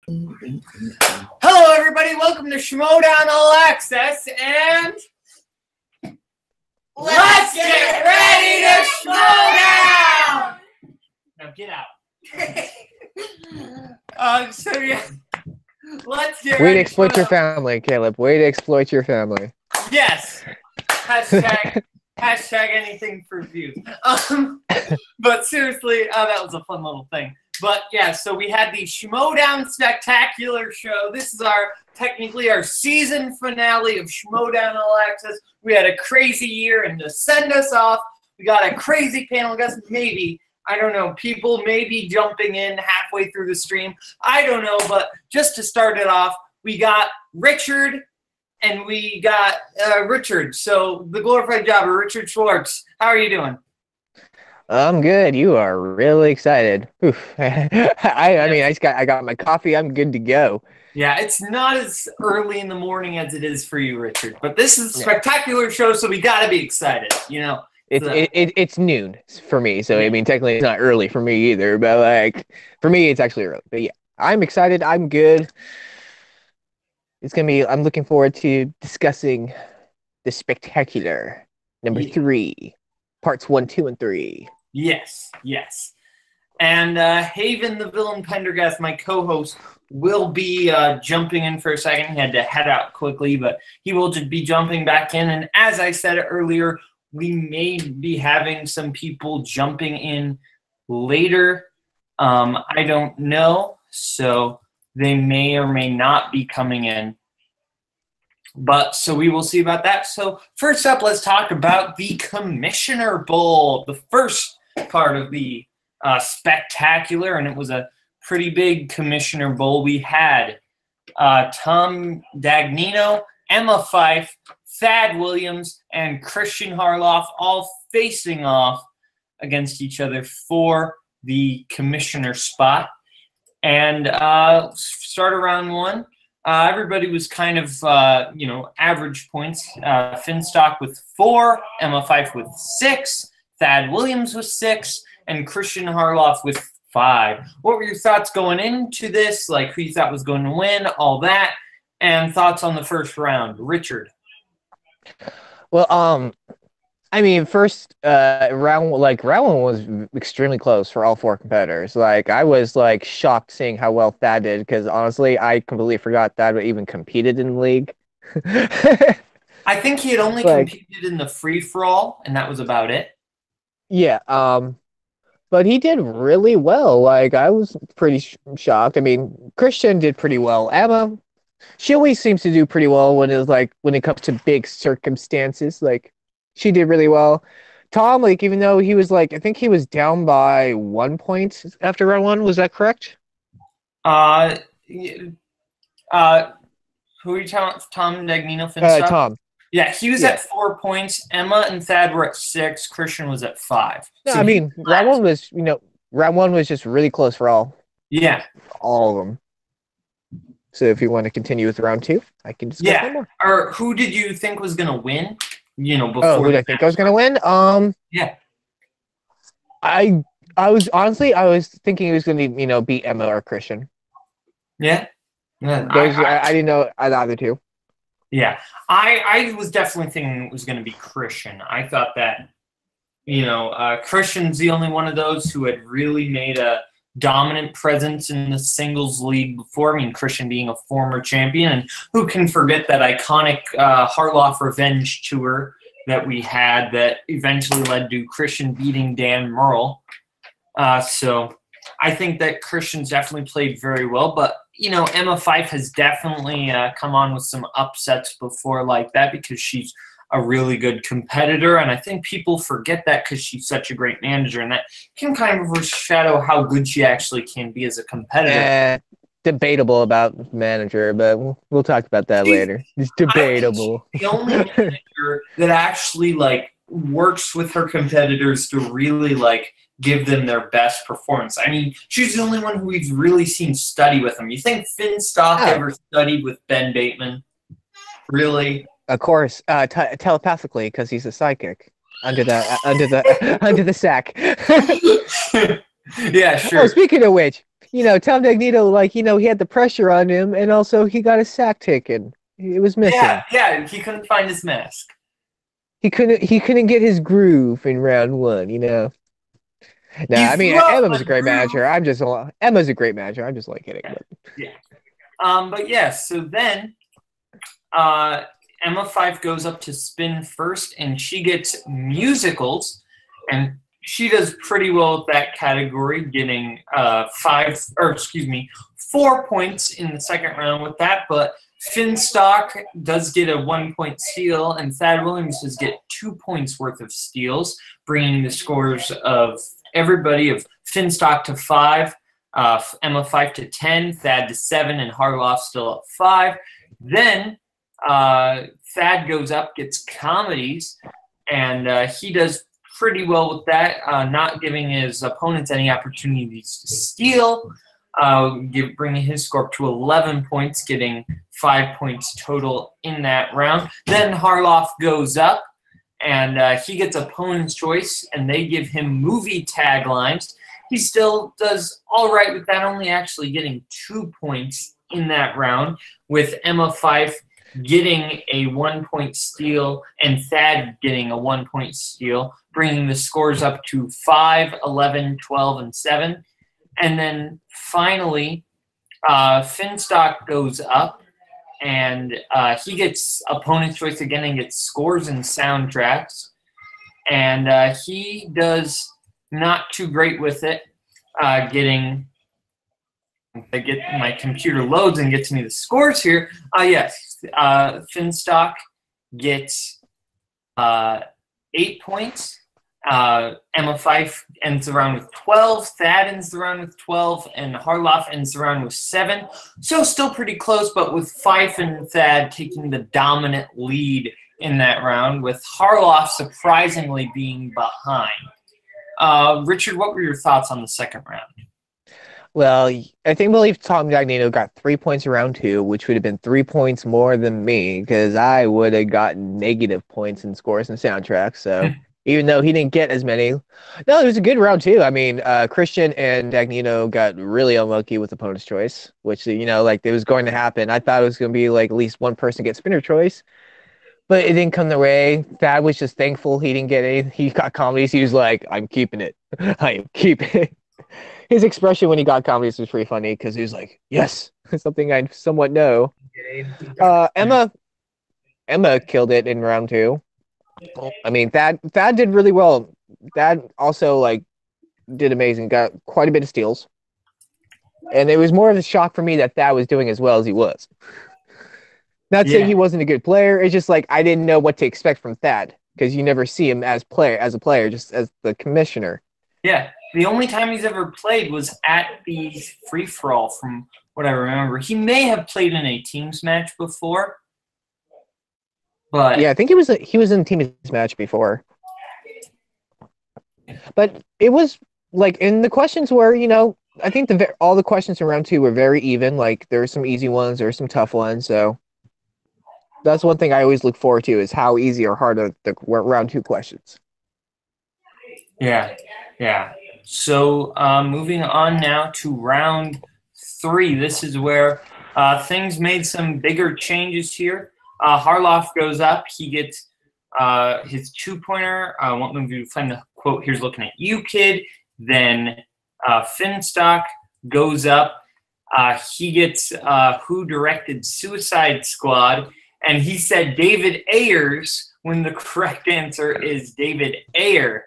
Hello, everybody. Welcome to Schmoedown All Access, and let's get ready to Schmoedown! Now get out. Let's get Way ready to exploit your family, Caleb. Way to exploit your family. Yes. Hashtag anything for views. But seriously, that was a fun little thing. But yeah, so we had the Schmoedown Spectacular Show. This is technically our season finale of Schmoedown All Access. We had a crazy year, and to send us off, we got a crazy panel guest. Maybe, I don't know, people may be jumping in halfway through the stream. I don't know, but just to start it off, we got Richard, and we got Richard. So the glorified jobber, Richard Schwartz. How are you doing? I'm good. You are really excited. Oof. I mean, I got my coffee. I'm good to go. Yeah, it's not as early in the morning as it is for you, Richard. But this is a spectacular show, so we got to be excited, you know. It's noon for me, so I mean, technically it's not early for me either. But like for me, it's actually early. But yeah, I'm excited. I'm good. It's gonna be. I'm looking forward to discussing the spectacular number 3, parts 1, 2, and 3. Yes. And Haven, the villain Pendergast, my co-host, will be jumping in for a second. He had to head out quickly, but he will just be jumping back in. And as I said earlier, we may be having some people jumping in later. I don't know, so they may or may not be coming in. But so we will see about that. So first up, let's talk about the Commissioner Bowl, the first part of the spectacular, and it was a pretty big Commissioner Bowl. We had Tom Dagnino, Emma Fyffe, Thad Williams, and Christian Harloff all facing off against each other for the commissioner spot. And start around 1. Everybody was kind of, average points. Finstock with 4, Emma Fyffe with 6, Thad Williams with 6, and Christian Harloff with 5. What were your thoughts going into this? Like, who you thought was going to win, all that, and thoughts on the first round? Richard. Well, I mean, first round 1 was extremely close for all 4 competitors. Like, I was like shocked seeing how well Thad did, because honestly, I completely forgot Thad even competed in the league. I think he had only competed in the free-for-all, and that was about it. Yeah, but he did really well. Like, I was pretty shocked. I mean, Christian did pretty well. Emma, she always seems to do pretty well when it comes to big circumstances. Like, she did really well. Tom, like, even though he was I think he was down by 1 point after round 1. Was that correct? Who are you talking? Tom Dagnino, Finstock? Tom. Yeah, he was at 4 points. Emma and Thad were at 6. Christian was at 5. No, so I mean, round 1 was just really close for all. Yeah. All of them. So if you want to continue with round 2, I can discuss one more. Or who did you think was going to win? Before. Oh, who did I think I was going to win? Yeah. I was thinking it was going to beat Emma or Christian. Yeah. I didn't know either two. Yeah, I was definitely thinking it was going to be Christian. I thought that, Christian's the only one of those who had really made a dominant presence in the singles league before. I mean, Christian being a former champion, and who can forget that iconic Harloff Revenge tour that we had that eventually led to Christian beating Dan Murrell. So I think that Christian's definitely played very well, but Emma Fyffe has definitely come on with some upsets before like that, because she's a really good competitor, and I think people forget that because she's such a great manager, and that can kind of overshadow how good she actually can be as a competitor. Debatable about manager, but we'll talk about that later. It's debatable. I think she's the only manager that actually works with her competitors to really give them their best performance. I mean, she's the only one who we've really seen study with them. You think Finstock ever studied with Ben Bateman? Really? Of course, telepathically, because he's a psychic. Under the sack. Yeah, sure. Oh, speaking of which, Tom Dagnino, like, he had the pressure on him, and also he got his sack taken. It was missing. Yeah, he couldn't find his mask. He couldn't get his groove in round one. Nah, He I mean, threw up Emma's a a great groove. manager. Emma's a great manager. I'm just like kidding. Yeah, But yeah. But yeah, so then Emma Fife goes up to spin first, and she gets musicals, and she does pretty well with that category, getting 4 points in the second round with that. But Finstock does get a 1-point steal, and Thad Williams does get 2 points worth of steals, bringing the scores of everybody of Finstock to 5, Emma Fife to 10, Thad to 7, and Harloff still at 5. Then Thad goes up, gets comedies, and he does pretty well with that, not giving his opponents any opportunities to steal, bringing his score up to 11 points, getting 5 points total in that round. Then Harloff goes up, and he gets opponent's choice, and they give him movie taglines. He still does all right with that, only actually getting 2 points in that round, with Emma Fife getting a 1-point steal and Thad getting a 1-point steal, bringing the scores up to 5, 11, 12, and 7. And then finally, Finstock goes up, and he gets opponent's choice again and gets scores and soundtracks. And he does not too great with it, getting... I get my computer loads and gets me the scores here. Yes, Finstock gets 8 points. Emma Fife ends the round with 12. Thad ends the round with 12. And Harloff ends the round with 7. So still pretty close, but with Fife and Thad taking the dominant lead in that round, with Harloff surprisingly being behind. Richard, what were your thoughts on the second round? well, I believe Tom Dagnino got 3 points in round 2, which would have been 3 points more than me, because I would have gotten negative points in scores and soundtracks. So even though he didn't get as many, no, it was a good round too. I mean, Christian and Dagnino got really unlucky with opponent's choice, which like it was going to happen. I thought it was going to be like at least one person get spinner choice, but it didn't come their way. Thad was just thankful he didn't get any. He got comedies. He was like, "I'm keeping it. I am keeping it." His expression when he got comedies was pretty funny because he was like, "Yes, something I somewhat know." Emma killed it in round 2. I mean, Thad did really well. Thad also like did amazing. Got quite a bit of steals, and it was more of a shock for me that Thad was doing as well as he was. Not saying he wasn't a good player. It's just like I didn't know what to expect from Thad because you never see him as a player, just as the commissioner. Yeah, the only time he's ever played was at the free-for-all, from what I remember. He may have played in a teams match before, but yeah, I think he was in a teams match before. But it was like, and the questions were, I think all the questions in round 2 were very even. Like there were some easy ones, there were some tough ones. So that's one thing I always look forward to is how easy or hard are the round 2 questions. Yeah. So moving on now to round 3. This is where things made some bigger changes here. Harloff goes up. He gets his 2-pointer. I want me to find the quote. Here's looking at you, kid. Then Finstock goes up. He gets Who Directed Suicide Squad. And he said David Ayers when the correct answer is David Ayer.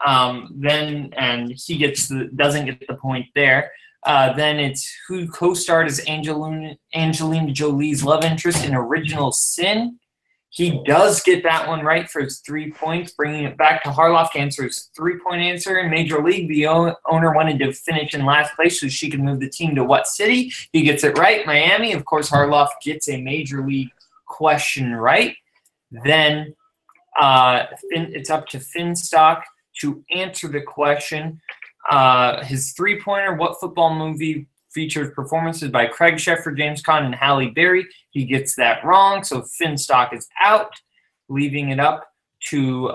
And he doesn't get the point there. Then it's who co-starred as Angelina Jolie's love interest in Original Sin. He does get that one right for his 3 points, bringing it back to Harloff to answer his 3-point answer. In Major League, the owner wanted to finish in last place so she could move the team to what city? He gets it right, Miami. Of course, Harloff gets a Major League question right. Then it's up to Finstock to answer the question. His 3-pointer, what football movie features performances by Craig Sheffer, James Caan, and Halle Berry? He gets that wrong, so Finstock is out, leaving it up to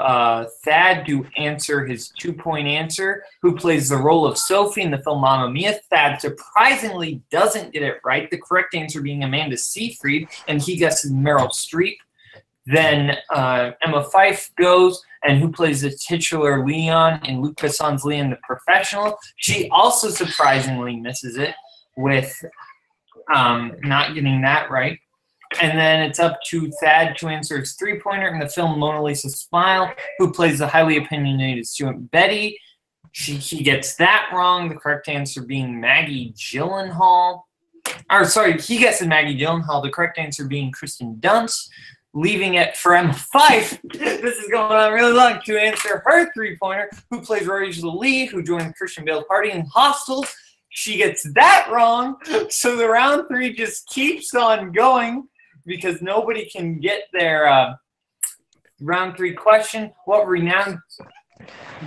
Thad to answer his 2-point answer, who plays the role of Sophie in the film Mamma Mia. Thad surprisingly doesn't get it right, the correct answer being Amanda Seyfried, and he guesses Meryl Streep. Then Emma Fyffe goes, and who plays the titular Leon in Luc Besson's Leon the Professional. She also surprisingly misses it with not getting that right. And then it's up to Thad to answer his 3-pointer in the film Mona Lisa Smile, who plays the highly opinionated student Betty. He gets that wrong, the correct answer being Maggie Gyllenhaal. Or sorry, he guesses Maggie Gyllenhaal, the correct answer being Kristen Dunst. Leaving it for Emma Fyffe, this is going on really long, to answer her 3-pointer, who plays Rachel Lee, who joined Christian Bale's party in Hostel. She gets that wrong, so the round 3 just keeps on going because nobody can get their round 3 question. What renowned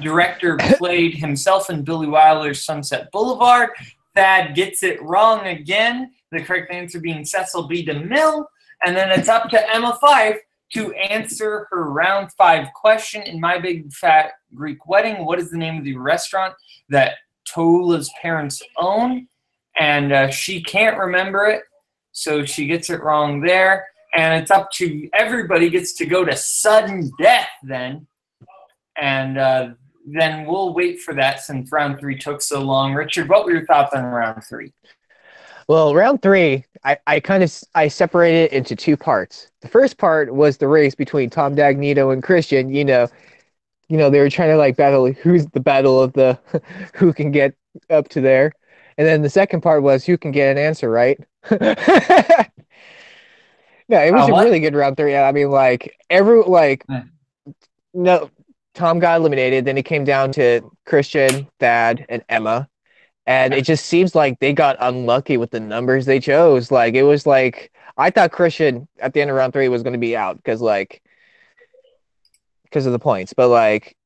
director played himself in Billy Wilder's Sunset Boulevard? Thad gets it wrong again, the correct answer being Cecil B. DeMille. And then it's up to Emma Fyffe to answer her round 5 question. In My Big Fat Greek Wedding, what is the name of the restaurant that Tola's parents own? And she can't remember it, so she gets it wrong there. And it's up to everybody gets to go to sudden death then. And then we'll wait for that since round 3 took so long. Richard, what were your thoughts on round 3? Well, round 3, I separated it into 2 parts. The first part was the race between Tom Dagnito and Christian. You know, they were trying to like battle who's the battle of the who can get up to there. And then the second part was who can get an answer right. No, it was a really good round 3. I mean, no, Tom got eliminated. Then it came down to Christian, Thad, and Emma. And it just seems like they got unlucky with the numbers they chose. Like, it was like, I thought Christian at the end of round 3 was going to be out because of the points. But, like,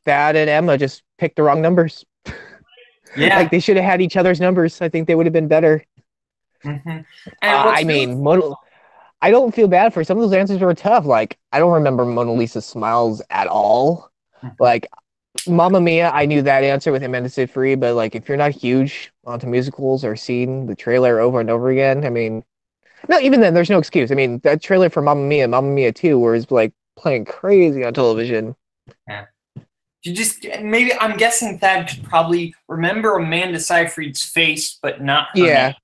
Thad and Emma just picked the wrong numbers. Yeah. Like, they should have had each other's numbers. I think they would have been better. Mm-hmm. I don't feel bad for some of those answers were tough. Like, I don't remember Mona Lisa Smiles at all. Mm-hmm. Like, Mamma Mia, I knew that answer with Amanda Seyfried, but like if you're not huge onto musicals or seen the trailer over and over again, I mean, no, even then there's no excuse. I mean, that trailer for Mamma Mia 2, where it's like playing crazy on television. Yeah. Maybe I'm guessing Thad could probably remember Amanda Seyfried's face, but not her name.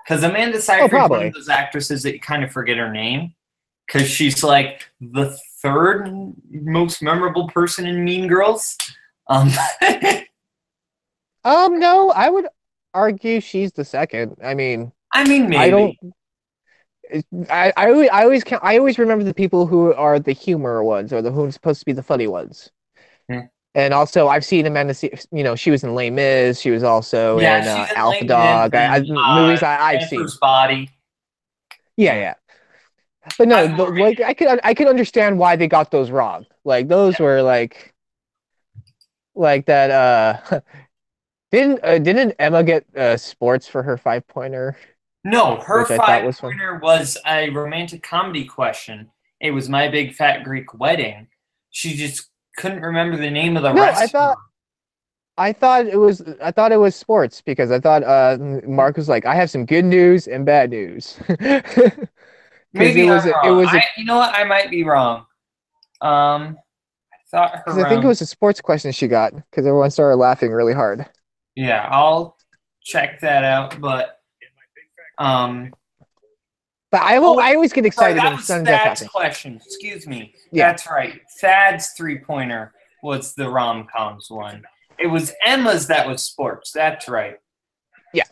Because Amanda Seyfried's one of those actresses that you kind of forget her name. Because she's like the 3rd most memorable person in Mean Girls. No, I would argue she's the 2nd. I mean, maybe. I always remember the people who are the humor ones or the who are supposed to be the funny ones. Hmm. And also, I've seen Amanda. She was in Les Mis. She was also in Alpha Dog. Movies I've seen. Body. Yeah. But no, I could understand why they got those wrong. Like those were like that. Didn't Emma get sports for her 5-pointer? No, her 5-pointer was a romantic comedy question. It was My Big Fat Greek Wedding. She just couldn't remember the name of the restaurant. I thought it was sports because I thought Mark was like, I have some good news and bad news. Maybe I'm wrong. You know what? I might be wrong. I thought her. I think it was a sports question she got because everyone started laughing really hard. Yeah, I'll check that out. But I always get excited when sudden death happens. Question. Excuse me. Yeah. That's right. Thad's 3-pointer was the rom-coms one. It was Emma's that was sports. That's right. Yeah.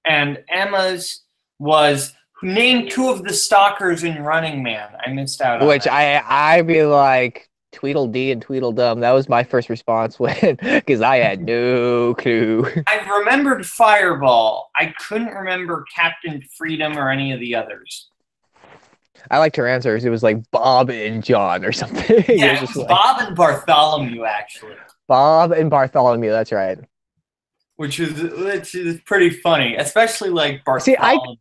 And Emma's was. Name 2 of the stalkers in Running Man. I missed out on which that. I'd be like Tweedledee and Tweedledum. That was my first response because I had no clue. I remembered Fireball. I couldn't remember Captain Freedom or any of the others. I liked her answers. It was like Bob and John or something. Yeah, it was like, Bob and Bartholomew, actually. Bob and Bartholomew, that's right. Which is pretty funny, especially like Bartholomew. See,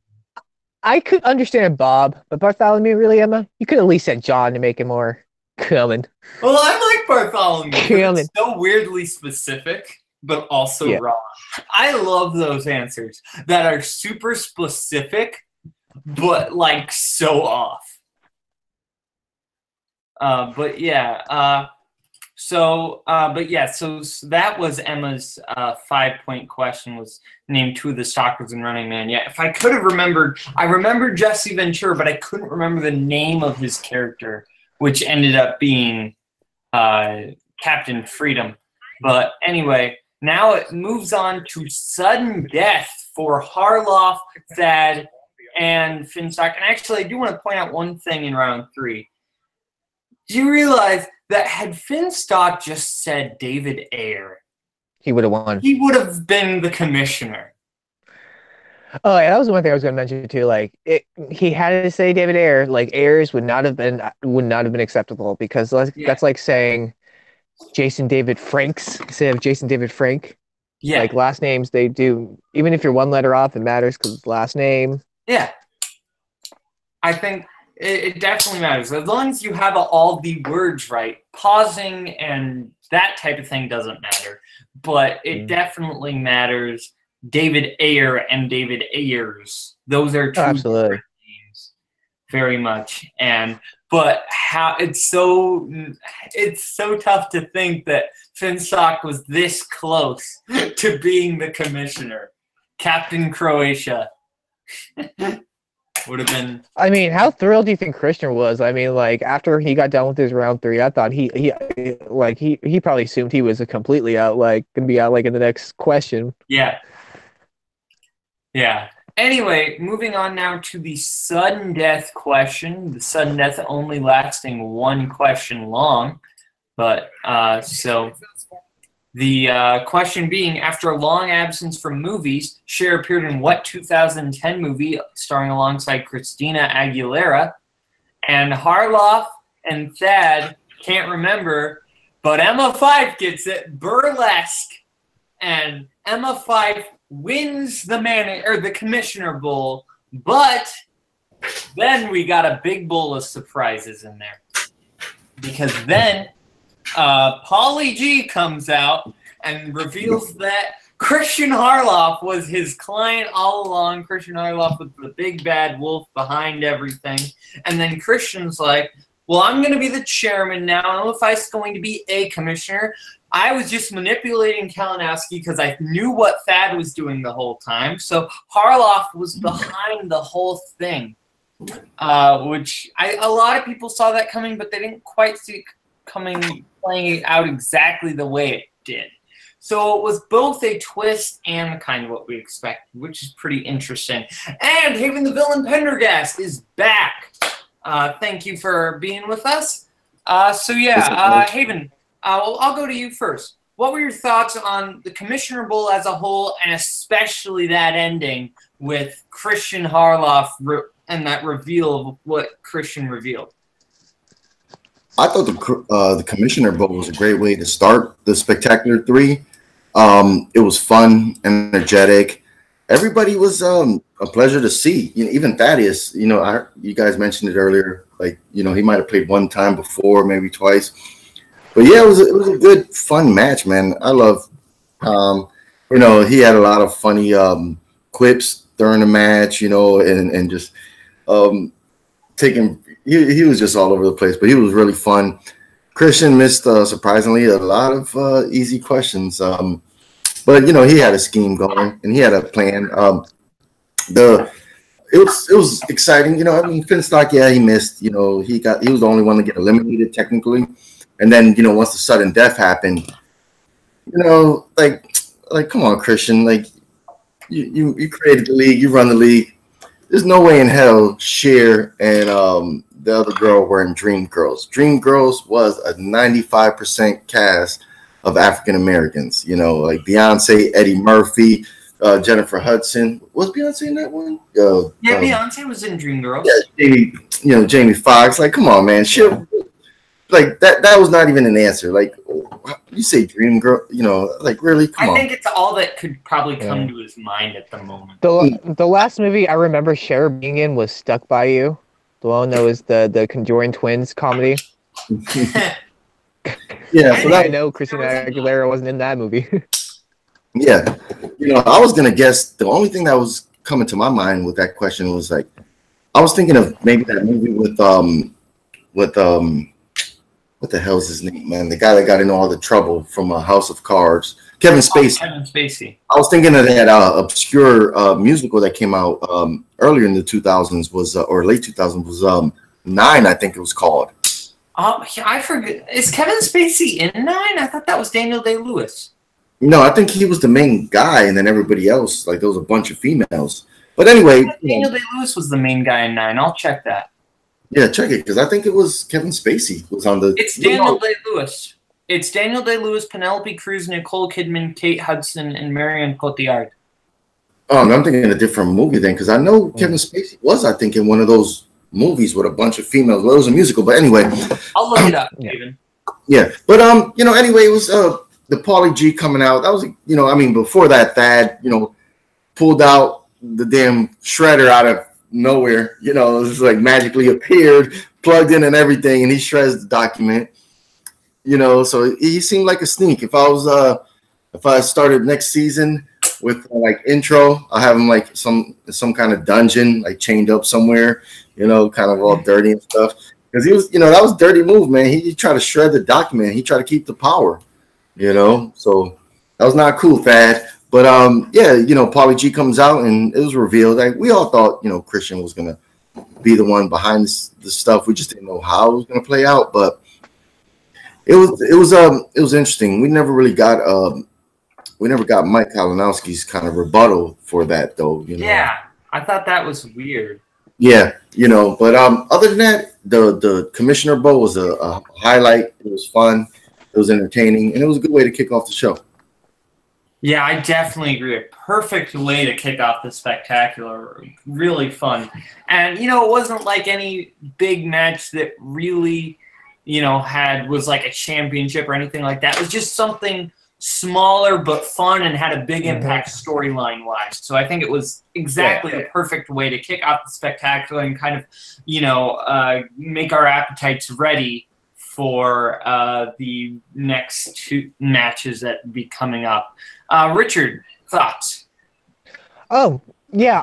I could understand Bob, but Bartholomew, really, Emma? You could at least said John to make it more Coming. Well, I like Bartholomew because Coming. it's so weirdly specific, but also Yeah. wrong. I love those answers that are super specific, but like so off. But yeah, so that was Emma's 5-point question, was name two of the stalkers in Running Man. Yeah, if I could have remembered, I remembered Jesse Ventura, but I couldn't remember the name of his character, which ended up being Captain Freedom. But anyway, now it moves on to sudden death for Harloff, Thad, and Finstock. And actually, I do want to point out one thing in round 3. Do you realize that had Finstock just said David Ayer, He would have won. he would have been the commissioner? Oh, yeah, that was one thing I was going to mention too. Like, he had to say David Ayer. Like, Ayers would not have been acceptable because that's like saying Jason David Franks instead of Jason David Frank. Yeah. Like, last names, they do, even if you're one letter off, it matters because it's last name. Yeah. I think it definitely matters. As long as you have all the words right, pausing and that type of thing doesn't matter. But it definitely matters. David Ayer and David Ayers. Those are two different names. Very much. But how it's so tough to think that Finstock was this close to being the commissioner. Captain Croatia. Would have been. I mean, how thrilled do you think Christian was? I mean, like, after he got done with his round 3, I thought he probably assumed he was completely out, like, gonna be out like in the next question. Yeah. Yeah. Anyway, moving on now to the sudden death question. The sudden death only lasting one question long. But, so the question being, after a long absence from movies, Cher appeared in what 2010 movie starring alongside Christina Aguilera? And Harloff and Thad can't remember, but Emma Fife gets it. Burlesque. And Emma Fife wins the Commissioner Bowl, but then we got a big bowl of surprises in there. Because then Pauly G comes out and reveals that Christian Harloff was his client all along. Christian Harloff was the big bad wolf behind everything. And then Christian's like, well, I'm going to be the chairman now. I don't know if I'm going to be a commissioner. I was just manipulating Kalinowski because I knew what Thad was doing the whole time. So Harloff was behind the whole thing, which a lot of people saw that coming, but they didn't quite see it playing it out exactly the way it did. So it was both a twist and kind of what we expected, which is pretty interesting. And Haven the Villain Pendergast is back. Thank you for being with us. Haven, I'll go to you first. What were your thoughts on the Commissioner Bowl as a whole, and especially that ending with Christian Harloff and that reveal of what Christian revealed? I thought the Commissioner Bowl was a great way to start the Spectacular 3. It was fun, energetic. Everybody was a pleasure to see. You know, even Thaddeus. You know, you guys mentioned it earlier. Like, you know, he might have played one time before, maybe twice. But yeah, it was a good, fun match, man. I love. You know, he had a lot of funny quips during the match. You know, and just taking. He was just all over the place, but he was really fun. Christian missed surprisingly a lot of easy questions. But you know, he had a scheme going and he had a plan. It was exciting. You know, I mean, Finstock, yeah, he missed. You know, he was the only one to get eliminated technically. And then, you know, once the sudden death happened, you know, like come on, Christian, like you created the league, you run the league. There's no way in hell Cher and the other girl were in Dream Girls. Dream Girls was a 95% cast of African Americans. You know, like Beyonce, Eddie Murphy, Jennifer Hudson. Was Beyonce in that one? Yeah, Beyonce was in Dream Girls. Yeah, Jamie Foxx. Like, come on, man. Cher, like that was not even an answer. Like, you say Dream Girl, you know, like really? Come on. I think it's all that could probably come to his mind at the moment. The last movie I remember Cher being in was Stuck by You. The one that was the Conjuring Twins comedy. Yeah, so I that know Christina Aguilera wasn't in that movie. yeah, I was gonna guess. The only thing that was coming to my mind with that question was like, I was thinking of maybe that movie with what the hell's his name, man? The guy that got into all the trouble from House of Cards, Kevin Spacey. Kevin Spacey. I was thinking of that obscure musical that came out earlier in the 2000s was or late 2000s was Nine, I think it was called. I forget. Is Kevin Spacey in Nine? I thought that was Daniel Day-Lewis. No, I think he was the main guy, and then everybody else, like there was a bunch of females. But anyway, Daniel Day-Lewis was the main guy in Nine. I'll check that. Yeah, check it because I think it was Kevin Spacey was on the. It's Daniel Day-Lewis. It's Daniel Day-Lewis, Penelope Cruz, Nicole Kidman, Kate Hudson, and Marion Cotillard. Oh, no, I'm thinking of a different movie then because I know Kevin Spacey was, I think, in one of those movies with a bunch of females. Well, it was a musical, but anyway. I'll look it up, David. Yeah, but anyway, it was the Pauly G coming out. That was, I mean, before that, Thad, pulled out the damn shredder out of nowhere. It was like magically appeared, plugged in and everything, and he shreds the document. So he seemed like a sneak. If I started next season with like intro, I'll have him like some kind of dungeon, like chained up somewhere, kind of all dirty and stuff. Because he was, that was a dirty move, man. He tried to shred the document. He tried to keep the power, So that was not cool, Thad. But Pauly G comes out and it was revealed. Like we all thought, Christian was gonna be the one behind the stuff. We just didn't know how it was gonna play out, but it was interesting. We never got Mike Kalinowski's kind of rebuttal for that, though. Yeah, I thought that was weird. Yeah, but other than that, the Commissioner Bowl was a highlight. It was fun, it was entertaining, and it was a good way to kick off the show. Yeah, I definitely agree. A perfect way to kick off the spectacular. Really fun. And, it wasn't like any big match that really, was like a championship or anything like that. It was just something smaller but fun and had a big impact storyline-wise. So I think it was exactly the perfect way to kick off the spectacular and kind of, make our appetites ready for the next two matches that be coming up. Richard, thoughts? Oh, yeah.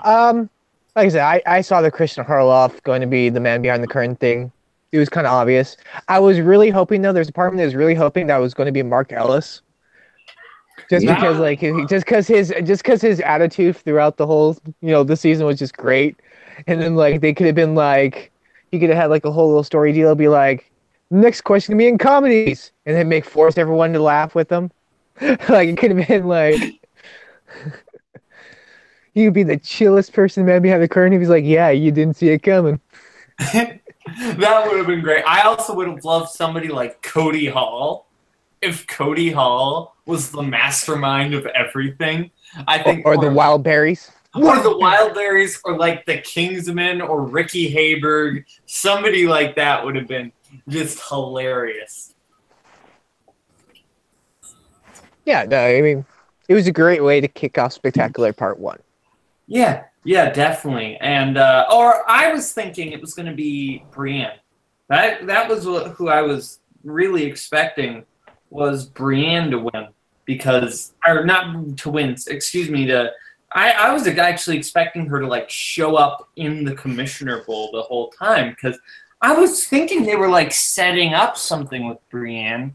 Like I said, I saw the Christian Harloff going to be the man behind the curtain thing. It was kind of obvious. I was really hoping, though, there's a part of me that was really hoping that was going to be Mark Ellis. Because his attitude throughout the whole, the season was just great. And then, they could have been, he could have had, a whole little story deal, be like, next question can be in comedies, and then force everyone to laugh with them. It could have been he would be the chillest person, man, behind the curtain. He was like, yeah, you didn't see it coming. That would have been great. I also would have loved somebody like Cody Hall. If Cody Hall was the mastermind of everything, I think. Or the Wildberries. Or the Wildberries, or the Kingsmen, or Ricky Hayberg. Somebody like that would have been just hilarious. Yeah, no, I mean, it was a great way to kick off Spectacular Part 1. Yeah, definitely. And or I was thinking it was going to be Brienne. That was who I was really expecting was Brienne to win or not to win. Excuse me. I was actually expecting her to show up in the Commissioner Bowl the whole time because I was thinking they were setting up something with Brienne.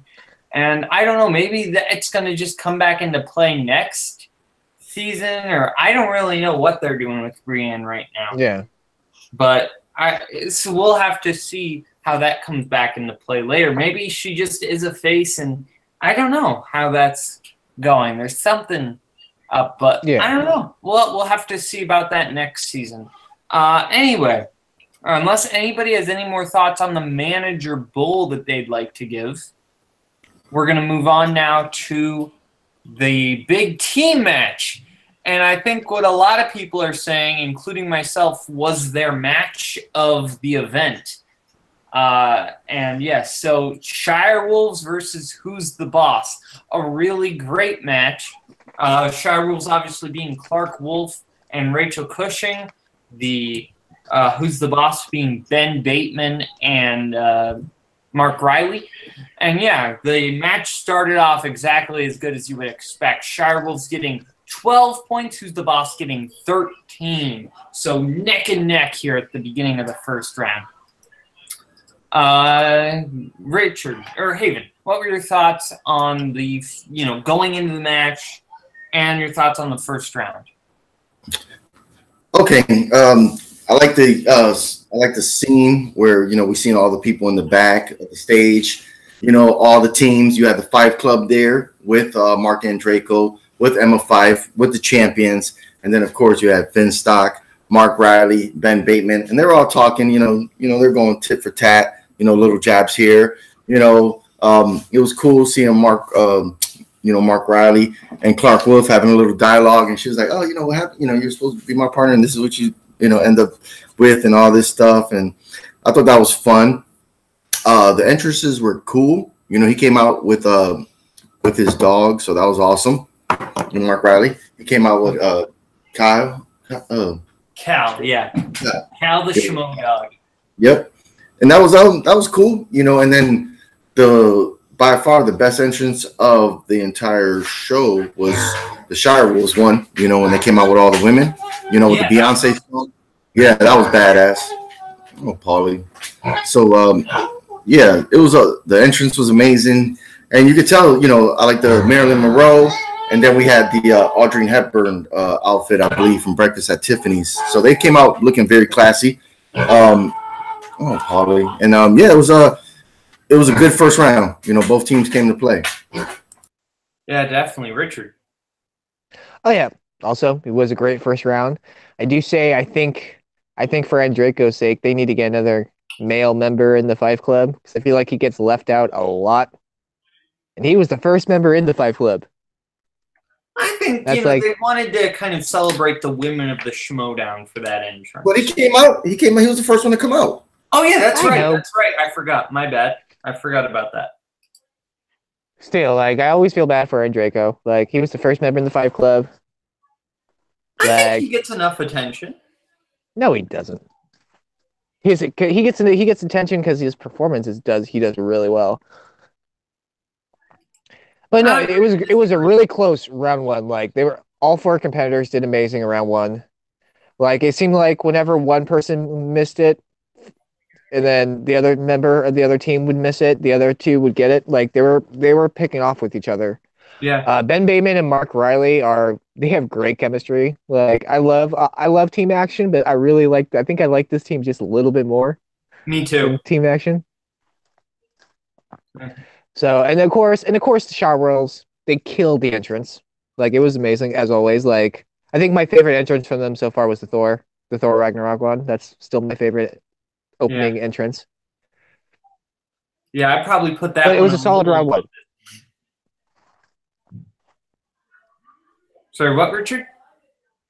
And I don't know, maybe it's going to just come back into play next season, or I don't really know what they're doing with Brienne right now. Yeah. But so we'll have to see how that comes back into play later. Maybe she just is a face, and I don't know how that's going. There's something up, but I don't know. We'll have to see about that next season. Anyway, unless anybody has any more thoughts on the Manager Bowl that they'd like to give, we're going to move on now to the big team match. And I think what a lot of people are saying, including myself, was their match of the event. And yes, so Shire Wolves versus Who's the Boss. A really great match. Shire Wolves obviously being Clark Wolf and Rachel Cushing. The Who's the Boss being Ben Bateman and Mark Riley. And yeah, the match started off exactly as good as you would expect. Shirewolves getting 12 points, Who's the Boss getting 13. So neck and neck here at the beginning of the first round. Richard, or Haven, what were your thoughts on the, going into the match and your thoughts on the first round? Okay. I like the scene where, we seen all the people in the back of the stage, all the teams. You had the 5 Club there with Mark and Draco, with Emma 5, with the champions. And then, of course, you had Finstock, Mark Riley, Ben Bateman. And they're all talking, they're going tit for tat, little jabs here. It was cool seeing Mark Riley and Clark Wolf having a little dialogue. And she was like, oh, what happened? You're supposed to be my partner, and this is what you end up with and all this stuff. And I thought that was fun. The entrances were cool. He came out with his dog, so that was awesome. Mark Riley. He came out with Cal, yeah. Cal the Schmo dog. Yep. And that was cool, and then by far the best entrance of the entire show was the Shirewolves one, when they came out with all the women, with the Beyonce song. Yeah, that was badass. Oh, Paulie. So, it was the entrance was amazing. And you could tell, I like the Marilyn Monroe. And then we had the Audrey Hepburn outfit, I believe, from Breakfast at Tiffany's. So they came out looking very classy. Paulie. And, it was a good first round. Both teams came to play. Yeah, definitely. Richard. Oh, yeah. Also, it was a great first round. I do say I think for Andreko's sake, they need to get another male member in the 5 Club, because I feel like he gets left out a lot. And he was the first member in the 5 Club. I think they wanted to kind of celebrate the women of the Schmoedown for that entrance. But he came out. He was the first one to come out. Oh yeah, that's right. That's right. I forgot. My bad. I forgot about that. Still, I always feel bad for Andreko. He was the first member in the 5 Club. I think he gets enough attention. No, he doesn't. He gets attention because his performances he does really well. But no, it was a really close round one. They were all 4 competitors did amazing in round one. It seemed like whenever one person missed it, and then the other member of the other team would miss it, the other 2 would get it. They were picking off with each other. Yeah. Ben Bateman and Mark Riley they have great chemistry. I love team action, but I think I like this team just a little bit more. Me too. Team action. So, and of course, the Shirewolves, they killed the entrance. It was amazing, as always. I think my favorite entrance from them so far was the Thor Ragnarok one. That's still my favorite opening entrance. Yeah, I'd probably put that. But it was a solid round one. Sorry, what, Richard?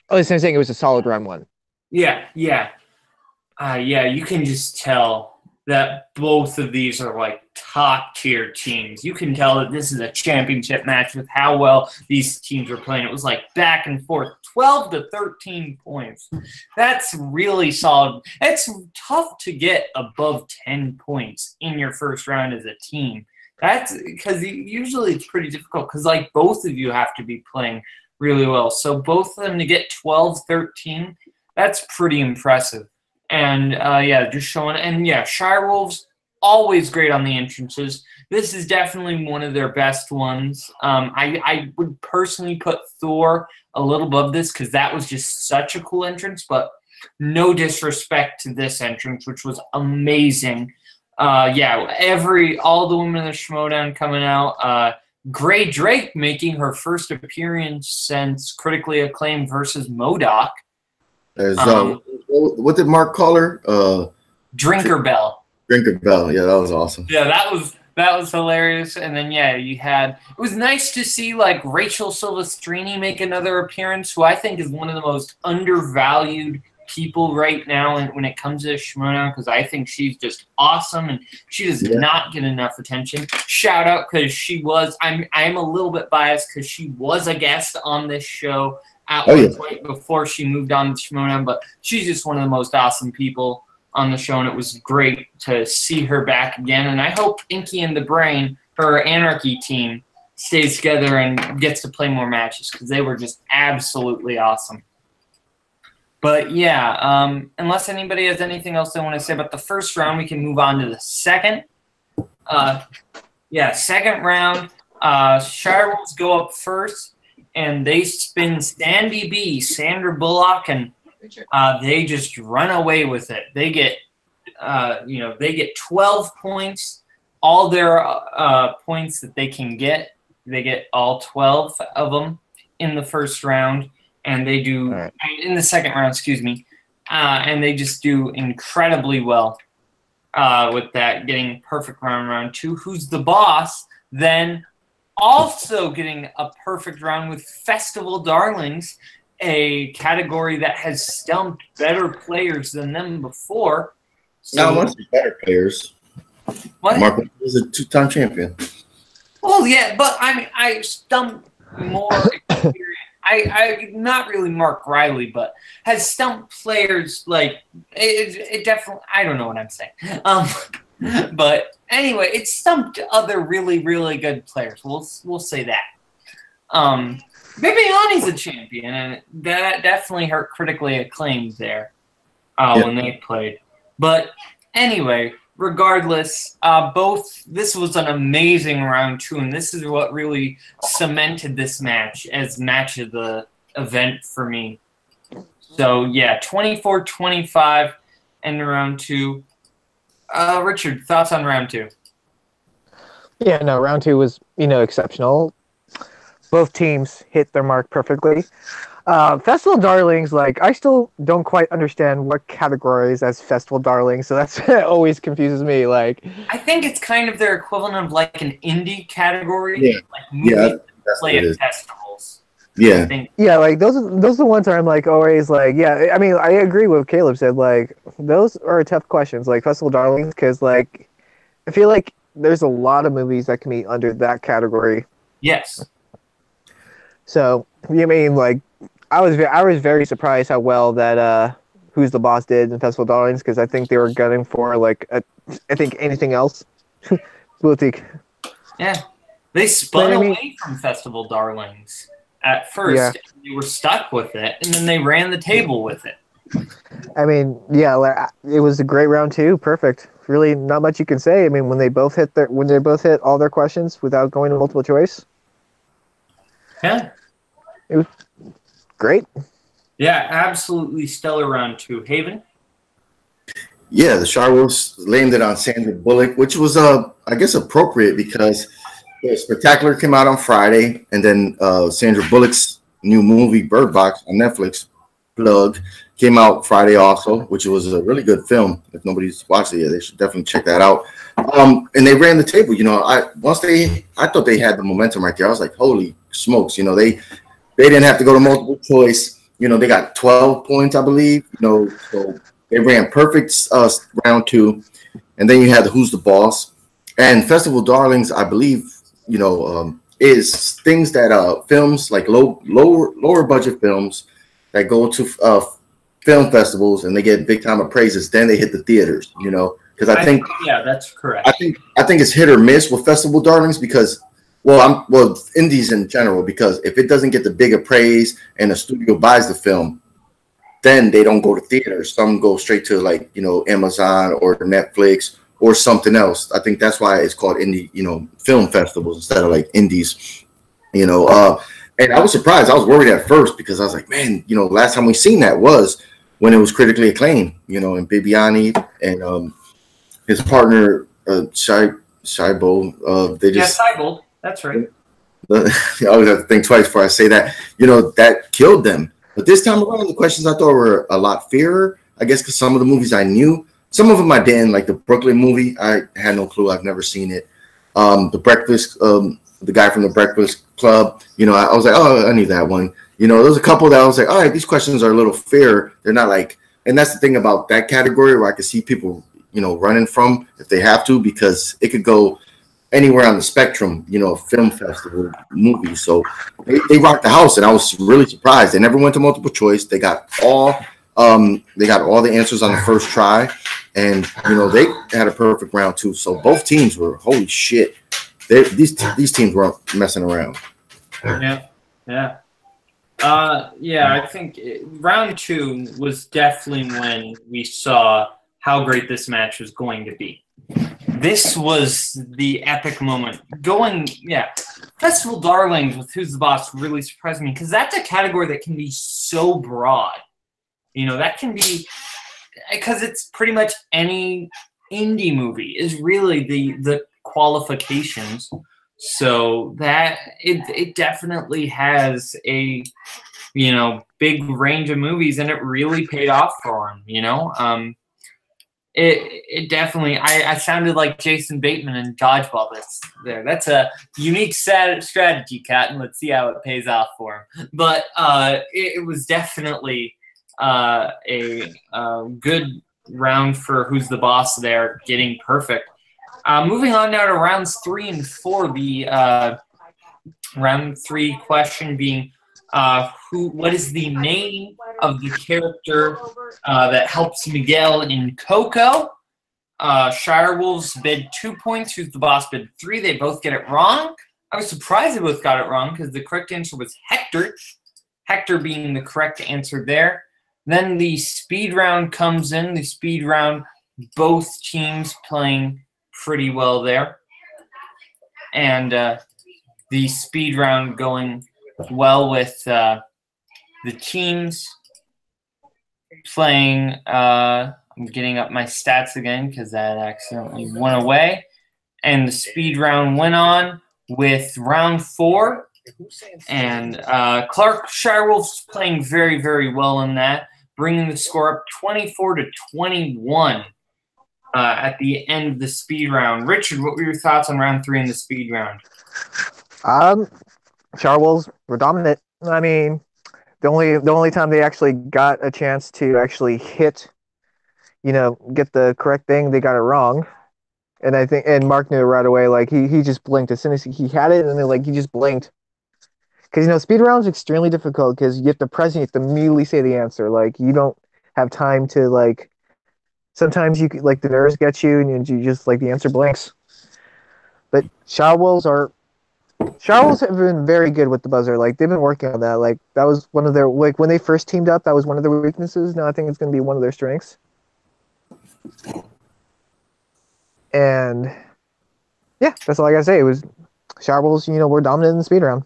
I was saying it was a solid round one. Yeah. You can just tell that both of these are top tier teams. You can tell that this is a championship match with how well these teams were playing. It was back and forth, 12 to 13 points. That's really solid. It's tough to get above 10 points in your first round as a team. That's because usually it's pretty difficult because both of you have to be playing really well. So both of them to get 12, 13, that's pretty impressive. And, just showing. And, Shirewolves, always great on the entrances. This is definitely one of their best ones. I would personally put Thor a little above this because that was just such a cool entrance. But no disrespect to this entrance, which was amazing. All the women in the Schmoedown coming out. Gray Drake making her first appearance since Critically Acclaimed versus MODOK. There's what did Mark call her? Drinker Bell. Drinker Bell. Yeah, that was awesome. Yeah, that was hilarious. And then it was nice to see Rachel Silvestrini make another appearance, who I think is one of the most undervalued people right now when it comes to Schmoedown, because I think she's just awesome and she does not get enough attention. Shout out, because I'm a little bit biased because she was a guest on this show at one point before she moved on to Schmoedown, but she's just one of the most awesome people. on the show, and it was great to see her back again. And I hope Inky and the Brain, her Anarchy team, stays together and gets to play more matches because they were just absolutely awesome. But yeah, unless anybody has anything else they want to say about the first round, we can move on to the second. Second round. Shirewolves go up first, and they spin Sandy B, Sandra Bullock, and they just run away with it. They get, they get 12 points. All their points that they can get, they get all 12 of them in the first round, and they do in the second round. Excuse me, and they just do incredibly well with that, getting perfect round 2. Who's the Boss? Then also getting a perfect round with Festival Darlings, a category that has stumped better players than them before. So, not much better players. What? Mark was a 2-time champion. Well, yeah, but I mean, I stumped more experience. I not really Mark Riley, but has stumped players like it definitely. I don't know what I'm saying. But anyway, it stumped other really, really good players. We'll say that. Bibiani's a champion, and that definitely hurt critically acclaimed there when they played. But anyway, regardless, this was an amazing round 2, and this is what really cemented this match as match of the event for me. So yeah, 24-25 in round 2. Richard, thoughts on round 2? Yeah, no, round 2 was, exceptional. Both teams hit their mark perfectly. Festival Darlings, I still don't quite understand what categories as Festival Darlings, so that's always confuses me. I think it's kind of their equivalent of like an indie category, like movies that play at festivals. Yeah, those are the ones where I'm always I mean, I agree with what Caleb said. Those are tough questions, Festival Darlings, because I feel like there's a lot of movies that can be under that category. Yes. So you mean I was very surprised how well that Who's the Boss did in Festival Darlings, because I think they were gunning for I think anything else. Yeah, they spun away from Festival Darlings at first. Yeah. And they were stuck with it, and then they ran the table with it. I mean, yeah, it was a great round 2. Perfect. Really, not much you can say. I mean, when they both hit all their questions without going to multiple choice. Yeah. It was great. Yeah, absolutely stellar round 2. Haven? Yeah, the Shirewolves blamed it on Sandra Bullock, which was, I guess, appropriate because Spectacular came out on Friday, and then Sandra Bullock's new movie, Bird Box, on Netflix, plug, came out Friday also, which was a really good film. If nobody's watched it yet, they should definitely check that out. And they ran the table. I thought they had the momentum right there. I was like, holy smokes, they didn't have to go to multiple choice. They got 12 points, I believe. So they ran perfect round 2, and then you had the Who's the Boss and Festival Darlings. I believe is things that films like lower budget films that go to film festivals and they get big time appraisals. Then they hit the theaters. Because I think that's correct. I think it's hit or miss with Festival Darlings because. Well, indies in general, because if it doesn't get the big appraise and the studio buys the film, then they don't go to theaters. Some go straight to Amazon or Netflix or something else. I think that's why it's called indie, film festivals instead of indies, And I was surprised. I was worried at first because I was like, man, last time we seen that was when it was critically acclaimed, and Bibiani and his partner Shaibo, they just Saibold. That's right. I always have to think twice before I say that. That killed them. But this time around, the questions I thought were a lot fairer. I guess because some of the movies I knew, some of them I didn't. Like the Brooklyn movie, I had no clue. I've never seen it. The Breakfast, the guy from the Breakfast Club. I was like, oh, I knew that one. There's a couple that I was like, all right, these questions are a little fair. They're not and that's the thing about that category where I could see people, running from if they have to, because it could go anywhere on the spectrum, film festival movies. So they rocked the house, and I was really surprised. They never went to multiple choice. They got all the answers on the first try, and you know they had a perfect round too. So both teams were holy shit. These teams weren't messing around. Yeah. I think round 2 was definitely when we saw how great this match was going to be. This was the epic moment. Festival Darlings with Who's the Boss really surprised me because that's a category that can be so broad. You know, that can be because it's pretty much any indie movie is really the qualifications. So that it definitely has a big range of movies, and it really paid off for him. It definitely. I sounded like Jason Bateman in Dodgeball. That's a unique strategy, Kat, and let's see how it pays off for him. But it was definitely a good round for Who's the Boss there, getting perfect. Moving on now to rounds 3 and 4. The round 3 question being, what is the name of the character that helps Miguel in Coco? Shire Wolves bid 2 points. Who's the Boss bid 3. They both get it wrong. I was surprised they both got it wrong because the correct answer was Hector. Hector being the correct answer there. Then the speed round comes in. The speed round, both teams playing pretty well there. And the speed round going well with the teams playing. I'm getting up my stats again because that accidentally went away. And the speed round went on with round 4. And Clark Shirewolf's playing very, very well in that, bringing the score up 24-21 at the end of the speed round. Richard, what were your thoughts on round 3 in the speed round? Shirewolves were dominant. I mean, the only time they actually got a chance to actually hit, get the correct thing, they got it wrong. And I think, and Mark knew it right away. Like he just blinked as soon as he had it, and then he just blinked. Because speed rounds are extremely difficult because you have to press and you have to immediately say the answer. Like you don't have time to Sometimes you the nerves get you and you just the answer blanks. But Shirewolves have been very good with the buzzer. They've been working on that. That was one of their when they first teamed up, that was one of their weaknesses. Now I think it's going to be one of their strengths. And yeah, that's all I gotta say. It was Shirewolves, were dominant in the speed round.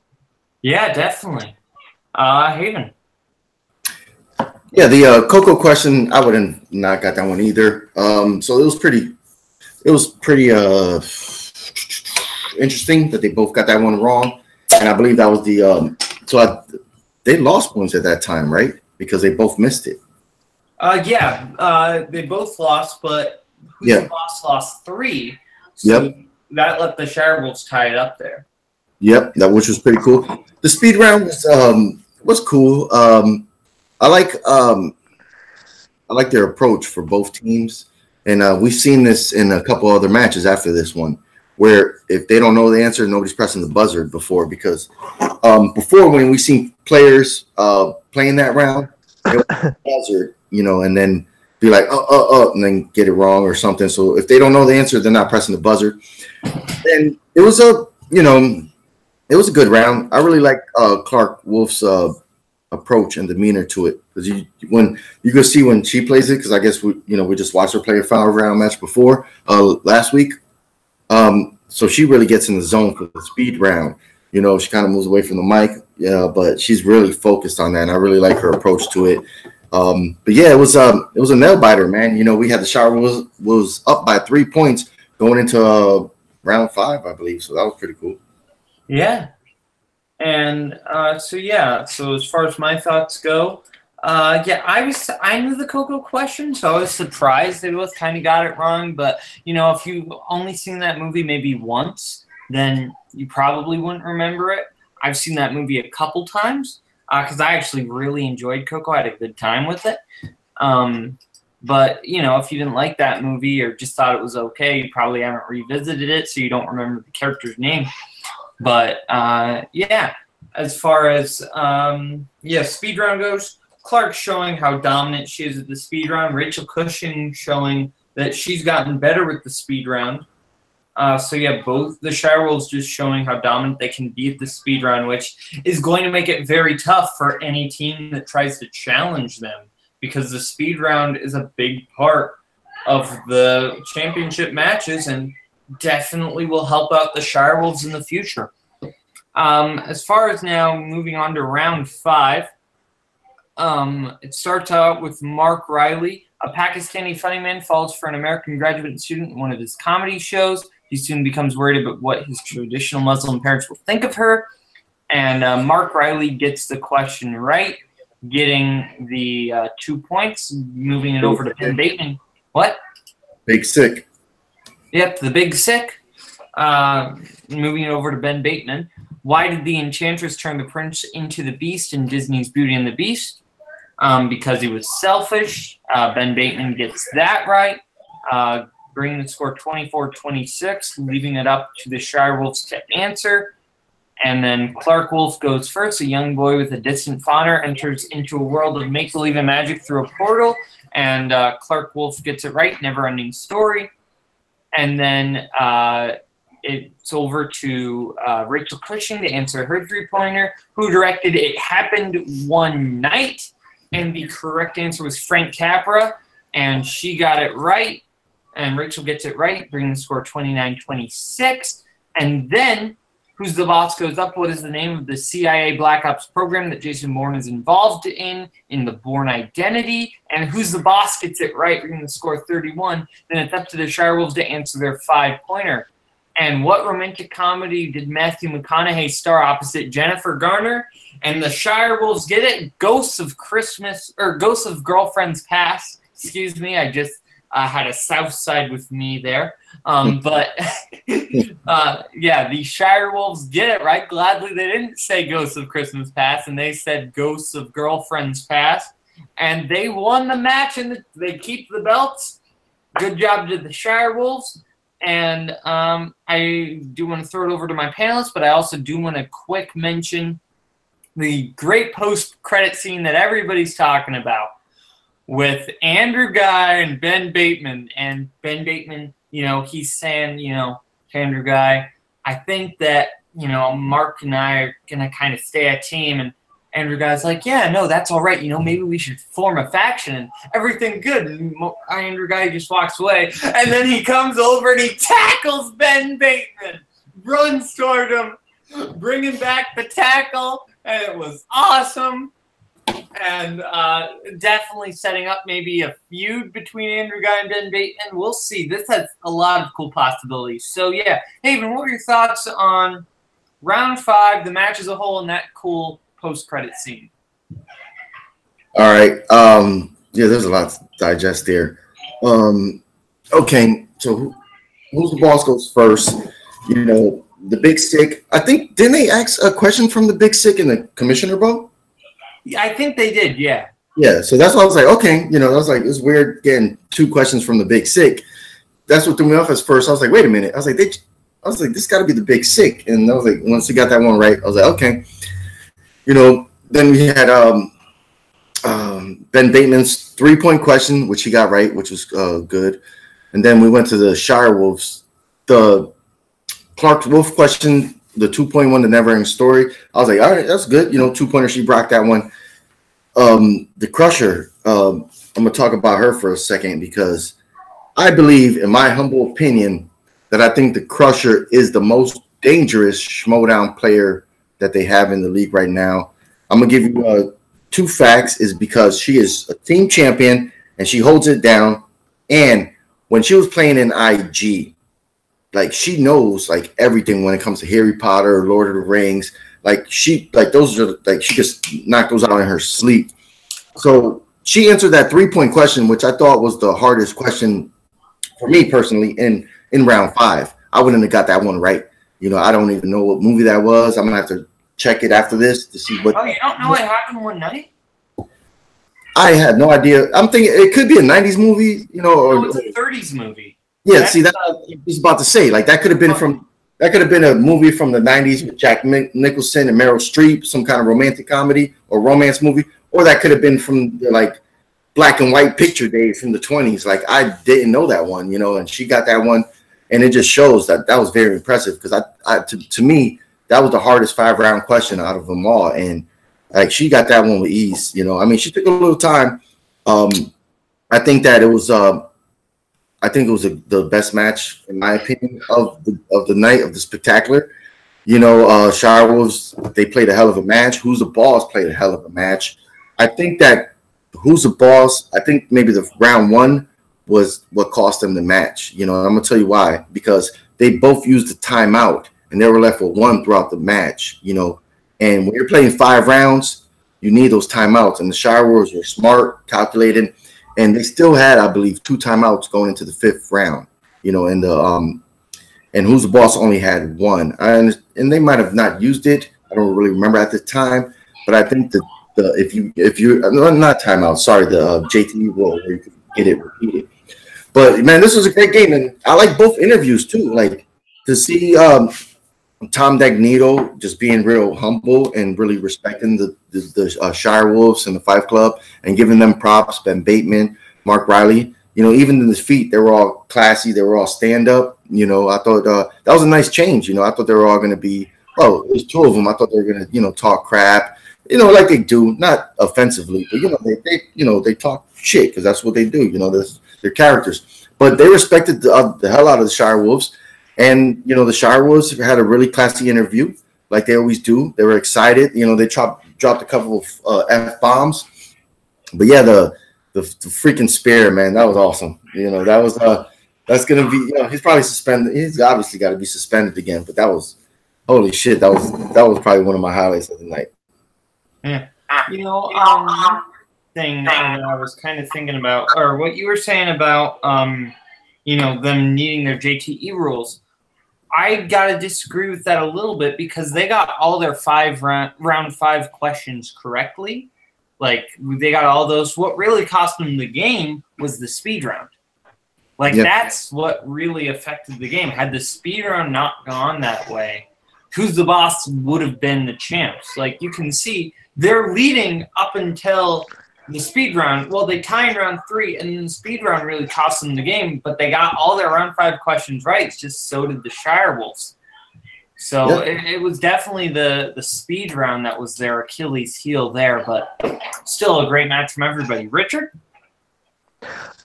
Yeah, definitely. Haven. Yeah, the Coco question, I would have not got that one either. So it was pretty interesting that they both got that one wrong, and I believe that was they lost points at that time, right? Because they both missed it. They both lost, but Who's the Boss lost 3. So that let the Shirewolves tie it up there. Yep, which was pretty cool. The speed round was cool. I like their approach for both teams, and we've seen this in a couple other matches after this one, where if they don't know the answer, nobody's pressing the buzzer before. Because before, when we seen players playing that round, they would buzzer, and then be like and then get it wrong or something. So if they don't know the answer, they're not pressing the buzzer. And it was a good round. I really like Clark Wolf's approach and demeanor to it, because you can see when she plays it, because I guess we just watched her play a final round match before last week. So she really gets in the zone for the speed round. She kind of moves away from the mic, but she's really focused on that, and I really like her approach to it. But yeah, it was a nail biter, man. We had the Shire was up by 3 points going into round 5, I believe. So that was pretty cool. Yeah. And so as far as my thoughts go, I knew the Coco question, so I was surprised they both kind of got it wrong. But if you've only seen that movie maybe once, then you probably wouldn't remember it. I've seen that movie a couple times because I actually really enjoyed Coco. I had a good time with it. But if you didn't like that movie or just thought it was okay, you probably haven't revisited it, so you don't remember the character's name. But as far as speed round goes, Clark showing how dominant she is at the speed round. Rachel Cushing showing that she's gotten better with the speed round. So yeah, both the Shire Wolves just showing how dominant they can be at the speed round, which is going to make it very tough for any team that tries to challenge them, because the speed round is a big part of the championship matches and definitely will help out the Shire Wolves in the future. As far as now moving on to round 5, it starts out with Mark Riley. A Pakistani funny man falls for an American graduate student in one of his comedy shows. He soon becomes worried about what his traditional Muslim parents will think of her. And Mark Riley gets the question right, getting the 2 points, moving it over to Ben Bateman. What? Big Sick. Yep, the Big Sick. Moving it over to Ben Bateman. Why did the Enchantress turn the prince into the Beast in Disney's Beauty and the Beast? Because he was selfish. Ben Bateman gets that right, bringing the score 24-26, leaving it up to the Shire Wolves to answer. And then Clark Wolf goes first. A young boy with a distant father enters into a world of make-believe and magic through a portal, and Clark Wolf gets it right, Never-Ending Story. And then it's over to Rachel Cushing to answer her 3-pointer, who directed It Happened One Night. And the correct answer was Frank Capra, and she got it right. And Rachel gets it right, bringing the score 29-26. And then Who's the Boss goes up. What is the name of the CIA Black Ops program that Jason Bourne is involved in The Bourne Identity? And Who's the Boss gets it right, bringing the score 31. Then it's up to the Shire Wolves to answer their 5-pointer. And what romantic comedy did Matthew McConaughey star opposite Jennifer Garner? And the Shire Wolves get it. Ghosts of Christmas, or Ghosts of Girlfriends Past. Excuse me, I just had a South Side with me there. But yeah, the Shire Wolves get it right. Gladly they didn't say Ghosts of Christmas Past, and they said Ghosts of Girlfriends Past. And they won the match, and they keep the belts. Good job to the Shire Wolves. And I do want to throw it over to my panelists, but I also do want to quick mention the great post-credit scene that everybody's talking about with Andrew Guy and Ben Bateman. And Ben Bateman, you know, he's saying, you know, to Andrew Guy, I think that, you know, Mark and I are going to kind of stay a team. And Andrew Guy's like, yeah, no, that's all right. You know, maybe we should form a faction and everything good. And Andrew Guy just walks away. And then he comes over and he tackles Ben Bateman, runs toward him, bringing back the tackle. And it was awesome. And definitely setting up maybe a feud between Andrew Guy and Ben Bateman. We'll see. This has a lot of cool possibilities. So, yeah. Haven, what were your thoughts on round 5, the match as a whole, and that cool post-credit scene? All right. Yeah, there's a lot to digest there. Okay, so Who's the Boss goes first. You know, the Big Sick. I think, didn't they ask a question from the Big Sick in the commissioner boat? Yeah, I think they did, yeah. Yeah, so that's why I was like, okay, you know, I was like, it's weird getting 2 questions from the Big Sick. That's what threw me off at first. I was like, wait a minute. I was like, this got to be the Big Sick. And I was like, once he got that one right, I was like, okay. You know, then we had Ben Bateman's 3-point question, which he got right, which was good. And then we went to the Shire Wolves. The Clark Wolf question, the 2-point one, the Never-Ending Story. I was like, all right, that's good. You know, 2-pointer, she rocked that one. The Crusher, I'm going to talk about her for a second because I believe, in my humble opinion, that I think the Crusher is the most dangerous Schmoedown player that they have in the league right now. I'm going to give you 2 facts is because she is a team champion and she holds it down. And when she was playing in IG, like she knows like everything when it comes to Harry Potter, Lord of the Rings. Like those are like she just knocked those out in her sleep. So she answered that 3-point question, which I thought was the hardest question for me personally in round 5. I wouldn't have got that one right. You know, I don't even know what movie that was. I'm gonna have to check it after this to see what. Oh, you don't know what happened one night? I had no idea. I'm thinking it could be a 90s movie, you know, or it's a 30s movie. Yeah, see that I was about to say. Like that could have been a movie from the 90s with Jack Nicholson and Meryl Streep, some kind of romantic comedy or romance movie, or that could have been from the black and white picture days from the 20s. Like I didn't know that one, you know, and she got that one, and it just shows that was very impressive because to me that was the hardest 5-round question out of them all, and like she got that one with ease, you know. I mean, she took a little time. I think that it was the best match in my opinion of the night, of the spectacular. You know, Shire Wolves, they played a hell of a match. Who's the Boss played a hell of a match. I think that Who's the Boss, I think maybe the round 1 was what cost them the match. You know, and I'm going to tell you why. Because they both used the timeout, and they were left with 1 throughout the match, you know. And when you're playing 5 rounds, you need those timeouts. And the Shire Wolves were smart, calculated, and they still had, I believe, 2 timeouts going into the 5th round. You know, and and Who's the Boss only had 1. And they might have not used it. I don't really remember at the time, but I think that if you not timeout, sorry, the JTE rule where you can get it repeated. But man, this was a great game, and I like both interviews too. Like to see Tom Dagnito just being real humble and really respecting the Shire Wolves and the 5 Club and giving them props. Ben Bateman, Mark Riley, you know, even in the feet, they were all classy. They were all stand up. You know, I thought that was a nice change. You know, I thought they were all going to be. Oh, there's 2 of them. I thought they were going to, you know, talk crap. You know, like they do, not offensively, but you know, they talk shit because that's what they do. You know, they're characters. But they respected the hell out of the Shire Wolves, and you know, the Shire Wolves had a really classy interview, like they always do. They were excited. You know, they dropped a couple of F-bombs, but yeah, the freaking spear, man, that was awesome. You know, that was that's gonna be. You know, he's probably suspended. He's obviously got to be suspended again. But that was holy shit. That was probably one of my highlights of the night. Yeah. You know, thing that I was kind of thinking about, or what you were saying about, you know, them needing their JTE rules. I gotta disagree with that a little bit because they got all their round 5 questions correctly. Like they got all those. What really cost them the game was the speed round. Like that's what really affected the game. Had the speed round not gone that way, Who's the Boss would have been the champs. Like you can see. They're leading up until the speed round. Well, they tied round 3, and then the speed round really cost them the game, but they got all their round 5 questions right, just so did the Shire Wolves. So it was definitely the speed round that was their Achilles heel there, but still a great match from everybody. Richard?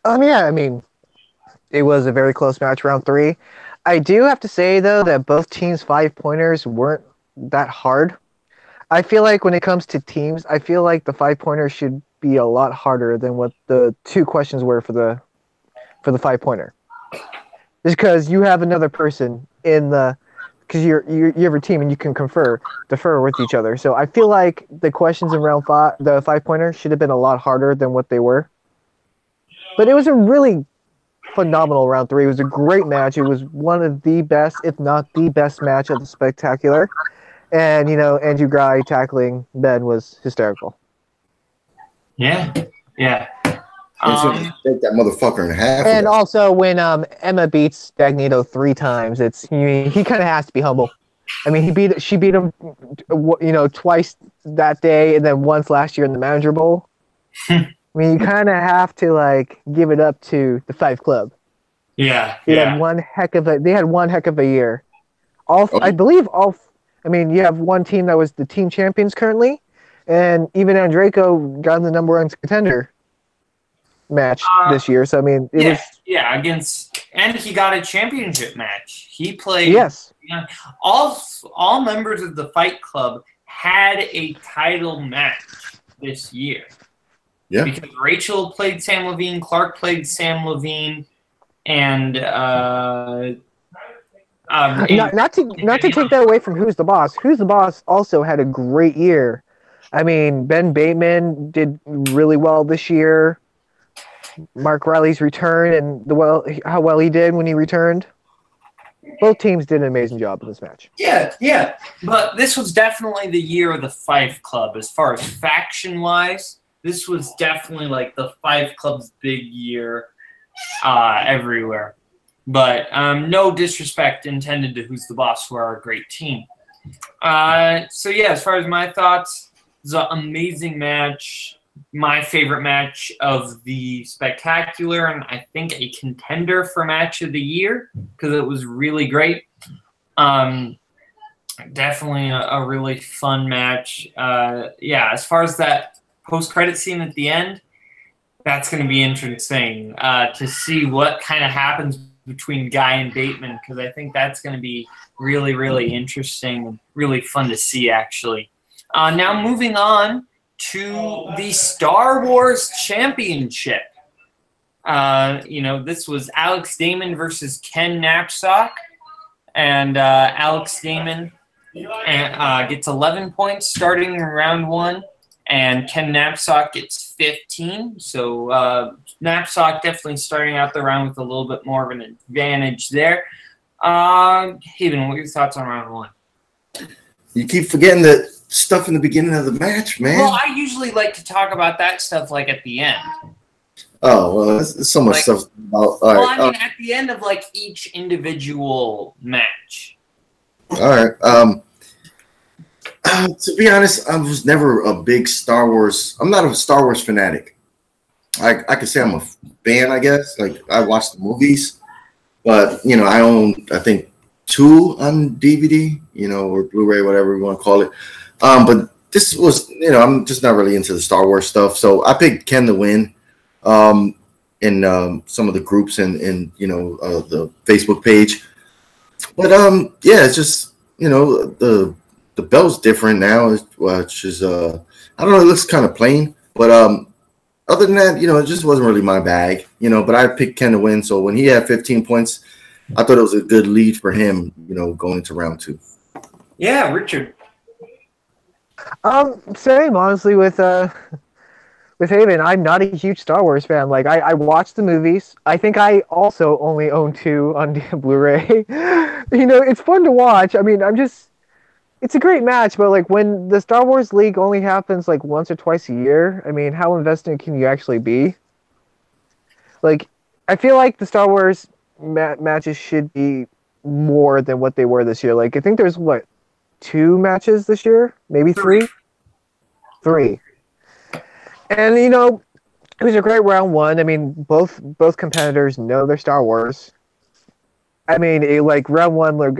Yeah, I mean, it was a very close match, round 3. I do have to say, though, that both teams' 5-pointers weren't that hard. I feel like when it comes to teams, I feel like the 5-pointer should be a lot harder than what the 2 questions were for the 5-pointer. Just because you have another person because you have a team and you can defer with each other. So I feel like the questions in round 5, the 5-pointer, should have been a lot harder than what they were. But it was a really phenomenal round 3. It was a great match. It was one of the best, if not the best match of the spectacular. And, you know, Andrew Guy tackling Ben was hysterical. Yeah. Take that motherfucker in half. And also when Emma beats Dagnito 3 times, he kind of has to be humble. I mean, she beat him, you know, twice that day and then once last year in the Manager Bowl. I mean, you kind of have to like give it up to the 5 Club. Yeah. They had one heck of a year. I believe I mean, you have one team that was the team champions currently, and even Andreyko got in the number 1 contender match this year. So I mean, and he got a championship match. He played. Yes. All members of the Fight Club had a title match this year. Yeah. Because Rachel played Sam Levine, Clark played Sam Levine, and not to take that away from Who's the Boss. Who's the Boss also had a great year. I mean, Ben Bateman did really well this year. Mark Riley's return and how well he did when he returned. Both teams did an amazing job in this match. Yeah. But this was definitely the year of the 5 Club as far as faction-wise. This was definitely like the 5 Club's big year everywhere. But no disrespect intended to Who's the Boss, who are a great team. So, yeah, as far as my thoughts, it was an amazing match. my favorite match of the spectacular, and I think a contender for match of the year because it was really great. Definitely a really fun match. Yeah, as far as that post-credit scene at the end, that's going to be interesting to see what kind of happens between Guy and Bateman, because I think that's going to be really, really interesting and really fun to see, actually. Now moving on to the Star Wars Championship. This was Alex Damon versus Ken Knapsack, and Alex Damon gets 11 points starting in round 1, and Ken Knapsack gets 15. So Knapsack definitely starting out the round with a little bit more of an advantage there. Haven, what are your thoughts on round 1? You keep forgetting the stuff in the beginning of the match, man. Well, I usually like to talk about that stuff like at the end. Oh, well, there's so much stuff about. I mean, at the end of like each individual match. All right. To be honest, I was never a big Star Wars. I'm not a Star Wars fanatic. I could say I'm a fan, I guess. Like, I watch the movies, but I own, I think, 2 on DVD, or Blu-ray, whatever you want to call it. But this was, I'm just not really into the Star Wars stuff, so I picked Ken to win. In some of the groups and the Facebook page, but yeah, it's just the belt's different now, which is I don't know, it looks kind of plain, but other than that, it just wasn't really my bag, but I picked Ken to win. So when he had 15 points, I thought it was a good lead for him, going into round 2. Yeah, Richard. Same, honestly, with Haven. I'm not a huge Star Wars fan. Like, I watched the movies. I think I also only own 2 on Blu-ray. It's fun to watch. I mean, it's a great match, but like when the Star Wars League only happens like once or twice a year, I mean, how invested can you actually be? Like, I feel like the Star Wars matches should be more than what they were this year. Like, I think there's 2 matches this year? Maybe 3? 3. And, it was a great round 1. I mean, both competitors know their Star Wars. I mean, round 1, like,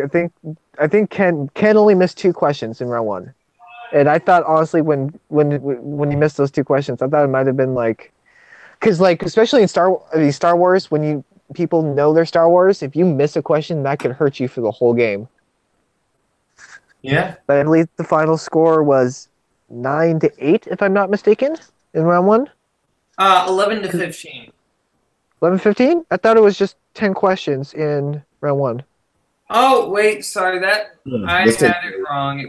I think Ken only missed 2 questions in round 1. And I thought, honestly, when he missed those 2 questions, I thought it might have been because especially in Star Wars, when people know their Star Wars, if you miss a question, that could hurt you for the whole game. Yeah. But I believe the final score was 9-8, if I'm not mistaken, in round 1. 11-15. 11-15? I thought it was just 10 questions in round 1. Oh wait, sorry, I had it wrong.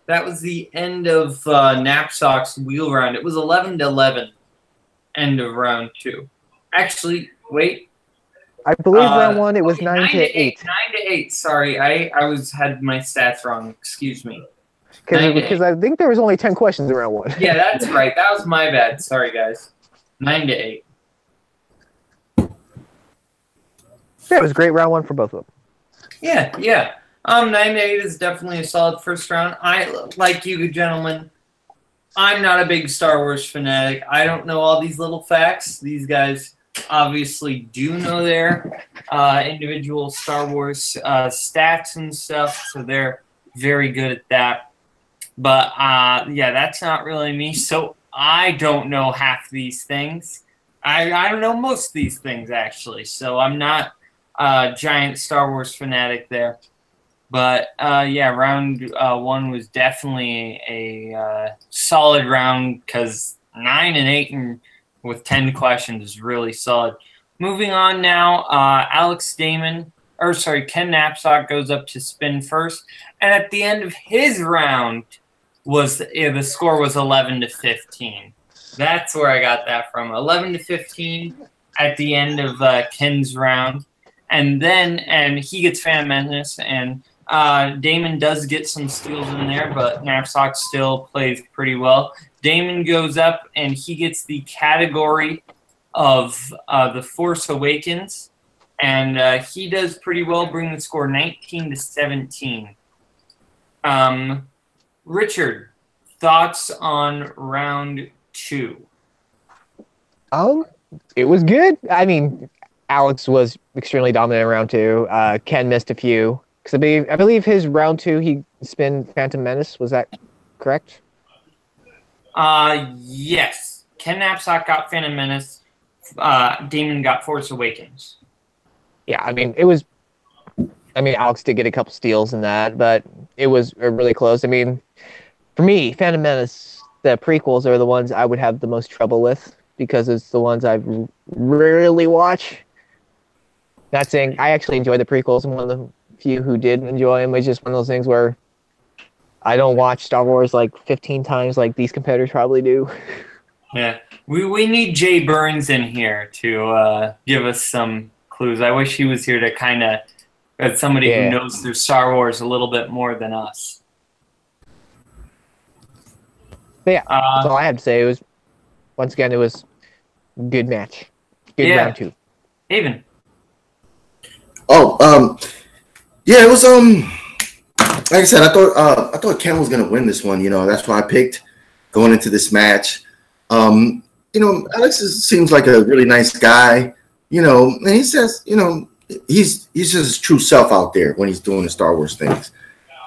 That was the end of Knapsack's wheel round. It was 11-11, end of round 2. Actually, wait. I believe round 1 it was 9-8. 9-8. Sorry, I had my stats wrong. Excuse me. Because I think there was only 10 questions in round 1. Yeah, that's right. That was my bad. Sorry, guys. 9-8. Yeah, it was a great round 1 for both of them. Yeah. 9-8 is definitely a solid first round. Like you gentlemen, I'm not a big Star Wars fanatic. I don't know all these little facts. These guys obviously do know their individual Star Wars stats and stuff, so they're very good at that. But yeah, that's not really me. So I don't know half these things. I don't know most of these things, actually. So I'm not a giant Star Wars fanatic there. But yeah, round 1 was definitely a solid round because 9-8 and with 10 questions is really solid. Moving on now, Ken Knapsack goes up to spin first. And at the end of his round, the score was 11-15. That's where I got that from. 11-15 at the end of Ken's round. And then he gets Phantom Menace, and Damon does get some steals in there, but Knapsack still plays pretty well. Damon goes up, and he gets the category of The Force Awakens, and he does pretty well, bringing the score 19-17. Richard, thoughts on round 2? It was good. I mean, Alex was extremely dominant in round two. Ken missed a few because I believe his round two he spin Phantom Menace. Was that correct? Yes. Ken Knapsack got Phantom Menace. Damon got Force Awakens. Yeah, I mean, it was. I mean, Alex did get a couple steals in that, but it was really close. I mean, for me, Phantom Menace, the prequels are the ones I would have the most trouble with because it's the ones I rarely watch. Not saying I actually enjoy the prequels. I'm one of the few who did enjoy them. It's just one of those things where I don't watch Star Wars like 15 times like these competitors probably do. Yeah. We need Jay Burns in here to give us some clues. I wish he was here to kind of, as somebody who knows their Star Wars a little bit more than us. But yeah, that's all I have to say. It was, once again, it was a good match. Good round two. Haven. Yeah, it was like I said, I thought Ken was gonna win this one. You know, that's why I picked going into this match. You know, Alex seems like a really nice guy. You know, and he says, you know, he's just his true self out there when he's doing the Star Wars things.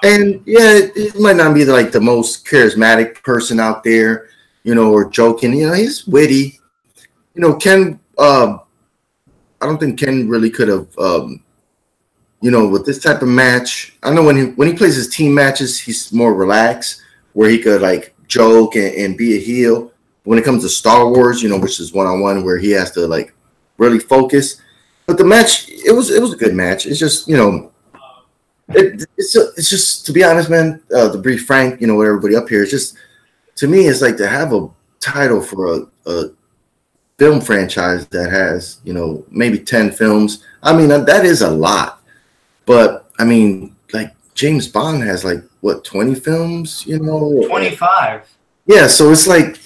And yeah, it might not be like the most charismatic person out there, you know, or joking. You know, he's witty. You know, Ken. I don't think Ken really could have. You know, with this type of match, I know when he plays his team matches, he's more relaxed, where he could like joke and be a heel. When it comes to Star Wars, you know, which is one-on-one, where he has to like really focus. But the match, it was a good match. It's just, you know, it's just, to be honest, man, to be frank, you know, with everybody up here, it's just, to me, it's like to have a title for a film franchise that has, you know, maybe 10 films. I mean, that is a lot. But I mean, like James Bond has like what 20 films, you know? 25. Yeah, so it's like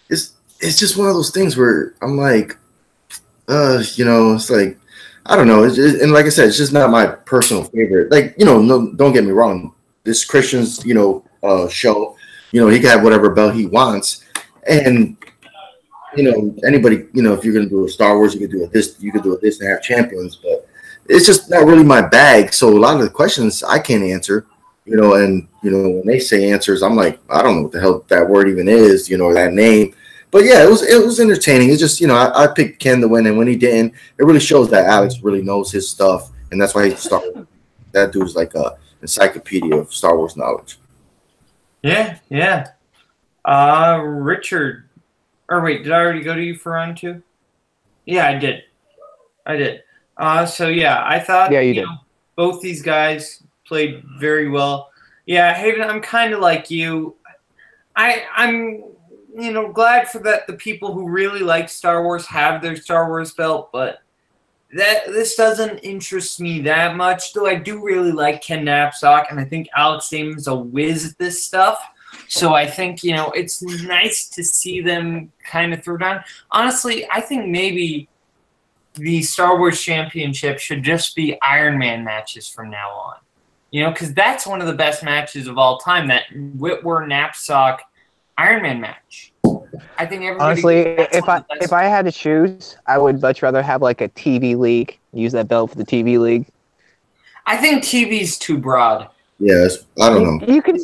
it's just one of those things where I'm like, you know, it's like I don't know, and like I said, it's just not my personal favorite. Like, you know, no, don't get me wrong, this Christian's, you know, show, you know, he can have whatever belt he wants, and you know, anybody, you know, if you're gonna do a Star Wars, you could do this and have champions, but it's just not really my bag. So a lot of the questions I can't answer, you know, and, you know, when they say answers, I'm like, I don't know what the hell that word even is, you know, that name. But yeah, it was entertaining. It's just, you know, I picked Ken to win, and when he didn't, it really shows that Alex really knows his stuff, and that's why he started. That dude's like a encyclopedia of Star Wars knowledge. Yeah. Richard, or wait, did I already go to you for round two? Yeah, I did. So yeah, I thought you did. know, both these guys played very well. Yeah, Haven, I'm kind of like you. I'm you know glad for that the people who really like Star Wars have their Star Wars belt, but this doesn't interest me that much. Though I do really like Ken Knapsack, and I think Alex Damon's a whiz at this stuff. So I think, you know, it's nice to see them kind of throw down. Honestly, I think maybe the Star Wars Championship should just be Iron Man matches from now on. You know, because that's one of the best matches of all time, that Whitwer Knapsack Iron Man match. I think everybody. Honestly, if I had to choose, I would much rather have like a TV league, use that belt for the TV league. I think TV's too broad. Yes, I don't know. You can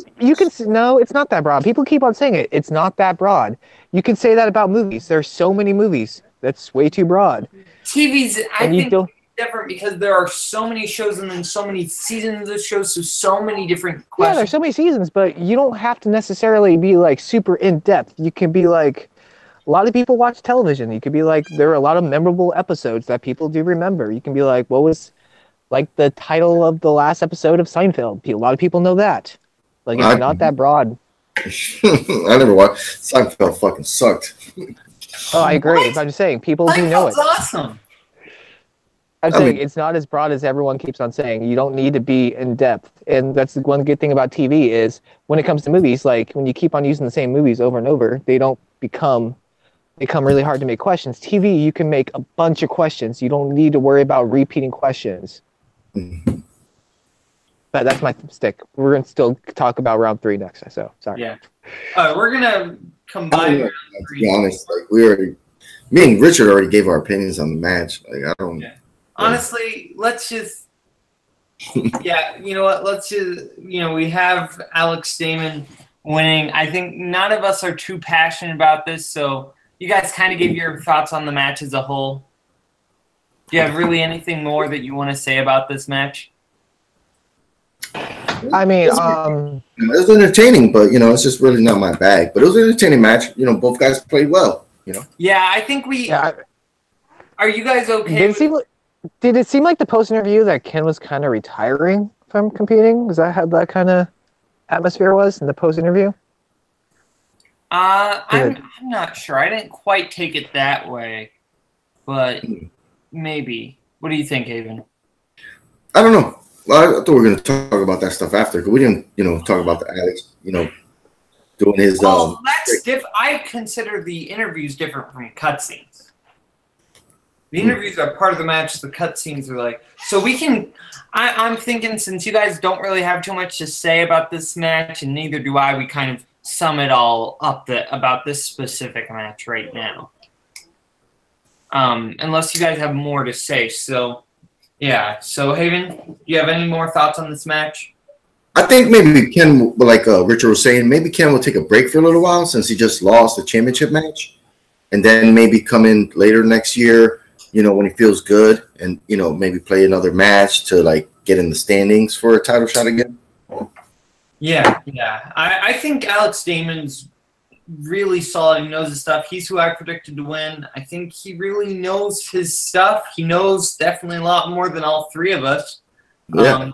no, it's not that broad. People keep on saying it. It's not that broad. You can say that about movies. There's so many movies. That's way too broad. TV's, I think, different because there are so many shows and then so many seasons of shows, so many different questions. Yeah, there's so many seasons, but you don't have to necessarily be like super in depth. You can be like, a lot of people watch television. You could be like, there are a lot of memorable episodes that people do remember. You can be like, what was like the title of the last episode of Seinfeld? A lot of people know that. Like, it's not that broad. I never watched. Seinfeld fucking sucked. Oh, I agree. But I'm just saying, people do know it. Awesome. I'm saying it's not as broad as everyone keeps on saying. You don't need to be in depth. And that's the one good thing about TV is when it comes to movies, like when you keep on using the same movies over and over, they become really hard to make questions. TV, you can make a bunch of questions. You don't need to worry about repeating questions. Mm-hmm. But that's my stick. We're going to still talk about round 3 next. So, sorry. Yeah. We're going to combined know, round to 3 be honest, like me and Richard already gave our opinions on the match. Like I don't. Yeah. Honestly, let's just. Yeah, you know what? Let's just. We have Alex Damon winning. I think none of us are too passionate about this, so you guys kind of gave your thoughts on the match as a whole. Do you have really anything more that you want to say about this match? I mean, It was entertaining, but it's just really not my bag. But it was an entertaining match. Both guys played well. Yeah, I think we. yeah. Are you guys okay? Did it seem like the post interview that Ken was kind of retiring from competing? Was that how that kind of atmosphere was in the post interview? I'm not sure. I didn't quite take it that way, but maybe. What do you think, Haven? I don't know. Well, I thought we were going to talk about that stuff after, because we didn't, talk about the Alex, doing his. Well, that's different. I consider the interviews different from cutscenes. The interviews are part of the match. The cutscenes are like, so we can. I'm thinking, since you guys don't really have too much to say about this match, and neither do I, we kind of sum it all up about this specific match right now. Unless you guys have more to say, so. Yeah, so Haven, do you have any more thoughts on this match? I think maybe Ken, like Richard was saying, maybe Ken will take a break for a little while since he just lost the championship match, and then maybe come in later next year, when he feels good, and maybe play another match to like get in the standings for a title shot again. Yeah. I think Alex Damon's really solid. He knows his stuff. He's who I predicted to win. I think he really knows his stuff. He knows definitely a lot more than all three of us. Yeah.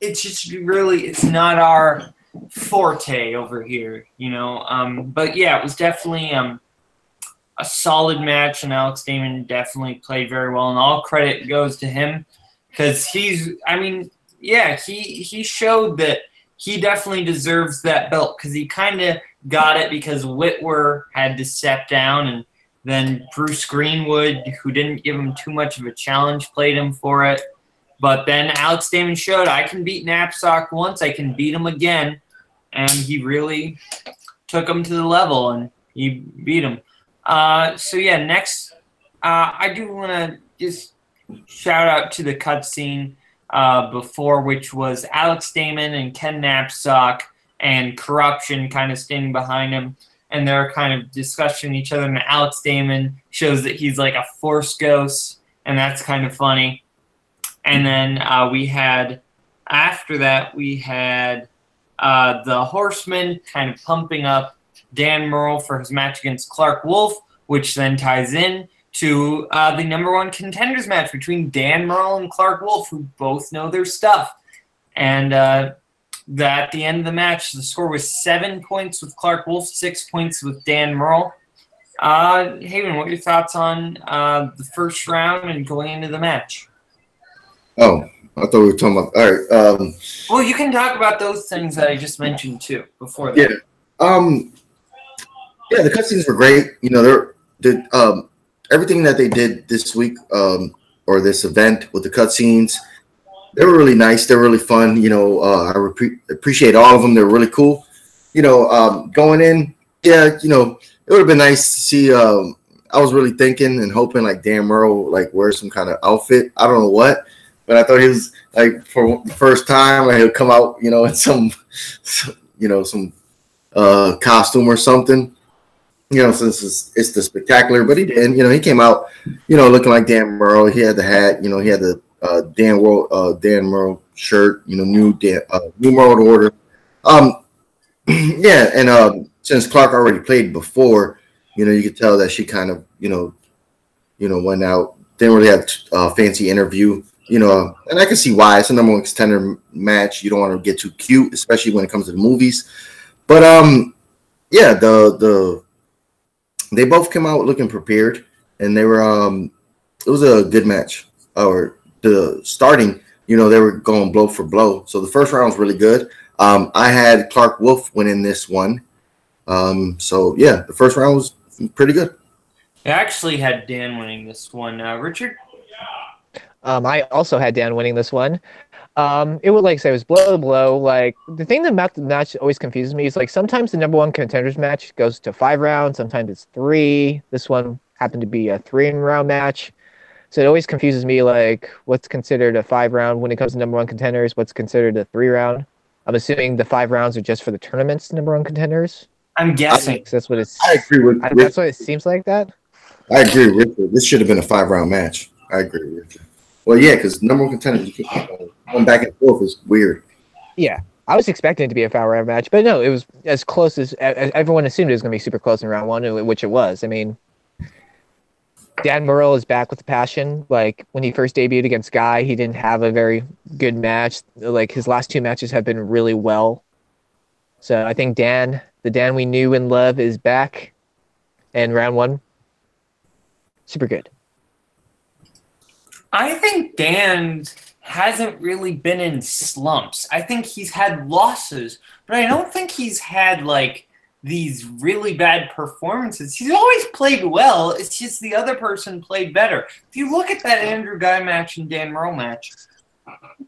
It's just really, it's not our forte over here, But yeah, it was definitely a solid match, and Alex Damon definitely played very well, and all credit goes to him because he showed that he definitely deserves that belt because he kind of got it because Whitwer had to step down, and then Bruce Greenwood, who didn't give him too much of a challenge, played him for it. But then Alex Damon showed, I can beat Knapsack once, I can beat him again, and he really took him to the level, and he beat him. So yeah, next, I do want to just shout out to the cutscene before, which was Alex Damon and Ken Knapsack and Corruption kind of standing behind him, and they're kind of discussing each other, and Alex Damon shows that he's like a force ghost, and that's kind of funny. And then after that, we had the Horsemen kind of pumping up Dan Murrell for his match against Clark Wolf, which then ties in to the #1 contenders match between Dan Murrell and Clark Wolf, who both know their stuff. And at the end of the match, the score was 7 points with Clark Wolf, 6 points with Dan Murrell. Haven, what are your thoughts on the first round and going into the match? Oh, I thought we were talking about. All right. Well, you can talk about those things that I just mentioned too before that. Yeah, the cutscenes were great. Everything that they did this week or this event with the cutscenes, they were really nice. They're really fun. I appreciate all of them. They're really cool. Going in, it would have been nice to see. I was really thinking and hoping like Dan Murrell like wear some kind of outfit. I don't know what, but I thought he was like for the first time like he'll come out, in some costume or something. Since it's the spectacular, but he didn't. He came out, looking like Dan Murrell. He had the hat. He had the Dan Murrell shirt. New World Order. Yeah, and since Clark already played before, you could tell that she kind of, went out. Didn't really have a fancy interview. And I can see why. It's a #1 contender match. You don't want to get too cute, especially when it comes to the movies. But yeah, they both came out looking prepared, and they were it was a good match. Or the starting, they were going blow for blow. So the first round was really good. I had Clark Wolf winning this one. So yeah, the first round was pretty good. I actually had Dan winning this one. Richard? I also had Dan winning this one. It would like say it was blow to blow. Like the thing that about the match always confuses me is like sometimes the number one contenders match goes to 5 rounds, sometimes it's 3. This one happened to be a 3-round match. So it always confuses me like what's considered a 5 round when it comes to number one contenders, what's considered a 3 round. I'm assuming the 5 rounds are just for the tournament's number one contenders. I'm guessing. So that's what it's I agree with that's what it seems like that. I agree with Richard. This should have been a 5-round match. I agree with Richard. Well, yeah, because number one contender, you can't going back and forth is weird. Yeah. I was expecting it to be a 5-round match, but no, it was as close as everyone assumed it was going to be super close in round 1, which it was. I mean, Dan Murrell is back with a passion. Like when he first debuted against Guy, he didn't have a very good match. Like his last 2 matches have been really well. So I think the Dan we knew and love, is back. And round 1, super good. I think Dan hasn't really been in slumps. I think he's had losses, but I don't think he's had like these really bad performances. He's always played well. It's just the other person played better. If you look at that Andrew Guy match and Dan Murrell match,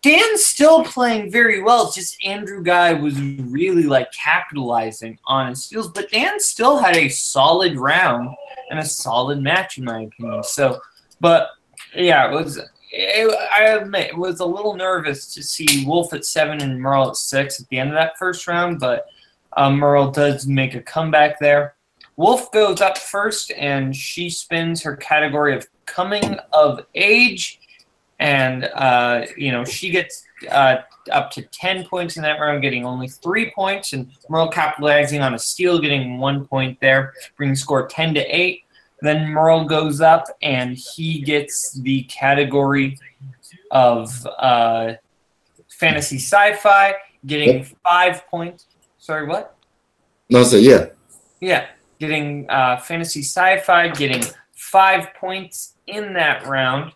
Dan's still playing very well. It's just Andrew Guy was really like capitalizing on his steals, but Dan still had a solid round and a solid match in my opinion. So, but yeah, I admit it was a little nervous to see Wolf at 7 and Murrell at 6 at the end of that first round, but Murrell does make a comeback there. Wolf goes up first, and she spins her category of coming of age, and she gets up to 10 points in that round, getting only 3 points, and Murrell capitalizing on a steal, getting 1 point there, bringing the score 10-8. Then Murrell goes up, and he gets the category of fantasy sci-fi, getting 5 points. Sorry, what? No, so yeah. Yeah, getting fantasy sci-fi, getting 5 points in that round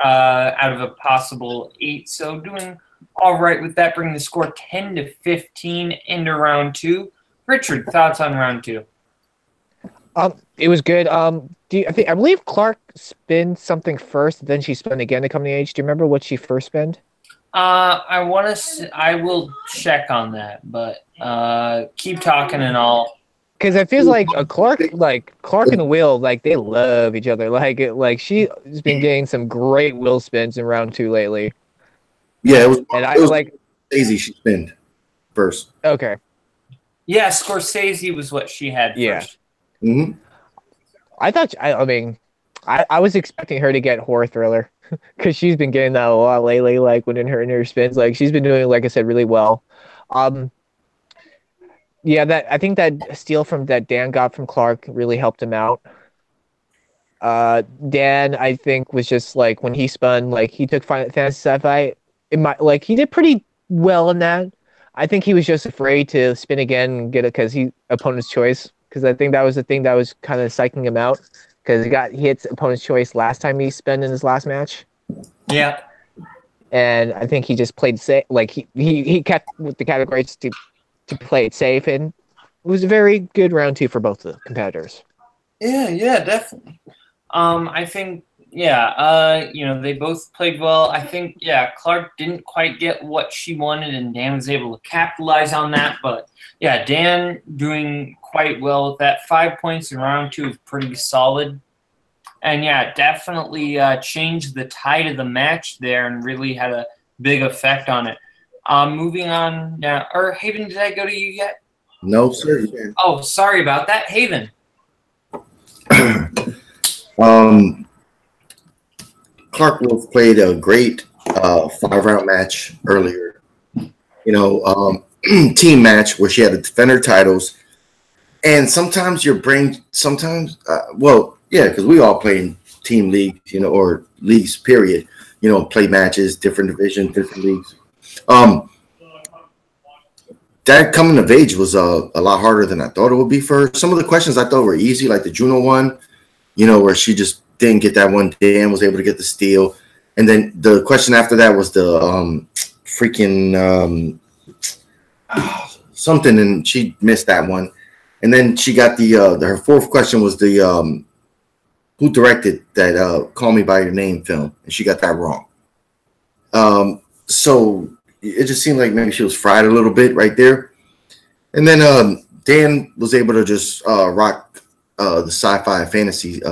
out of a possible 8. So doing all right with that, bringing the score 10-15 into round 2. Richard, thoughts on round 2? It was good. I believe Clark spun something first, then she spun again to come to age. Do you remember what she first spun? I will check on that, but keep talking and all. Because it feels like Clark and Will, like they love each other. Like she's been getting some great Will spins in round 2 lately. Yeah, it was. And it was like Scorsese she spinned first. Okay. Yeah, Scorsese was what she had first. Mm-hmm. I was expecting her to get Horror Thriller because she's been getting that a lot lately. Like when in her spins, like she's been doing, like I said, really well. Yeah, I think that steal from that Dan got from Clark really helped him out. Dan, I think, was just like when he spun, like he took fantasy sci-fi. He did pretty well in that. I think he was just afraid to spin again and get it because he opponent's choice. Because I think that was the thing that was kind of psyching him out. Because he hit opponent's choice last time he spun in his last match. Yeah. And I think he just played safe. Like he kept with the categories to play it safe, and it was a very good round 2 for both the competitors. Yeah, definitely. I think, they both played well. I think, Clark didn't quite get what she wanted, and Dan was able to capitalize on that. But, yeah, Dan doing quite well with that. 5 points in round 2 is pretty solid. And, yeah, definitely changed the tide of the match there and really had a big effect on it. Moving on now. Or, Haven, did I go to you yet? No, sir. Oh, sorry about that. Haven. Clark Wolf played a great 5-round match earlier. Team match where she had to defend her titles. And sometimes your brain, because we all play in team leagues, or leagues, period. Play matches, different divisions, different leagues. That coming of age was a lot harder than I thought it would be for her. Some of the questions I thought were easy, like the Juno one, where she just didn't get that one. Dan was able to get the steal. And then the question after that was the something, and she missed that one. And then she got her fourth question was the who directed that Call Me By Your Name film, and she got that wrong. so it just seemed like maybe she was fried a little bit right there. And then Dan was able to just rock the sci-fi fantasy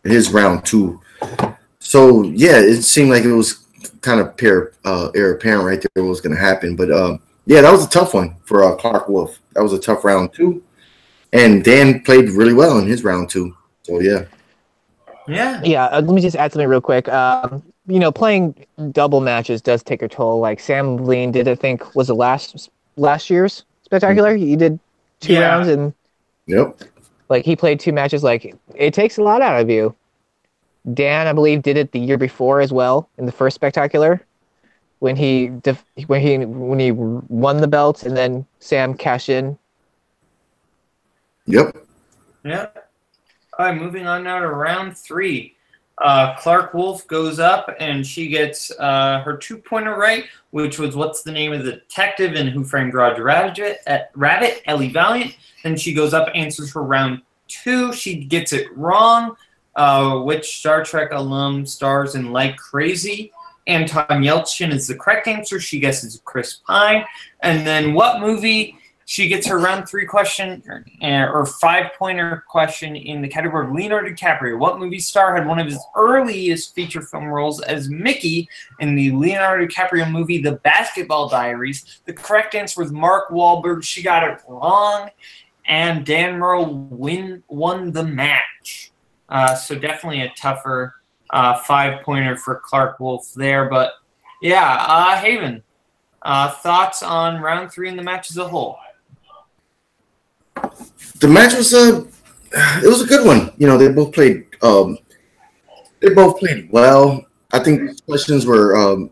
his round 2. So yeah, it seemed like it was kind of air apparent right there what was going to happen. But yeah, that was a tough one for Clark Wolf. That was a tough round 2, and Dan played really well in his round 2. So yeah. Let me just add something real quick. You know, playing double matches does take a toll. Like Sam Lean did, I think, was the last year's spectacular. He did 2 rounds, and like he played 2 matches. Like it takes a lot out of you. Dan, I believe, did it the year before as well in the first spectacular when he won the belt, and then Sam cashed in. Yep. Yeah. All right, moving on now to round 3. Clark Wolf goes up, and she gets her 2-pointer right, which was what's the name of the detective in Who Framed Roger Rabbit, Ellie Valiant. Then she goes up, answers for round 2. She gets it wrong. Which Star Trek alum stars in Like Crazy? Anton Yelchin is the correct answer. She guesses Chris Pine. And then what movie? She gets her round 3 question or 5-pointer question in the category of Leonardo DiCaprio. What movie star had one of his earliest feature film roles as Mickey in the Leonardo DiCaprio movie The Basketball Diaries? The correct answer was Mark Wahlberg. She got it wrong, and Dan Murrow won the match. So definitely a tougher 5-pointer for Clark Wolf there. But yeah, Haven, thoughts on round 3 and the match as a whole? The match was it was a good one. You know, they both played well. I think these questions were to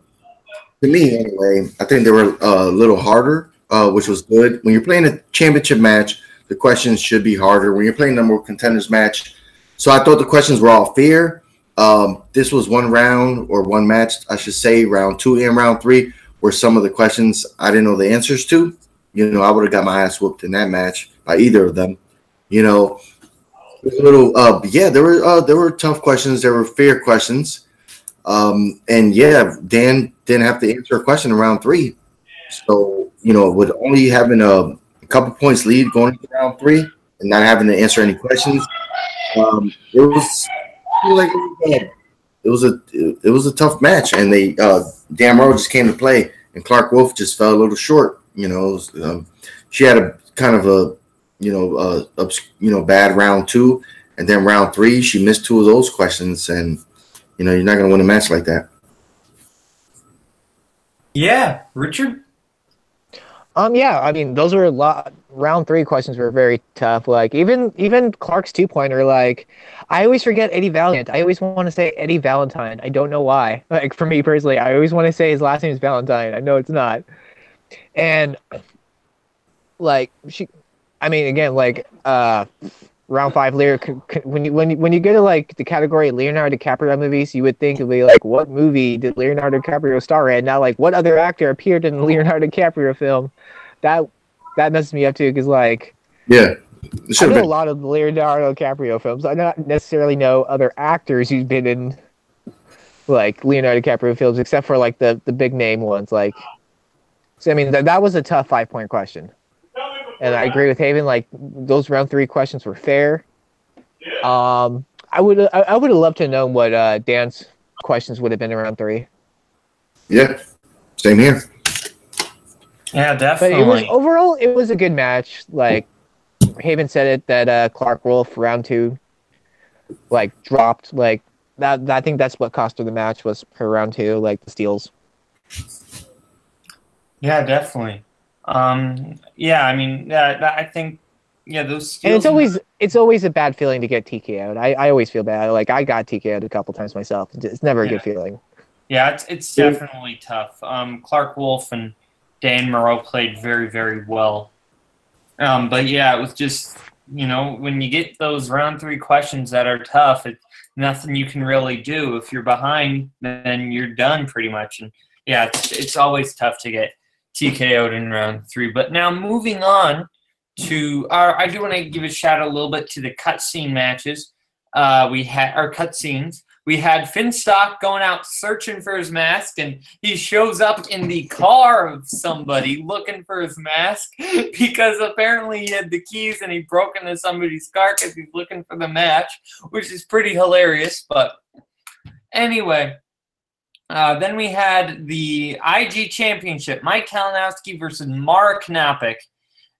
me anyway, I think they were a little harder, which was good. When you're playing a championship match, the questions should be harder. When you're playing a number one contenders match, so I thought the questions were all fair. This was one round or one match, I should say, round 2 and round 3, where some of the questions I didn't know the answers to. You know, I would have got my ass whooped in that match by either of them. You know, it was a little, yeah, there were tough questions. There were fair questions. And yeah, Dan didn't have to answer a question in round 3. So, you know, with only having a couple points lead going into round 3 and not having to answer any questions, it was a tough match, and they Dan Murrow just came to play, and Clark Wolf just fell a little short. You know, she had a kind of a bad round 2, and then round 3 she missed 2 of those questions, and you know you're not going to win a match like that. Yeah, Richard. Yeah, I mean those were a lot. Round 3 questions were very tough. Like even Clark's 2-pointer. Like I always forget Eddie Valiant. I always want to say Eddie Valentine. I don't know why. Like for me personally, I always want to say his last name is Valentine. I know it's not. And like I mean again, like round 5 when you get to like the category Leonardo DiCaprio movies, you would think it would be like, what movie did Leonardo DiCaprio star in? Not like what other actor appeared in a Leonardo DiCaprio film. That messes me up too, because like I know a lot of Leonardo DiCaprio films. I don't necessarily know other actors who's been in like Leonardo DiCaprio films, except for like the big name ones. Like, so I mean that was a tough 5-point question, and I agree with Haven. Like those round 3 questions were fair. I would have loved to know what Dan's questions would have been in round 3. Yeah, same here. Yeah, definitely. But overall, it was a good match. Like Haven said it that Clark Wolf round 2 like dropped like that. I think that's what cost her the match, was her round 2, like the steals. Yeah, definitely. Yeah, I mean, I think those steals. And it's always a bad feeling to get TKO'd. I always feel bad. Like I got TKO'd a couple times myself. It's never a good feeling. Yeah, it's definitely tough. Clark Wolf and Dan Murrow played very, very well. But yeah, it was just, when you get those round 3 questions that are tough, it's nothing you can really do. If you're behind, then you're done pretty much. And yeah, it's always tough to get TKO'd in round 3. But now moving on to I do want to give a shout out a little bit to the cutscene matches. We had our cutscenes. we had Finstock going out searching for his mask, and he shows up in the car of somebody looking for his mask because apparently he had the keys and he broke into somebody's car because he's looking for the match, which is pretty hilarious. But anyway, then we had the IG Championship, Mike Kalinowski versus Mara Knapik.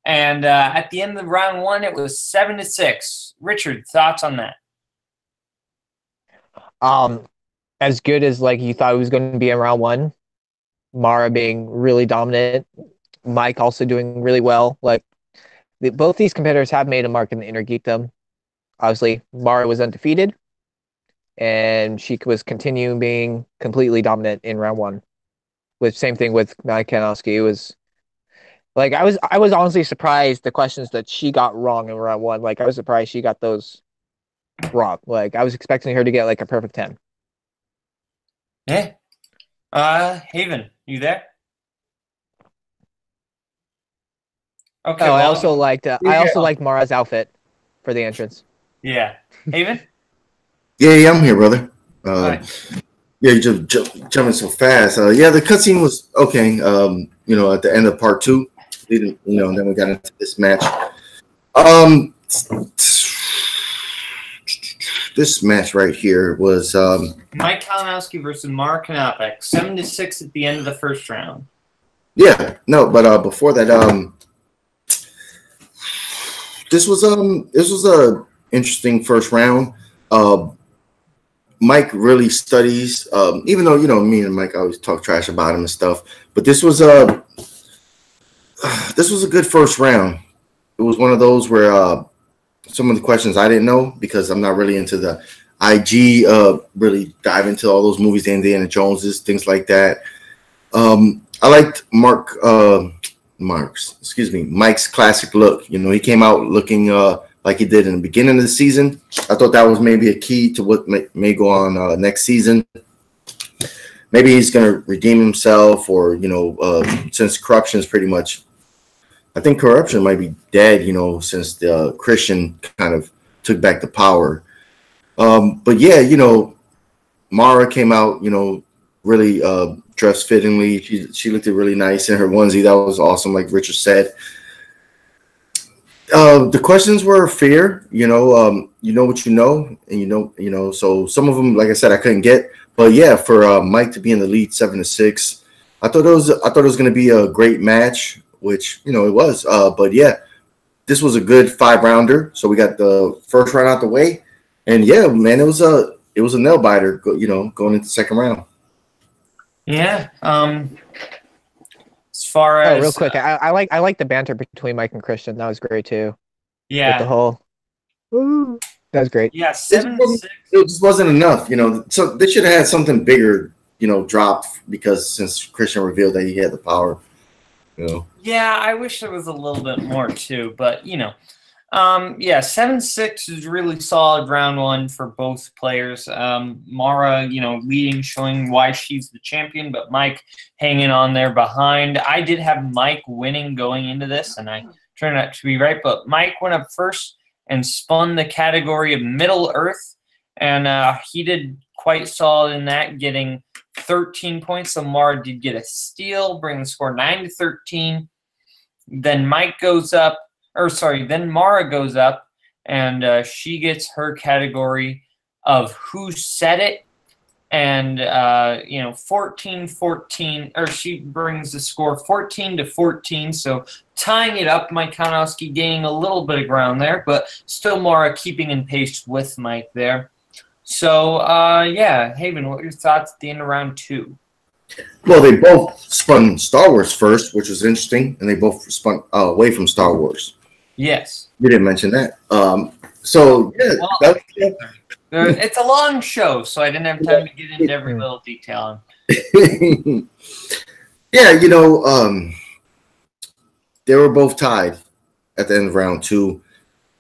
And at the end of round 1, it was 7-6. Richard, thoughts on that? As good as like you thought it was going to be in round 1, Mara being really dominant, Mike also doing really well. Like both these competitors have made a mark in the Inner Geekdom. Obviously, Mara was undefeated, and she was continuing being completely dominant in round 1. With same thing with Mike Kanowski. It was like I was honestly surprised the questions that she got wrong in round 1. Like I was surprised she got those wrong. Like I was expecting her to get like a perfect 10. Yeah. Haven, you there? Okay. Oh, well, I also liked Mara's outfit for the entrance. Yeah. Haven? Yeah, I'm here, brother. Right. Yeah, you just jumping so fast. Yeah, the cutscene was okay. You know, at the end of part 2, you know, then we got into this match. This match right here was Mike Kalinowski versus Mara Knapik, 7-6 at the end of the first round. Yeah, no, but before that, this was a interesting first round. Mike really studies, even though, you know, me and Mike always talk trash about him and stuff, but this was a good first round. It was one of those where some of the questions I didn't know because I'm not really into the IG, really dive into all those movies, the Indiana Joneses, things like that. I liked Mike's classic look. You know, he came out looking like he did in the beginning of the season. I thought that was maybe a key to what may go on next season. Maybe he's going to redeem himself, or, you know, since corruption is pretty much, I think corruption might be dead, you know, since the Christian kind of took back the power. But yeah, you know, Mara came out, you know, really dressed fittingly. She looked really nice in her onesie. That was awesome, like Richard said. The questions were fair, you know what you know, and you know. So some of them, like I said, I couldn't get, but yeah, for Mike to be in the lead 7-6, I thought it was going to be a great match, which, you know, it was. But yeah, this was a good 5-rounder. So we got the first round out the way, and yeah, man, it was a nail biter, you know, going into the second round. Yeah. As far as real quick, I like the banter between Mike and Christian. That was great too. Yeah. With the whole, woo, that was great. Yeah, 7-6. It just wasn't enough, you know. So they should have had something bigger, you know, dropped, because since Christian revealed that he had the power, you know. Yeah, I wish there was a little bit more too, but you know. Yeah, 7-6 is really solid round 1 for both players. Mara, you know, leading, showing why she's the champion, but Mike hanging on there behind. I did have Mike winning going into this, and I turned out to be right, but Mike went up first and spun the category of Middle Earth, and he did quite solid in that, getting 13 points. So Mara did get a steal, bringing the score 9-13. Then Mike goes up. Then Mara goes up, and she gets her category of Who Said It, and you know, 14-14, or she brings the score 14-14, so tying it up. Mike Kanowski gaining a little bit of ground there, but still Mara keeping in pace with Mike there. So yeah, Haven, what are your thoughts at the end of round 2? Well, they both spun Star Wars first, which was interesting, and they both spun away from Star Wars. Yes. You didn't mention that. So, yeah. Well, it's a long show, so I didn't have time to get into every little detail. Yeah, you know, they were both tied at the end of round 2.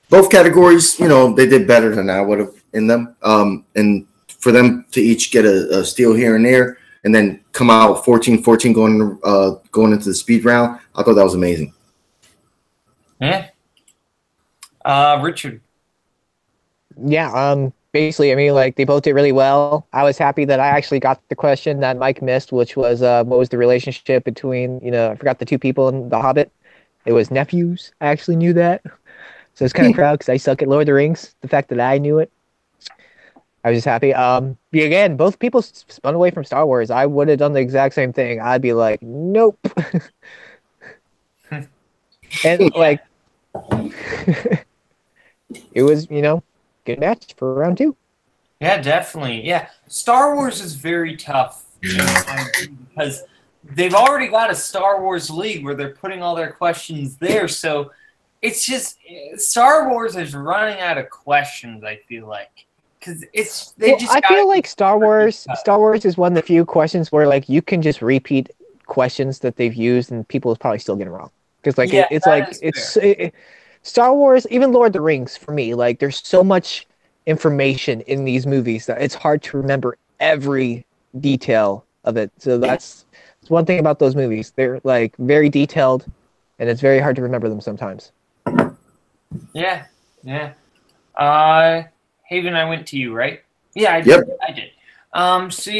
Both categories, you know, they did better than I would have in them. And for them to each get a steal here and there, and then come out 14-14 going into the speed round, I thought that was amazing. Yeah. Richard. Yeah, basically, I mean, like they both did really well. I was happy that I actually got the question that Mike missed, which was what was the relationship between, I forgot the two people in The Hobbit. It was nephews. I actually knew that. So it's kind of proud because I suck at Lord of the Rings. The fact that I knew it, I was just happy. Again, both people spun away from Star Wars. I would have done the exact same thing. I'd be like, nope. And like, it was, good match for round 2. Yeah, definitely. Yeah, Star Wars is very tough because they've already got a Star Wars league where they're putting all their questions there. So it's just Star Wars is running out of questions. I feel like because I feel like Star Wars is one of the few questions where like you can just repeat questions that they've used and people will probably still get it wrong. Because like Star Wars, even Lord of the Rings, for me, like there's so much information in these movies that it's hard to remember every detail of it. So that's one thing about those movies. They're like very detailed, and it's very hard to remember them sometimes. Yeah. Haven, I went to you, right? Yeah, I did. Yep. I did. So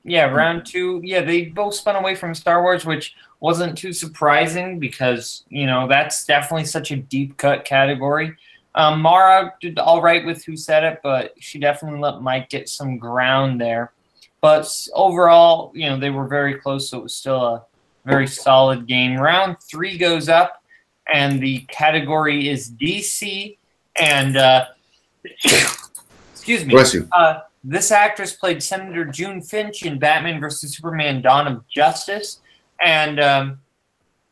yeah, round 2. Yeah, they both spun away from Star Wars, which wasn't too surprising because, that's definitely such a deep cut category. Mara did all right with who said it, but she definitely let Mike get some ground there. But overall, they were very close, so it was still a very solid game. Round 3 goes up, and the category is DC, and excuse me. Bless you. This actress played Senator June Finch in Batman vs. Superman: Dawn of Justice, and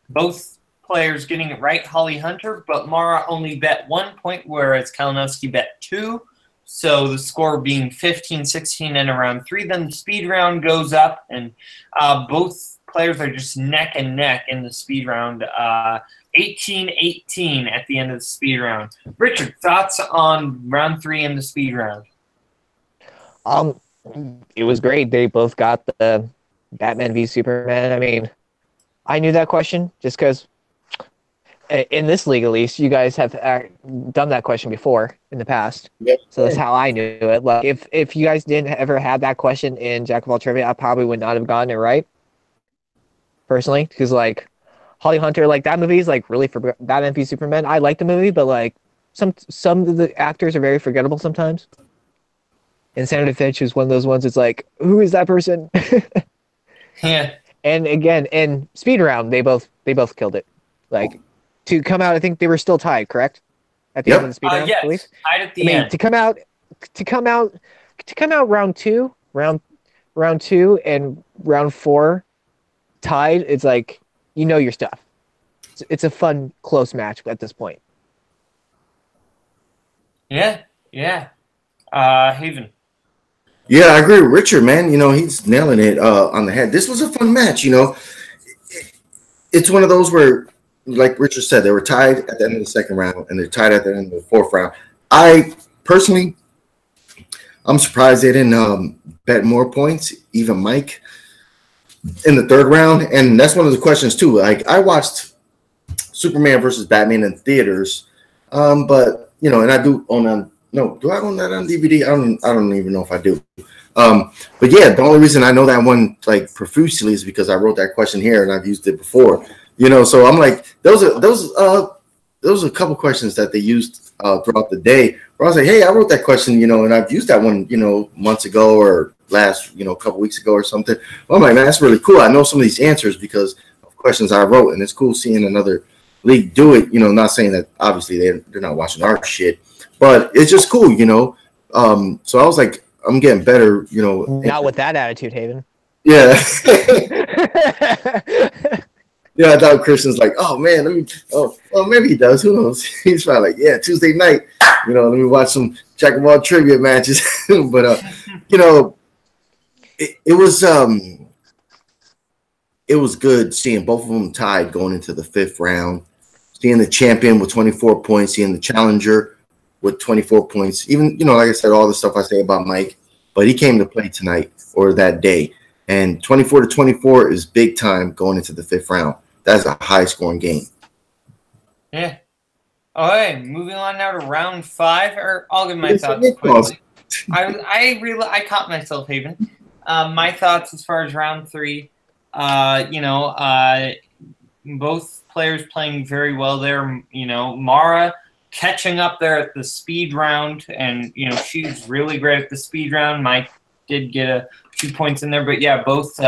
both players getting it right, Holly Hunter, but Mara only bet 1 point, whereas Kalinowski bet 2. So the score being 15-16 in round 3. Then the speed round goes up, and both players are just neck and neck in the speed round. 18-18 at the end of the speed round. Richard, thoughts on round 3 and the speed round? It was great. They both got the Batman v Superman. I mean, I knew that question just because in this league, at least, you guys have done that question before in the past. Yep. So that's how I knew it. Like, if you guys didn't ever have that question in Jack of All Trivia, I probably would not have gotten it right. Personally, because like Holly Hunter, like that movie is like really for Batman v Superman. I like the movie, but like some of the actors are very forgettable sometimes. And Senator Finch is one of those ones. It's like, who is that person? Yeah. And again, in speed round, they both killed it. Like to come out, I think they were still tied, correct? At the end of the speed round, yes, I believe. tied at the end. To come out round two, and round 4 tied. It's like your stuff. It's a fun, close match at this point. Yeah. Haven. Yeah, I agree with Richard, man. He's nailing it on the head. This was a fun match. It's one of those where, like Richard said, they were tied at the end of the second round, and they're tied at the end of the 4th round. I'm surprised they didn't bet more points, even Mike, in the 3rd round. And that's one of the questions, too. Like, I watched Superman versus Batman in theaters, but, and I do own on. No, do I own that on DVD? I don't even know if I do. But yeah, the only reason I know that one like profusely is because I wrote that question here and I've used it before. So I'm like, those are a couple questions that they used throughout the day. Where I was like, hey, I wrote that question, and I've used that one, months ago or last, a couple weeks ago or something. Well, I'm like, man, that's really cool. I know some of these answers because of questions I wrote, and it's cool seeing another league do it. Not saying that obviously they're not watching our shit. But it's just cool, So I was like, I'm getting better, Not with that attitude, Haven. Yeah. Yeah, I thought Christian's like, oh, man, well, maybe he does. Who knows? He's probably like, yeah, Tuesday night, let me watch some Jack of All Trivia matches. But, it was good seeing both of them tied going into the 5th round, seeing the champion with 24 points, seeing the challenger with 24 points. Even, like I said, all the stuff I say about Mike, but he came to play tonight or that day. And 24-24 is big time going into the 5th round. That's a high-scoring game. Yeah. All right, moving on now to round 5. Or I'll give my Yes, thoughts it was. quickly. I caught myself, Haven. My thoughts as far as round 3. Both players playing very well there. Mara catching up there at the speed round, and she's really great at the speed round. Mike did get a few points in there, but yeah, both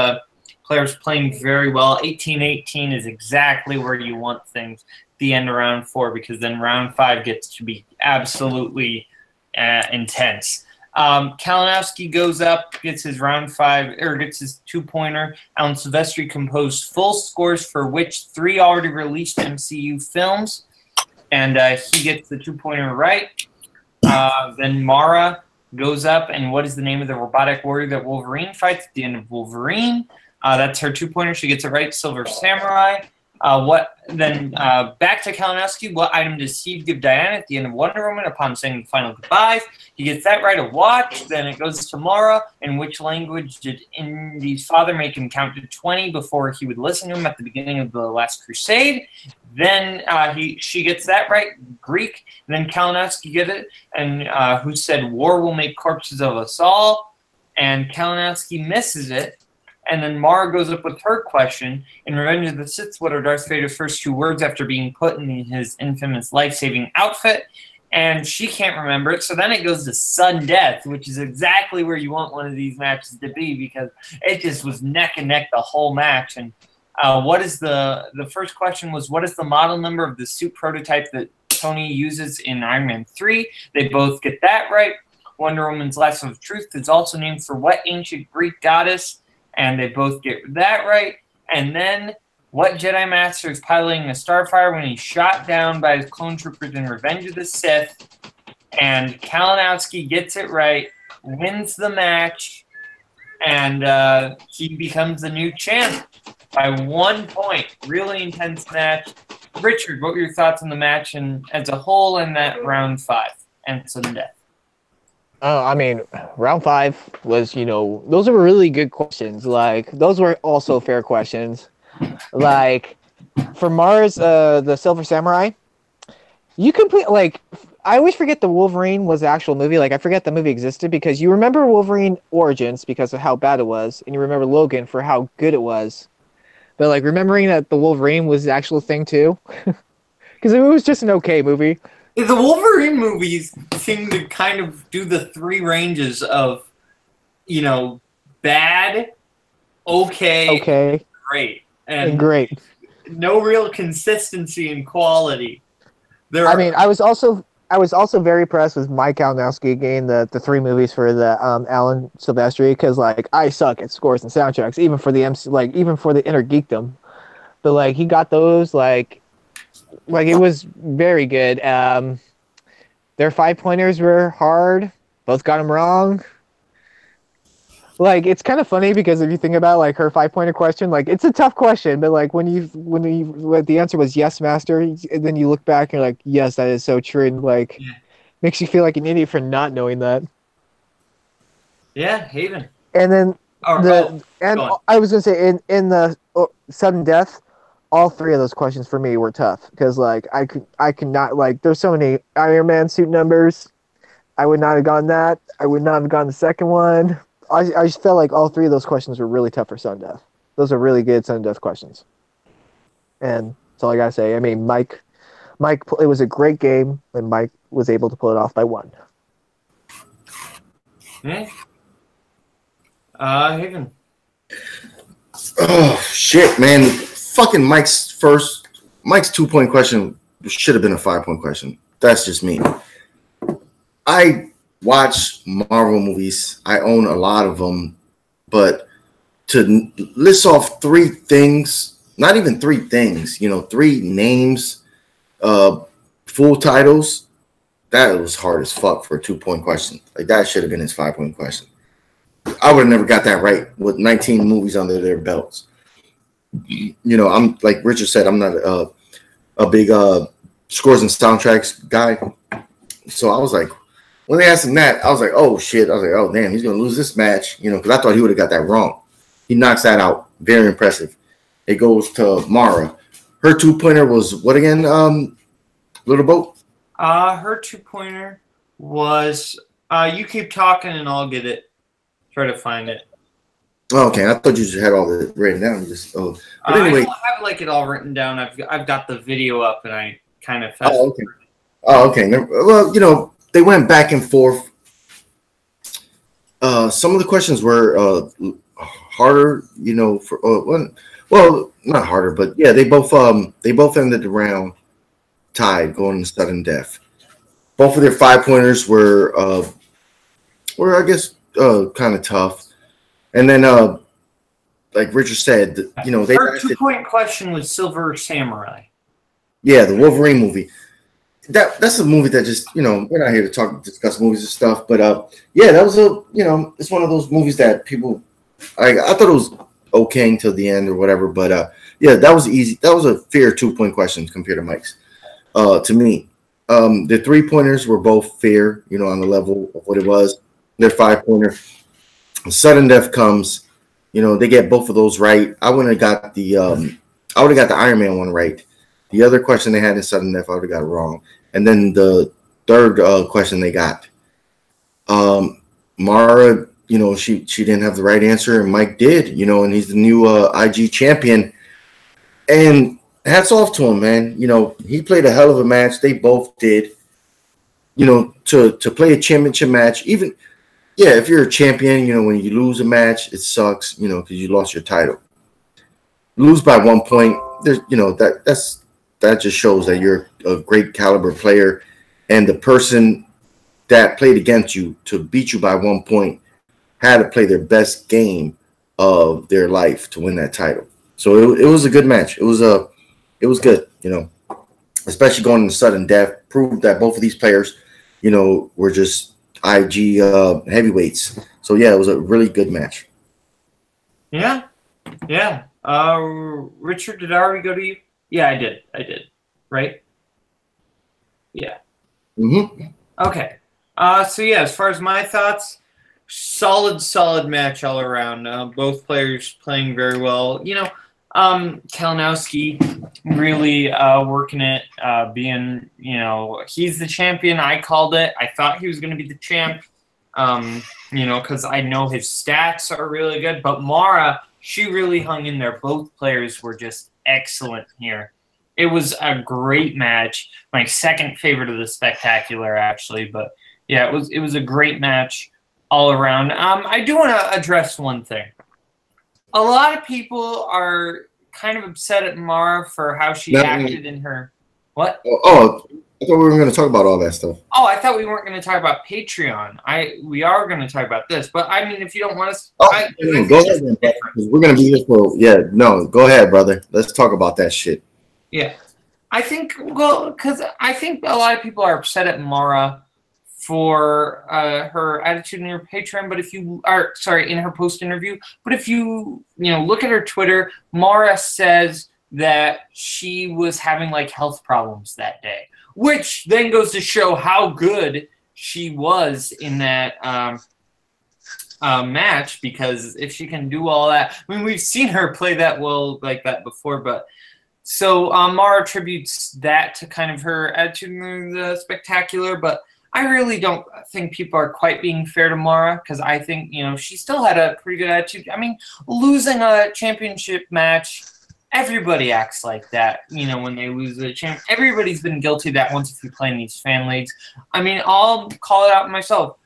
players playing very well. 18-18 is exactly where you want things at the end of round 4, because then round 5 gets to be absolutely intense. Kalinowski goes up, gets his round 5, or gets his 2-pointer. Alan Silvestri composed full scores for which 3 already released MCU films, and he gets the 2-pointer right. Then Mara goes up, and what is the name of the robotic warrior that Wolverine fights at the end of Wolverine? That's her 2-pointer. She gets it right. Silver Samurai. Back to Kalinowski. What item does Steve give Diana at the end of Wonder Woman upon saying the final goodbyes? He gets that right. A watch. Then it goes to Mara. In which language did Indy's father make him count to 20 before he would listen to him at the beginning of the Last Crusade? Then she gets that right. Greek. Then Kalinowski gets it, and who said war will make corpses of us all? And Kalinowski misses it. And then Mara goes up with her question. In Revenge of the Sith, what are Darth Vader's first 2 words after being put in his infamous life-saving outfit? And she can't remember it. So then it goes to sudden death, which is exactly where you want one of these matches to be, because it just was neck and neck the whole match. And what is the first question was, what is the model number of the suit prototype that Tony uses in Iron Man 3? They both get that right. Wonder Woman's Lasso of Truth is also named for what ancient Greek goddess? And they both get that right. And then, what Jedi Master is piloting a Starfire when he's shot down by his clone troopers in Revenge of the Sith? And Kalinowski gets it right, wins the match, and he becomes the new champ by 1 point. Really intense match. Richard, what were your thoughts on the match and as a whole in that round 5 and sudden death? I mean, round 5 was, those were really good questions. Like, those were also fair questions. Like, for Mars, the Silver Samurai, you complete, I always forget the Wolverine was the actual movie. Like, I forget the movie existed, because you remember Wolverine Origins because of how bad it was, and you remember Logan for how good it was. But, remembering that the Wolverine was the actual thing, too. Because it was just an okay movie. The Wolverine movies seem to kind of do the 3 ranges of, bad, okay, great. And great. No real consistency in quality. I was also very impressed with Mike Kalinowski getting the 3 movies for the Alan Silvestri, because I suck at scores and soundtracks, even for the even for the inner geekdom. But he got those it was very good. Their 5-pointers were hard. Both got them wrong. It's kind of funny, because if you think about her 5-pointer question, it's a tough question, but when the answer was yes, master, and then you look back and you're like, yes, that is so true, and makes you feel like an idiot for not knowing that. Yeah, Haven. And then I was gonna say in the sudden death, all 3 of those questions for me were tough, because I could not, there's so many Iron Man suit numbers. I would not have gone that. I would not have gone the second one. I just felt like all 3 of those questions were really tough for sudden death. Those are really good sudden death questions. And that's all I gotta say. I mean, Mike, it was a great game, and Mike was able to pull it off by 1. Yeah. Haven. Oh shit, man! Fucking Mike's 2-point question should have been a 5-point question. That's just me. I watch Marvel movies. I own a lot of them, but to list off 3 things, not even 3 things, 3 names, full titles, that was hard as fuck for a 2-point question. That should have been his 5-point question. I would have never got that right with 19 movies under their belts. I'm like Richard said, I'm not a big scores and soundtracks guy. So I was like, when they asked him that, I was like, oh shit. I was like, oh damn, he's gonna lose this match, because I thought he would have got that wrong. He knocks that out. Very impressive. It goes to Mara. Her 2-pointer was what again? Little boat? Her 2-pointer was you keep talking and I'll get it. Try to find it. Oh, okay, I thought you just had all the written down. Just but I anyway, don't have like it all written down. I've got the video up and I kind of oh okay, oh okay. Well, you know, they went back and forth. Some of the questions were harder, you know, for well, not harder, but yeah, they both ended the round tied, going to sudden death. Both of their 5-pointers were I guess kind of tough. And then like Richard said, you know, they Her 2-point question was Silver Samurai. Yeah, the Wolverine movie. That's a movie that just, you know, we're not here to discuss movies and stuff, but yeah, that was you know, it's one of those movies that people I thought it was okay until the end or whatever, but yeah, that was easy. That was a fair 2-point question compared to Mike's. To me, the 3-pointers were both fair, you know, on the level of what it was. Their 5-pointer, sudden death comes, you know, they get both of those right. I would have got the Iron Man one right. The other question they had in sudden death, I would have got wrong. And then the third question they got, Mara, you know, she didn't have the right answer, and Mike did, you know, and he's the new IG champion. And hats off to him, man. You know, he played a hell of a match. They both did. You know, to play a championship match, even if you're a champion, you know, when you lose a match, it sucks, you know, because you lost your title. Lose by 1 point, there's, you know, that just shows that you're a great caliber player, and the person that played against you to beat you by 1 point had to play their best game of their life to win that title. So it was a good match. It was good, you know, especially going into sudden death. Proved that both of these players, you know, were just IG heavyweights. So yeah, it was a really good match. Yeah. Richard, did I already go to you? Yeah, I did. Right? Yeah. Mm-hmm. Okay. So yeah, as far as my thoughts, solid match all around. Both players playing very well. You know, Kalinowski really working it, being, you know, he's the champion. I called it. I thought he was going to be the champ, you know, because I know his stats are really good. But Mara, she really hung in there. Both players were just excellent here. It was a great match. My second favorite of the spectacular, actually. But yeah, it was a great match all around. I do want to address one thing. A lot of people are kind of upset at Mara for how she acted in her... What? Oh, I thought we were going to talk about all that stuff. Oh, I thought we weren't going to talk about Patreon. We are going to talk about this. But, I mean, if you don't want us... go ahead, then, because we're going to be here for... Yeah, no, go ahead, brother. Let's talk about that shit. Yeah. I think, well, because I think a lot of people are upset at Mara for her attitude in her Patreon, but if you are in her post interview, but if you look at her Twitter, Mara says that she was having like health problems that day, which then goes to show how good she was in that match, because if she can do all that, I mean, we've seen her play that well like that before, but so Mara attributes that to kind of her attitude in the spectacular, but I really don't think people are quite being fair to Mara, because I think, she still had a pretty good attitude. I mean, losing a championship match, everybody acts like that, when they lose the champ. Everybody's been guilty of that once if you play in these fan leagues. I mean, I'll call it out myself.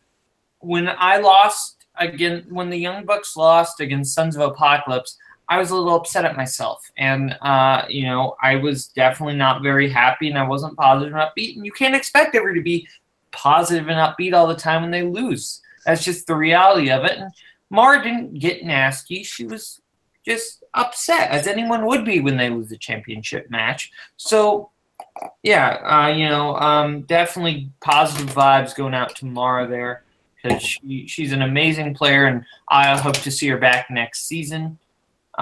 When I lost again, when the Young Bucks lost against Sons of Apocalypse, I was a little upset at myself. And, I was definitely not very happy, and I wasn't positive and upbeat. And you can't expect everybody to be positive and upbeat all the time when they lose. That's just the reality of it. And Mara didn't get nasty. She was just upset, as anyone would be when they lose a championship match. So, yeah, definitely positive vibes going out to Mara there, because she's an amazing player, and I hope to see her back next season.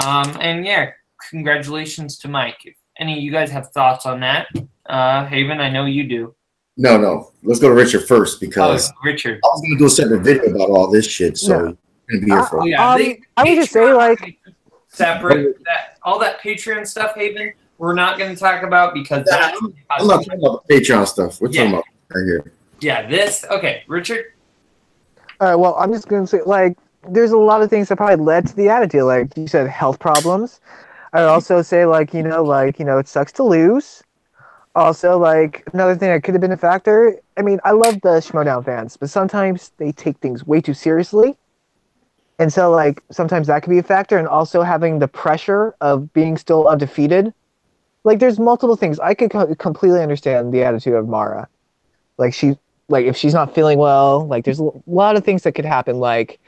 And, yeah, congratulations to Mike. If any of you guys have thoughts on that, Haven, I know you do. No. Let's go to Richard first, because Richard, I was going to do a separate video about all this shit, so you're going to be here for I would just say, like, separate all that Patreon stuff, Haven. we're not going to talk about because that's I'm not talking about the Patreon stuff. We're talking about right here. Yeah, this. Okay, Richard. All right. Well, I'm just gonna say, like, there's a lot of things that probably led to the attitude. Like you said, health problems. I'd also say, like, it sucks to lose. Also, like, another thing that could have been a factor. I mean, I love the Schmoedown fans, but sometimes they take things way too seriously. And so, like, sometimes that could be a factor. And also having the pressure of being still undefeated. Like, there's multiple things. I could completely understand the attitude of Mara. Like, if she's not feeling well, like, there's a lot of things that could happen. Like,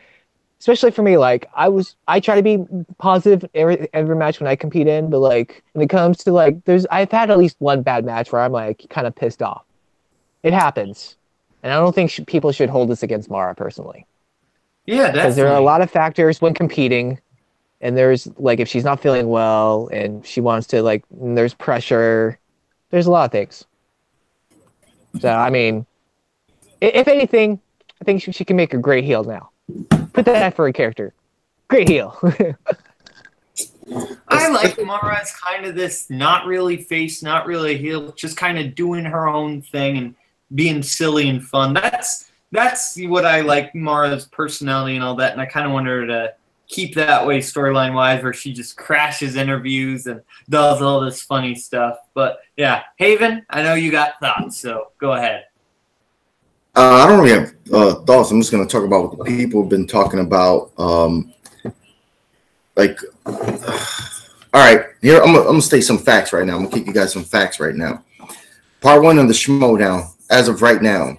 especially for me, like, I try to be positive every match when I compete in, but, like, when it comes to, like, I've had at least one bad match where I'm, like, kind of pissed off. It happens. And I don't think people should hold this against Mara, personally. Yeah, definitely. Because there are a lot of factors when competing, and there's, like, if she's not feeling well, and she wants to, like, there's pressure, there's a lot of things. So, I mean, if anything, I think she can make a great heel now. Put that for a character. Great heel. I like Mara as kind of this not really face, not really heel, just kind of doing her own thing and being silly and fun. That's what I like Mara's personality and all that, and I kind of want her to keep that way storyline-wise, where she just crashes interviews and does all this funny stuff. But, yeah, Haven, I know you got thoughts, so go ahead. I don't really have thoughts. I'm just going to talk about what the people have been talking about. All right, here I'm gonna state some facts right now. I'm gonna give you guys some facts right now. Part 1 of the Schmoedown, as of right now,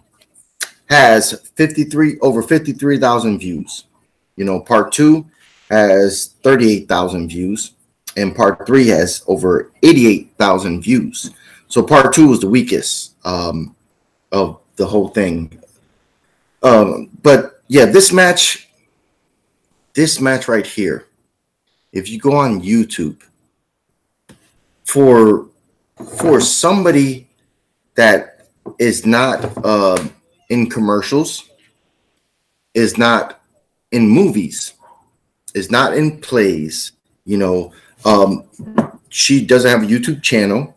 has over 53,000 views. Part 2 has 38,000 views, and part 3 has over 88,000 views. So part 2 was the weakest of the whole thing. But yeah, this match right here, if you go on YouTube, for somebody that is not in commercials, is not in movies, is not in plays, she doesn't have a YouTube channel.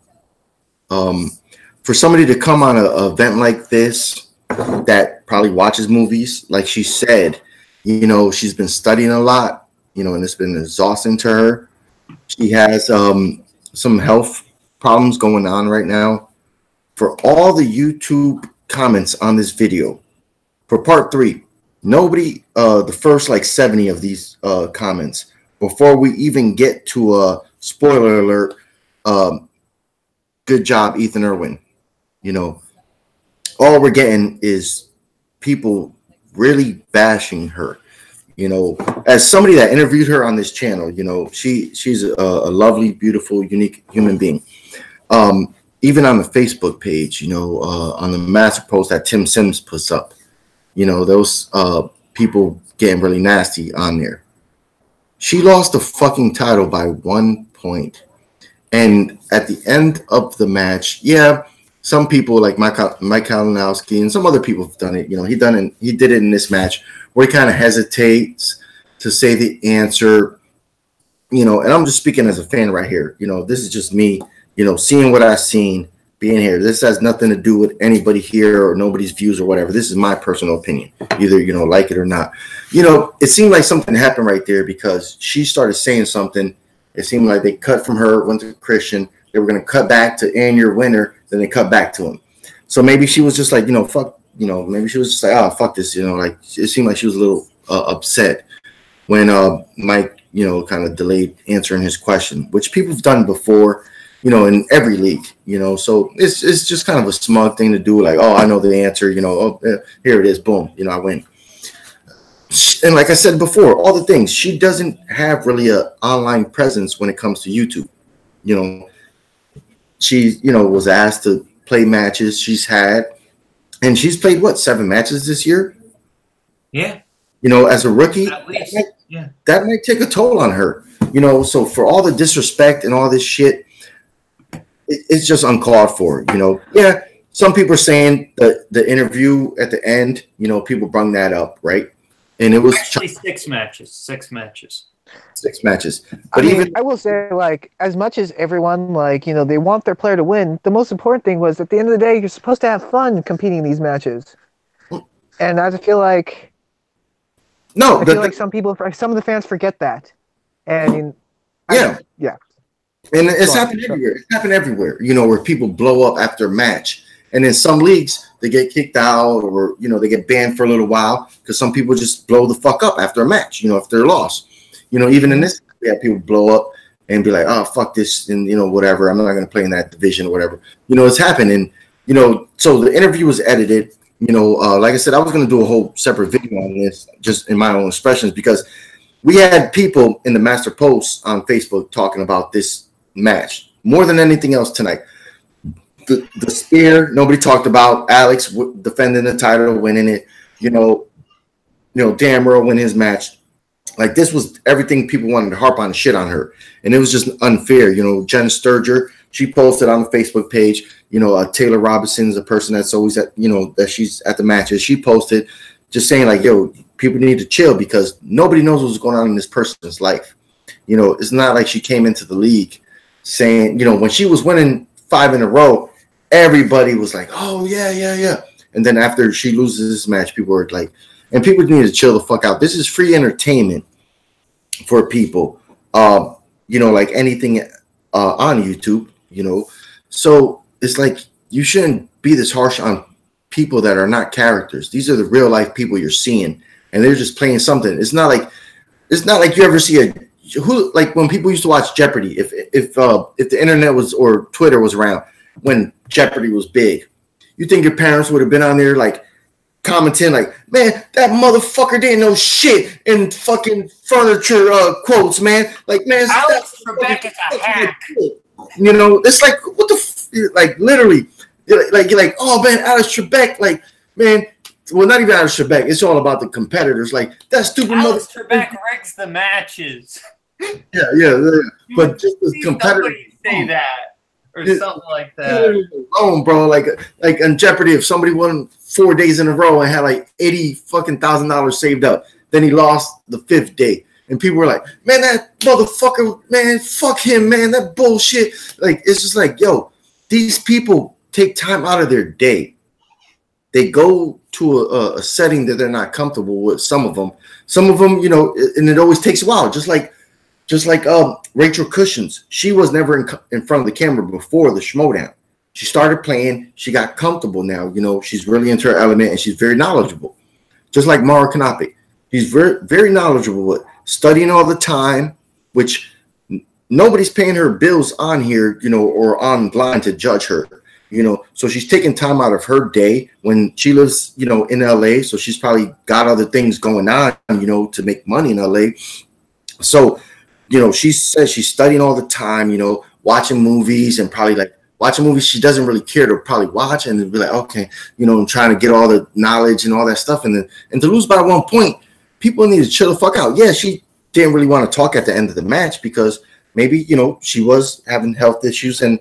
For somebody to come on an event like this that probably watches movies, like she said, she's been studying a lot, and it's been exhausting to her. She has some health problems going on right now. For all the YouTube comments on this video, for part 3, nobody, the first like 70 of these comments, before we even get to a spoiler alert, good job, Ethan Irwin. All we're getting is people really bashing her. As somebody that interviewed her on this channel, she's a lovely, beautiful, unique human being. Even on the Facebook page, on the master post that Tim Sims puts up, those people getting really nasty on there. She lost the fucking title by 1 point. And at the end of the match, yeah, some people like Mike Kalinowski and some other people have done it. He did it in this match where he kind of hesitates to say the answer. And I'm just speaking as a fan right here. This is just me, seeing what I've seen, being here. This has nothing to do with anybody here or nobody's views or whatever. This is my personal opinion. Either, like it or not. It seemed like something happened right there because she started saying something. It seemed like they cut from her, went to Christian. They were going to cut back to and your winner. Then they cut back to him. So maybe she was just like, fuck, maybe she was just like, oh, fuck this, like it seemed like she was a little upset when Mike, kind of delayed answering his question, which people have done before, in every league, so it's just kind of a smug thing to do. Like, oh, I know the answer, oh, here it is. Boom. I win. And like I said before, all the things, she doesn't have really a online presence when it comes to YouTube. She, was asked to play matches she's had, and she's played 7 matches this year? Yeah. As a rookie, at least. That might take a toll on her. So for all the disrespect and all this shit, it's just uncalled for. Yeah, some people are saying the interview at the end, people brung that up, right? And it was actually 6 matches. 6 matches. 6 matches. But I will say, like, as much as everyone, like, you know, they want their player to win, the most important thing was at the end of the day, you're supposed to have fun competing in these matches. And I feel like some of the fans forget that. And yeah. And it's happened everywhere. It's happened everywhere, you know, where people blow up after a match. And in some leagues, they get kicked out or, you know, they get banned for a little while because some people just blow the fuck up after a match, you know, if they're lost. You know, even in this, we have people blow up and be like, oh, fuck this, and, you know, whatever. I'm not going to play in that division or whatever. You know, it's happening. You know, so the interview was edited. You know, like I said, I was going to do a whole separate video on this just in my own expressions because we had people in the master posts on Facebook talking about this match more than anything else tonight. The spear, nobody talked about. Alex defending the title, winning it. You know, Damro win his match. Like, this was everything people wanted to harp on and shit on her. And it was just unfair. You know, Jen Sturger, she posted on the Facebook page, you know, Taylor Robinson is a person that's always at, you know, that she's at the matches. She posted just saying, like, yo, people need to chill because nobody knows what's going on in this person's life. You know, it's not like she came into the league saying, you know, when she was winning 5 in a row, everybody was like, oh, yeah. And then after she loses this match, people were like, and people need to chill the fuck out. This is free entertainment for people, you know, like anything on YouTube, you know. So it's like you shouldn't be this harsh on people that are not characters. These are the real life people you're seeing, and they're just playing something. It's not like you ever see like when people used to watch Jeopardy. If the internet was or Twitter was around when Jeopardy was big, you think your parents would have been on there like commenting like, man, that motherfucker didn't know shit in fucking furniture quotes, man. Like, man, Alex Trebek is a hack. You know, it's like, what the like literally, like you're like, oh man, Alex Trebek, like, man, well, not even Alex Trebek. It's all about the competitors. Like, that stupid Alex Trebek rigs the matches. Yeah. But just the competitors say that or something like that. Oh, bro, like on Jeopardy, if somebody won 4 days in a row and had like $80,000 saved up, then he lost the 5th day. And people were like, man, that motherfucker, man, fuck him, man, that bullshit. Like, it's just like, yo, these people take time out of their day. They go to a setting that they're not comfortable with, some of them, you know, and it always takes a while. Just like Rachel Cushins. She was never in front of the camera before the Schmoedown. She started playing. She got comfortable now. You know, she's really into her element, and she's very knowledgeable. Just like Mara Kanape. She's very, very knowledgeable with studying all the time, which nobody's paying her bills on here, you know, or online to judge her. You know, so she's taking time out of her day when she lives, you know, in LA. So she's probably got other things going on, you know, to make money in LA. So, you know, she says she's studying all the time, you know, watching movies and probably like watching movies she doesn't really care to probably watch and be like, okay, you know, I'm trying to get all the knowledge and all that stuff. And to lose by 1 point, people need to chill the fuck out. Yeah, she didn't really want to talk at the end of the match because maybe, you know, she was having health issues. And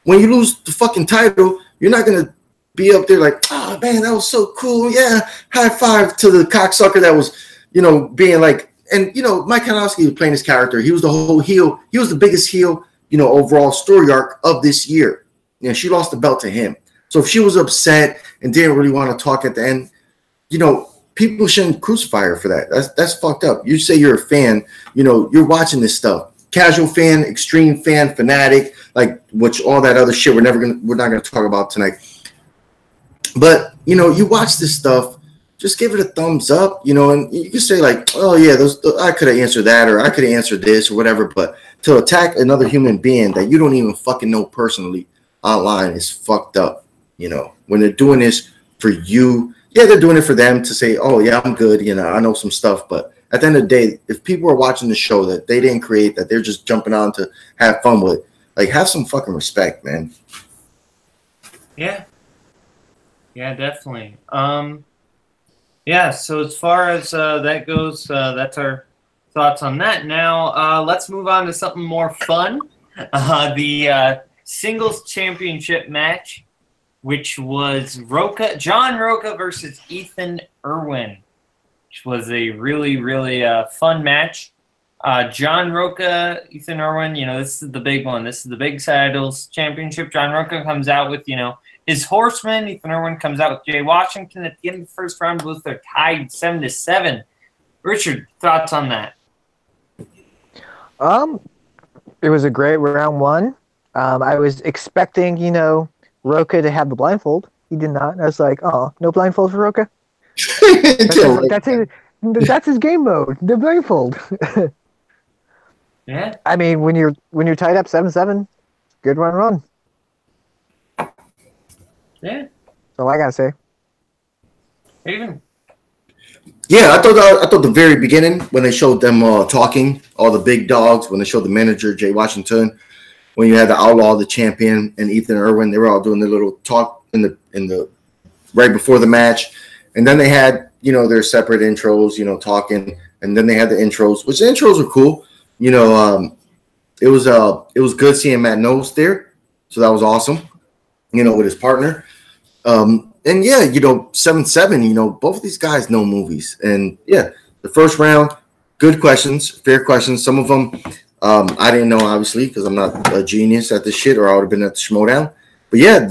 when you lose the fucking title, you're not going to be up there like, oh, man, that was so cool. Yeah, high five to the cocksucker that was, you know, being like, and, you know, Mike Kanowski was playing his character. He was the whole heel. He was the biggest heel, you know, overall story arc of this year. You know, she lost the belt to him. So if she was upset and didn't really want to talk at the end, you know, people shouldn't crucify her for that. That's fucked up. You say you're a fan, you know, you're watching this stuff. Casual fan, extreme fan, fanatic, like which all that other shit we're not gonna talk about tonight. But you know, you watch this stuff, just give it a thumbs up, you know, and you can say like, oh yeah, I could have answered that or I could have answered this or whatever. But to attack another human being that you don't even fucking know personally online is fucked up. You know, when they're doing this for you, yeah, they're doing it for them to say, oh yeah, I'm good, you know, I know some stuff, but at the end of the day, if people are watching the show that they didn't create, that they're just jumping on to have fun with, like, have some fucking respect, man. Yeah. Yeah, definitely. Yeah, so as far as that goes, that's our thoughts on that. Now, let's move on to something more fun. The singles championship match, which was John Roca versus Ethan Irwin, which was a really, really fun match. John Roca, Ethan Irwin, this is the big one. This is the big Saddles Championship. John Roca comes out with, his horseman. Ethan Irwin comes out with Jay Washington. At the end of the first round, both are tied 7-7. Richard, thoughts on that? It was a great round one. I was expecting, Roca to have the blindfold. He did not. I was like, oh, no blindfold for Roca? That's his game mode, the blindfold. Yeah. I mean, when you're tied up 7-7, good run. Yeah. That's all I gotta say. Even. Yeah, I thought the very beginning when they showed them talking, all the big dogs, when they showed the manager Jay Washington, when you had the outlaw, the champion, and Ethan Irwin, they were all doing their little talk in the right before the match, and then they had their separate intros, talking, and then they had the intros, which the intros were cool. It was good seeing Matt Knowles there, so that was awesome. With his partner, and yeah, 7-7. Both of these guys know movies, and yeah, the first round, good questions, fair questions. Some of them I didn't know, obviously, because I'm not a genius at this shit, or I would have been at the Schmoedown. But yeah,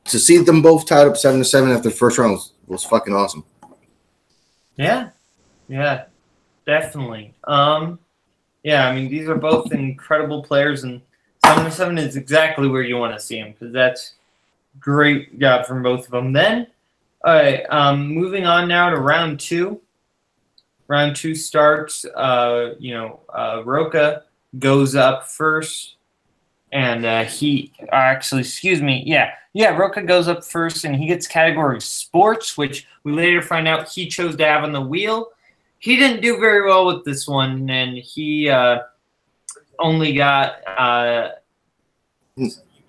to see them both tied up 7-7 after the first round was fucking awesome. Yeah, definitely. Yeah, I mean, these are both incredible players, and 7-7 is exactly where you want to see them, because that's great job from both of them. Then, all right, moving on now to round two. Round two starts. Roca goes up first, and Roca goes up first, and he gets category sports, which we later find out he chose to have on the wheel. He didn't do very well with this one, and he only got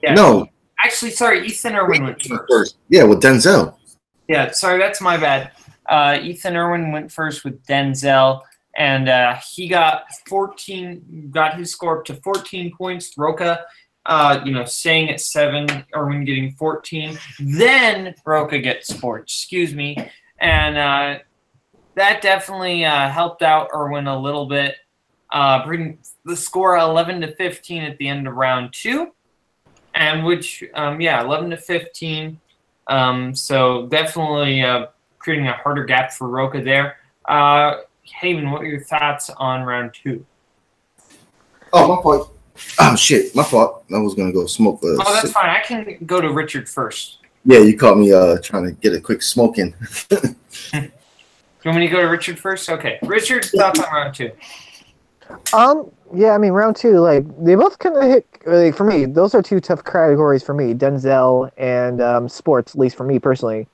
no. Actually, sorry, Ethan Irwin went first. Yeah, with Denzel. Yeah, sorry, that's my bad. Ethan Irwin went first with Denzel, and he got his score up to 14 points. Roca, staying at 7, Irwin getting 14. Then Roca gets sports, and that definitely helped out Irwin a little bit, bringing the score 11-15 at the end of round 2, and 11-15. So definitely creating a harder gap for Roca there. Haven, what are your thoughts on round 2? Oh, my fault. Oh, shit. My fault. I was going to go smoke. That's fine. I can go to Richard first. Yeah, you caught me trying to get a quick smoke in. Do you want me to go to Richard first? Okay. Richard, thoughts on round 2? Yeah, I mean, round 2, they both kind of hit, for me, those are two tough categories for me, Denzel and sports, at least for me personally.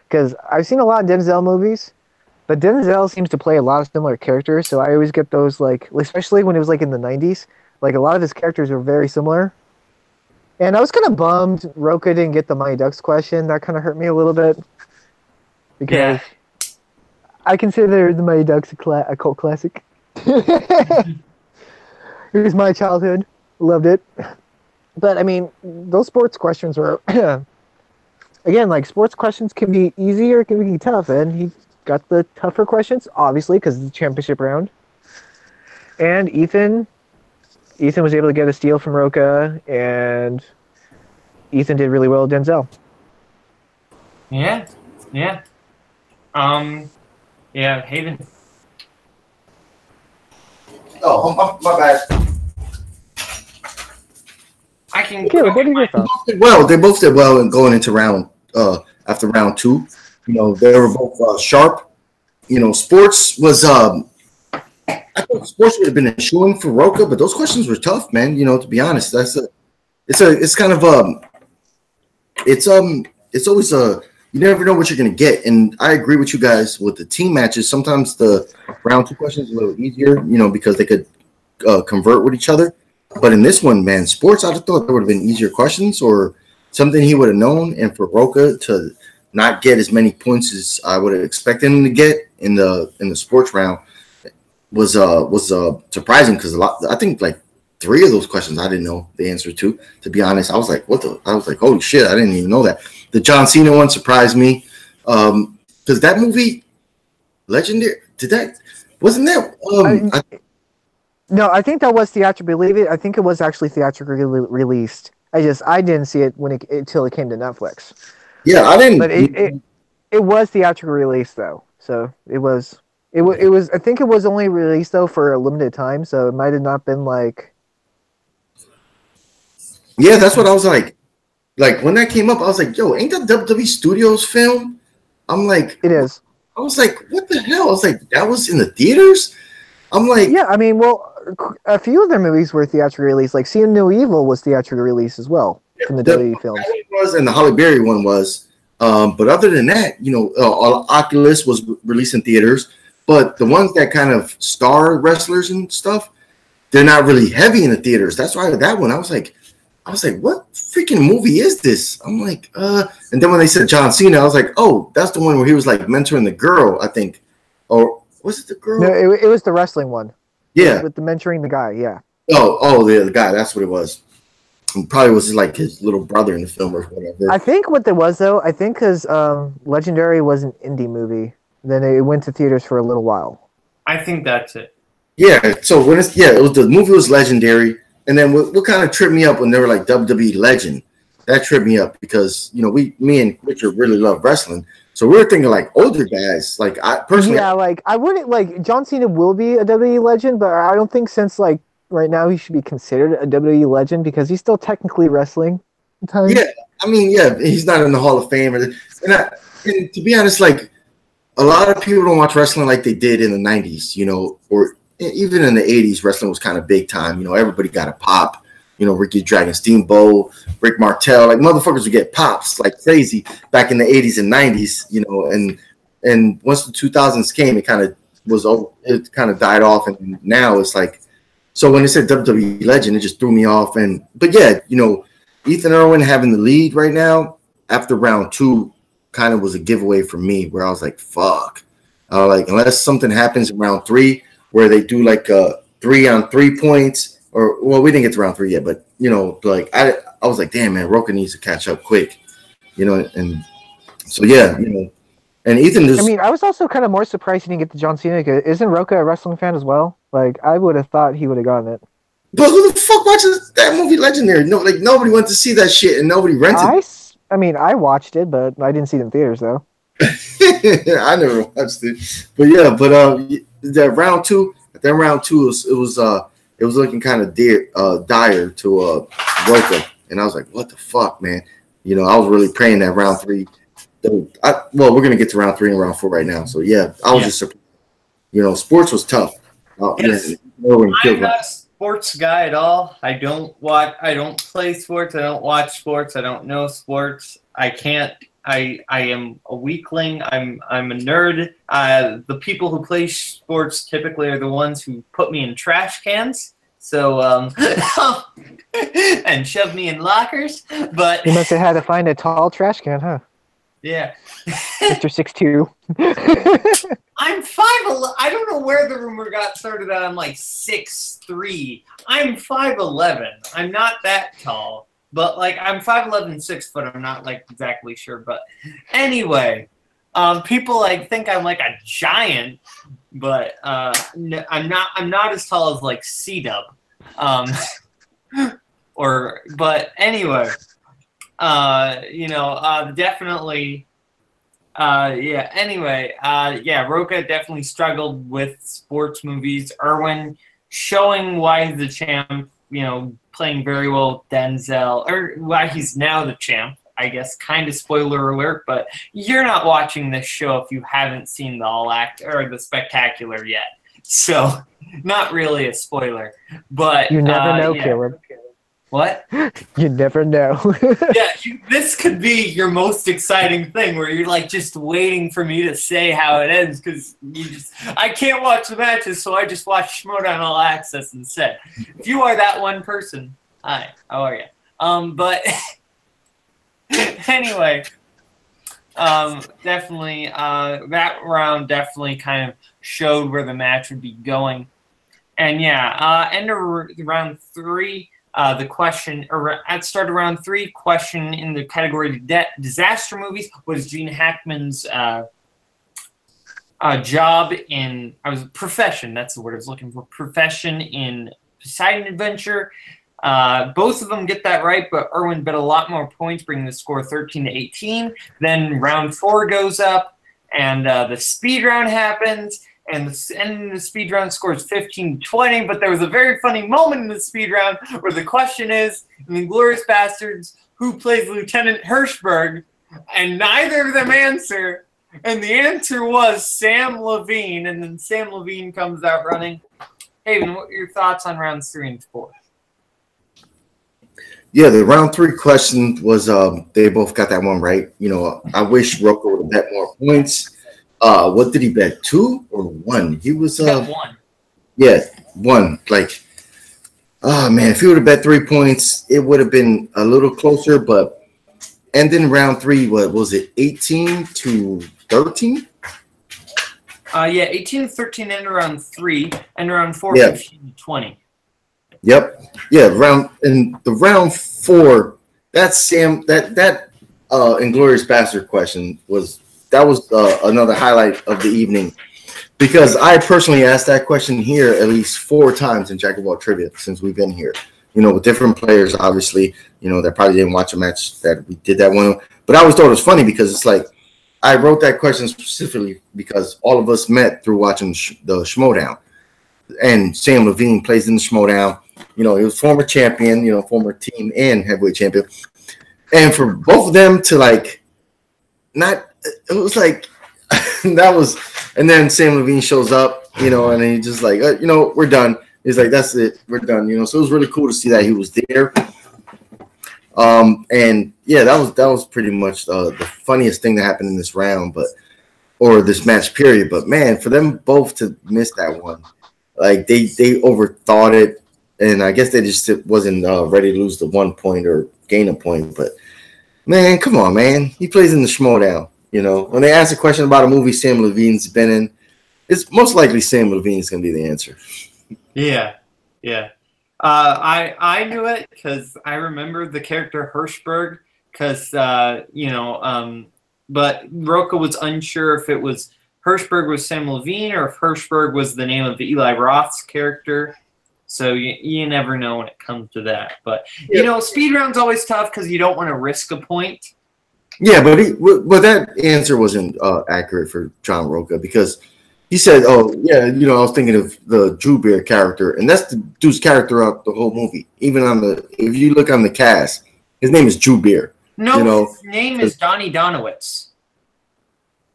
Because I've seen a lot of Denzel movies, but Denzel seems to play a lot of similar characters, so I always get those, especially when it was, in the 90s, a lot of his characters were very similar. And I was kind of bummed Roca didn't get the Mighty Ducks question. That kind of hurt me a little bit. Because I consider the Mighty Ducks a cult classic. It was my childhood. Loved it. But, I mean, those sports questions were... Again, sports questions can be easy or can be tough, and he got the tougher questions, obviously, because it's the championship round. And Ethan was able to get a steal from Roca, and Ethan did really well with Denzel. Yeah. Haven. Oh, my bad. I can. Caleb, what are your thoughts? They both did well in going into after round 2. They were both sharp. Sports was I thought sports would have been a shoo-in for Roca, but those questions were tough, man. To be honest, it's always you never know what you're gonna get. And I agree with you guys with the team matches. Sometimes the round 2 questions are a little easier, because they could convert with each other. But in this one, man, sports, I'd have thought there would have been easier questions or something he would have known. And for Roca to not get as many points as I would have expected him to get in the sports round was surprising, because I think 3 of those questions I didn't know the answer to. To be honest, I was like, holy shit, I didn't even know that. The John Cena one surprised me, because that movie, Legendary, wasn't that No, I think that was theatrically. Believe it, I think it was actually theatrically released. I didn't see it when it until it came to Netflix. Yeah, I But didn't. it was theatrically released though, so it was. It was. I think it was only released though for a limited time, so it might have not been like. Yeah, that's what I was like. Like when that came up, I was like, "Yo, ain't that WWE Studios film?" I'm like, It is. I was like, "What the hell?" I was like, "That was in the theaters." I'm like, Yeah, I mean, well, a few of their movies were theatrically released. Like Seeing No Evil was theatrically released as well from the WWE films. that one was, and the Holly Berry one was. But other than that, Oculus was released in theaters. But the ones that kind of star wrestlers and stuff, they're not really heavy in the theaters. That's why that one, I was like, what freaking movie is this? I'm like, and then when they said John Cena, I was like, oh, that's the one where he was like mentoring the girl, I think. Or was it the girl? No, it was the wrestling one. Yeah. With the mentoring the guy, yeah. Oh, the guy, that's what it was. It probably was like his little brother in the film or whatever. I think what there was though, I think because Legendary was an indie movie, then it went to theaters for a little while. I think that's it. Yeah, so when it was the movie was Legendary, and then what kind of tripped me up when they were like WWE Legend, that tripped me up because me and Richard really love wrestling, so we were thinking like older guys. Like I personally, yeah, like I wouldn't like John Cena will be a WWE legend, but I don't think since like right now he should be considered a WWE legend because he's still technically wrestling. Yeah, I mean, yeah, he's not in the Hall of Fame, and to be honest, like a lot of people don't watch wrestling like they did in the '90s, or even in the '80s. Wrestling was kind of big time. Everybody got a pop. Ricky Dragon Steamboat, Rick Martel, like motherfuckers would get pops like crazy back in the '80s and '90s. And once the 2000s came, it kind of was over. It kind of died off, and now it's like. So when it said WWE Legend, it just threw me off. But yeah, Ethan Irwin having the lead right now after round 2 kind of was a giveaway for me where I was like, fuck. Like unless something happens in round 3 where they do like 3-on-3 points or we didn't get to round 3 yet, but like I was like, damn man, Roka needs to catch up quick. And so yeah, and Ethan just I was also kind of more surprised he didn't get the John Cena. Isn't Roka a wrestling fan as well? Like I would have thought he would have gotten it. But who the fuck watches that movie Legendary? No, like nobody went to see that shit and nobody rented it. I watched it, but I didn't see it in theaters though. I never watched it. But yeah, that round 2, it was looking kind of dire to Roka. And I was like, what the fuck, man? I was really praying that round 3. We're gonna get to round 3 and round 4 right now. So yeah, I was just surprised. Sports was tough. Yes. I'm not a sports guy at all. I don't play sports. I don't watch sports. I don't know sports. I can't. I am a weakling. I'm a nerd. The people who play sports typically are the ones who put me in trash cans. So and shove me in lockers. But you must have had to find a tall trash can, huh? Yeah. Mr. 6'2". I'm 5'11". I don't know where the rumor got started that I'm like 6'3". I'm 5'11". I'm not that tall. But like I'm 5'11", 6 foot. I'm not like exactly sure. But anyway, people like think I'm like a giant, but I'm not as tall as like C-Dub. But anyway. Definitely. Roka definitely struggled with sports movies. Irwin showing why he's the champ, playing very well with Denzel, or why he's now the champ, I guess, kind of spoiler alert, but you're not watching this show if you haven't seen the All Act or the Spectacular yet. So, not really a spoiler. But you never know, Caleb. What? You never know. This could be your most exciting thing where you're like just waiting for me to say how it ends because I can't watch the matches, so I just watch Schmoedown All Access instead. If you are that one person, hi, how are you? But anyway, definitely that round definitely kind of showed where the match would be going, and end of round 3. The question, or at start of round 3, question in the category disaster movies was Gene Hackman's job in profession. That's the word I was looking for. Profession in Poseidon Adventure. Both of them get that right, but Erwin bet a lot more points, bringing the score 13-18. Then round 4 goes up, and the speed round happens, and the speed round scores 15-20. But there was a very funny moment in the speed round where the question is, in the Glorious Bastards, who plays Lieutenant Hirschberg? And neither of them answer. And the answer was Sam Levine, and then Sam Levine comes out running. Haven, what are your thoughts on rounds 3 and 4? Yeah, the round 3 question was they both got that one right. You know, I wish Rocco would have bet more points. What did he bet? 2 or 1? He was Bet 1. Yeah, 1. Like, oh man, if he would have bet 3 points, it would have been a little closer. But and then round 3, what was it? 18-13. Yeah, 18-13 in round 3, and round 4, Yeah. 15-20. Yep. Yeah, the round 4, that Sam that Inglorious Bastard question was another highlight of the evening, because I personally asked that question here at least 4 times in Jack of All Trivia since we've been here. You know, with different players, obviously, you know, that probably didn't watch a match that we did that one. But I always thought it was funny because it's like I wrote that question specifically because all of us met through watching the Schmoedown. And Sam Levine plays in the Schmoedown. You know, he was former champion, you know, former team and heavyweight champion. And for both of them to it was like, that was, and then Sam Levine shows up, you know, and he's just like, you know, we're done. He's like, that's it, we're done, you know. So it was really cool to see that he was there. And yeah, that was pretty much the funniest thing that happened in this round, or this match period. But man, for them both to miss that one, like they overthought it, and I guess they just wasn't ready to lose the 1 point or gain a point. But man, come on, man, he plays in the Schmoedown. You know, when they ask a question about a movie Sam Levine's been in, it's most likely Sam Levine's gonna be the answer. Yeah, yeah. I knew it because I remember the character Hirschberg because, but Roca was unsure if it was Hirschberg was Sam Levine or if Hirschberg was the name of Eli Roth's character. So you never know when it comes to that. But, you know, speed round's always tough because you don't want to risk a point. Yeah, but that answer wasn't accurate for John Roca because he said, "Oh yeah, you know, I was thinking of the Drew Bear character, and that's the dude's character throughout the whole movie. Even if you look on the cast, his name is Drew Bear. No, you know, his name is Donnie Donowitz.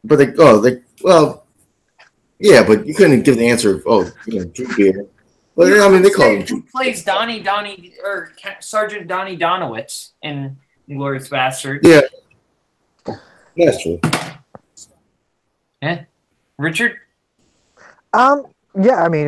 But yeah, but you couldn't give the answer of Drew Bear. Well, I mean, they call him Drew. Who plays or Sergeant Donnie Donowitz in Glorious Bastards? Yeah, that's true. Yeah, Richard. Yeah, I mean,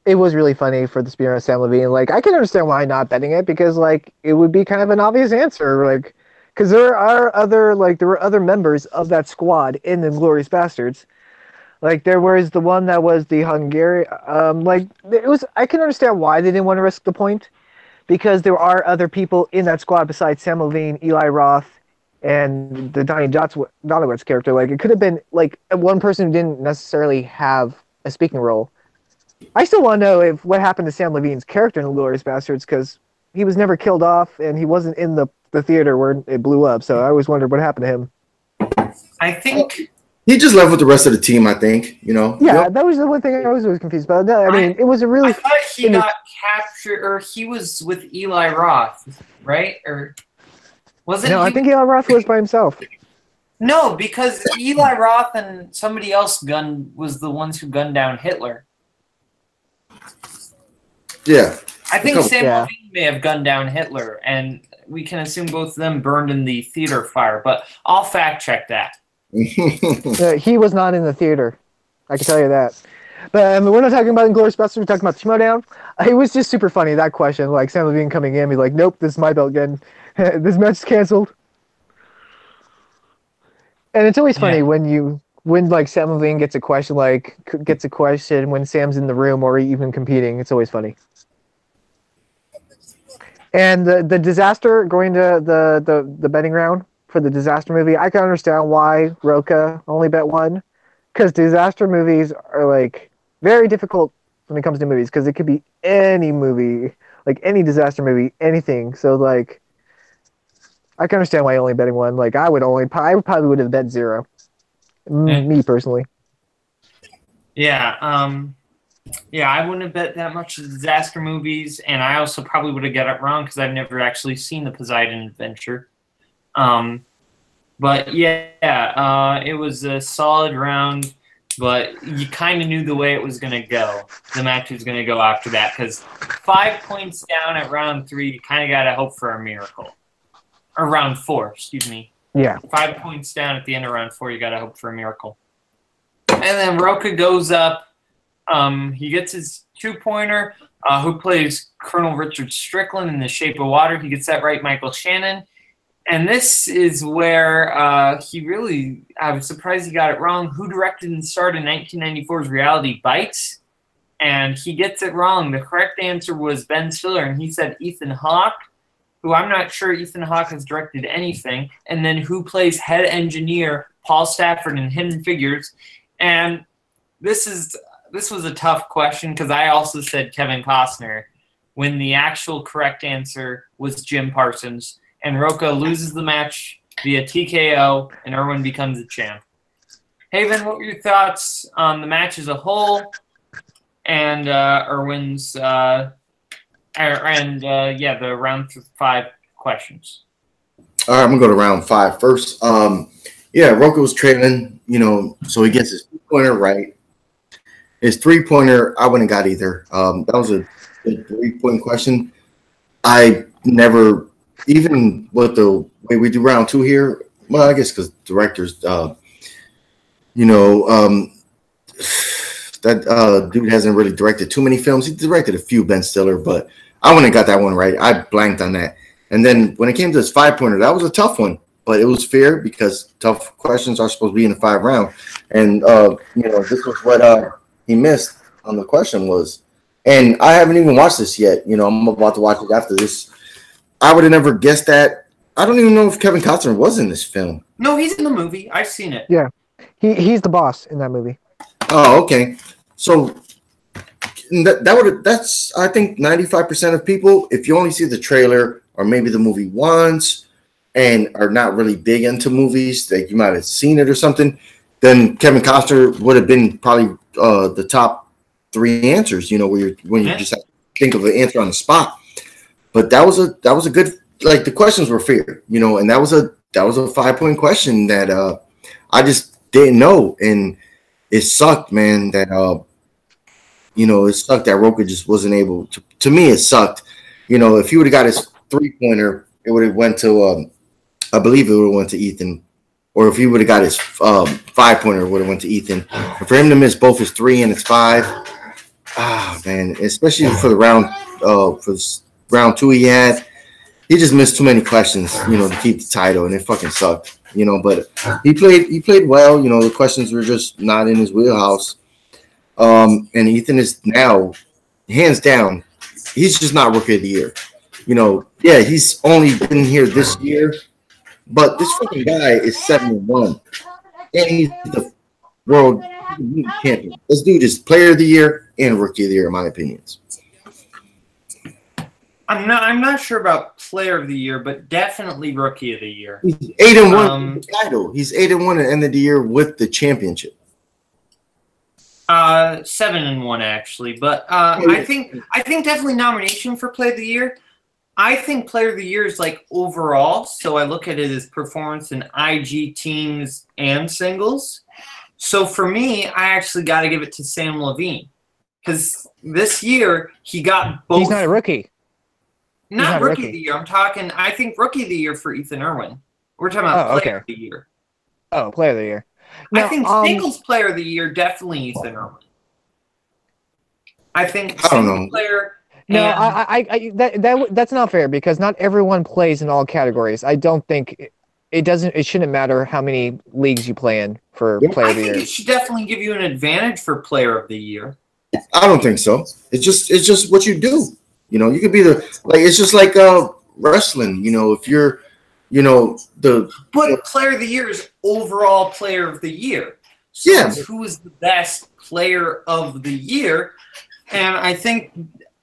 it was really funny for the spear of Sam Levine. Like, I can understand why not betting it because, like, it would be kind of an obvious answer, like, because there were other members of that squad in the Glorious Bastards. Like, there was the one that was the Hungarian. I can understand why they didn't want to risk the point because there are other people in that squad besides Sam Levine, Eli Roth, and the Donnie Donowitz character. Like, it could have been like one person who didn't necessarily have a speaking role. I still want to know what happened to Sam Levine's character in The Glorious Bastards because he was never killed off and he wasn't in the theater where it blew up. So I always wondered what happened to him. I think he just left with the rest of the team. I think Yeah, that was the one thing I was always confused about. No, I mean, it was a really. I thought he got captured, or he was with Eli Roth, right? Or wasn't? No, I think Eli Roth was by himself. No, because Eli Roth and somebody else was the ones who gunned down Hitler. Yeah. I think Sam Levine may have gunned down Hitler, and we can assume both of them burned in the theater fire, but I'll fact check that. He was not in the theater. I can tell you that. But we're not talking about Inglourious Basterds, we're talking about Schmoedown. It was just super funny, that question. Like, Sam Levine coming in, be like, nope, this is my belt again. This match is canceled. And it's always funny when like Sam Levine gets a question when Sam's in the room or even competing. It's always funny. And the disaster going to the betting round for the disaster movie, I can understand why Roca only bet 1 because disaster movies are like very difficult when it comes to movies because it could be any movie, like any disaster movie, anything. So like, I can understand why you're only betting one. Like, I probably would have bet zero. Me personally. Yeah. Yeah, I wouldn't have bet that much disaster movies, and I also probably would have got it wrong because I've never actually seen the Poseidon Adventure. But yeah, it was a solid round, but you kind of knew the way it was going to go. The match was going to go after that because 5 points down at round 3, you kind of got to hope for a miracle. Or round 4, excuse me. Yeah. 5 points down at the end of round 4, you got to hope for a miracle. And then Roca goes up. He gets his 2-pointer. Who plays Colonel Richard Strickland in The Shape of Water? He gets that right, Michael Shannon. And this is where I was surprised he got it wrong. Who directed and starred in 1994's Reality Bites? And he gets it wrong. The correct answer was Ben Stiller, and he said Ethan Hawke, who I'm not sure Ethan Hawke has directed anything. And then who plays head engineer Paul Stafford in Hidden Figures? And this was a tough question because I also said Kevin Costner when the actual correct answer was Jim Parsons. And Roca loses the match via TKO, and Irwin becomes the champ. Haven, what were your thoughts on the match as a whole and Irwin's the round 5 questions? All right, I'm gonna go to round 5 first. Roca was trailing, so he gets his 2-pointer right. His 3-pointer, I wouldn't got either. That was a good 3-point question. I never, even with the way we do round 2 here, well, I guess because directors, that dude hasn't really directed too many films. He directed a few, Ben Stiller, but I wouldn't have got that one right. I blanked on that. And then when it came to his 5-pointer, that was a tough one, but it was fair because tough questions are supposed to be in the 5 round. And, this was what he missed on the question was, and I haven't even watched this yet. I'm about to watch it after this. I would have never guessed that. I don't even know if Kevin Costner was in this film. No, he's in the movie. I've seen it. Yeah, he's the boss in that movie. Oh, okay. So that's I think 95% of people. If you only see the trailer or maybe the movie once and are not really big into movies, like you might have seen it or something, then Kevin Costner would have been probably the top 3 answers. When you just have to think of an answer on the spot. But that was a good, like, the questions were fair, and that was a 5-point question that I just didn't know, and it sucked, man. That it sucked that Roca just wasn't able to. To me, it sucked. If he would have got his 3-pointer, it would have went to I believe it would have went to Ethan, or if he would have got his 5-pointer, it would have went to Ethan. And for him to miss both his 3 and his 5, man, especially for the round round 2 he just missed too many questions, to keep the title, and it fucking sucked, but he played well. The questions were just not in his wheelhouse. And Ethan is now, hands down, he's just not Rookie of the Year. He's only been here this year, but this fucking guy is 7-1, and he's the world champion. This dude is Player of the Year and Rookie of the Year, in my opinions. I'm not sure about Player of the Year, but definitely Rookie of the Year. He's 8-1 with the title. He's 8-1 at the end of the year with the championship. 7-1 actually, but I think definitely nomination for Player of the Year. I think Player of the Year is like overall, so I look at it as performance in IG teams and singles. So for me, I actually got to give it to Sam Levine because this year he got both. He's not a rookie. Not Rookie of the Year. I think Rookie of the Year for Ethan Irwin. We're talking about Player of the Year. Oh, Player of the Year. I think singles Player of the Year, definitely Ethan Irwin. I think single player. No, that's not fair because not everyone plays in all categories. I don't think it shouldn't matter how many leagues you play in for Player of the Year. I think it should definitely give you an advantage for Player of the Year. I don't think so. It's just what you do. You could be it's just like wrestling. If you're, But Player of the Year is overall Player of the Year. Yeah. who was the best player of the year. And I think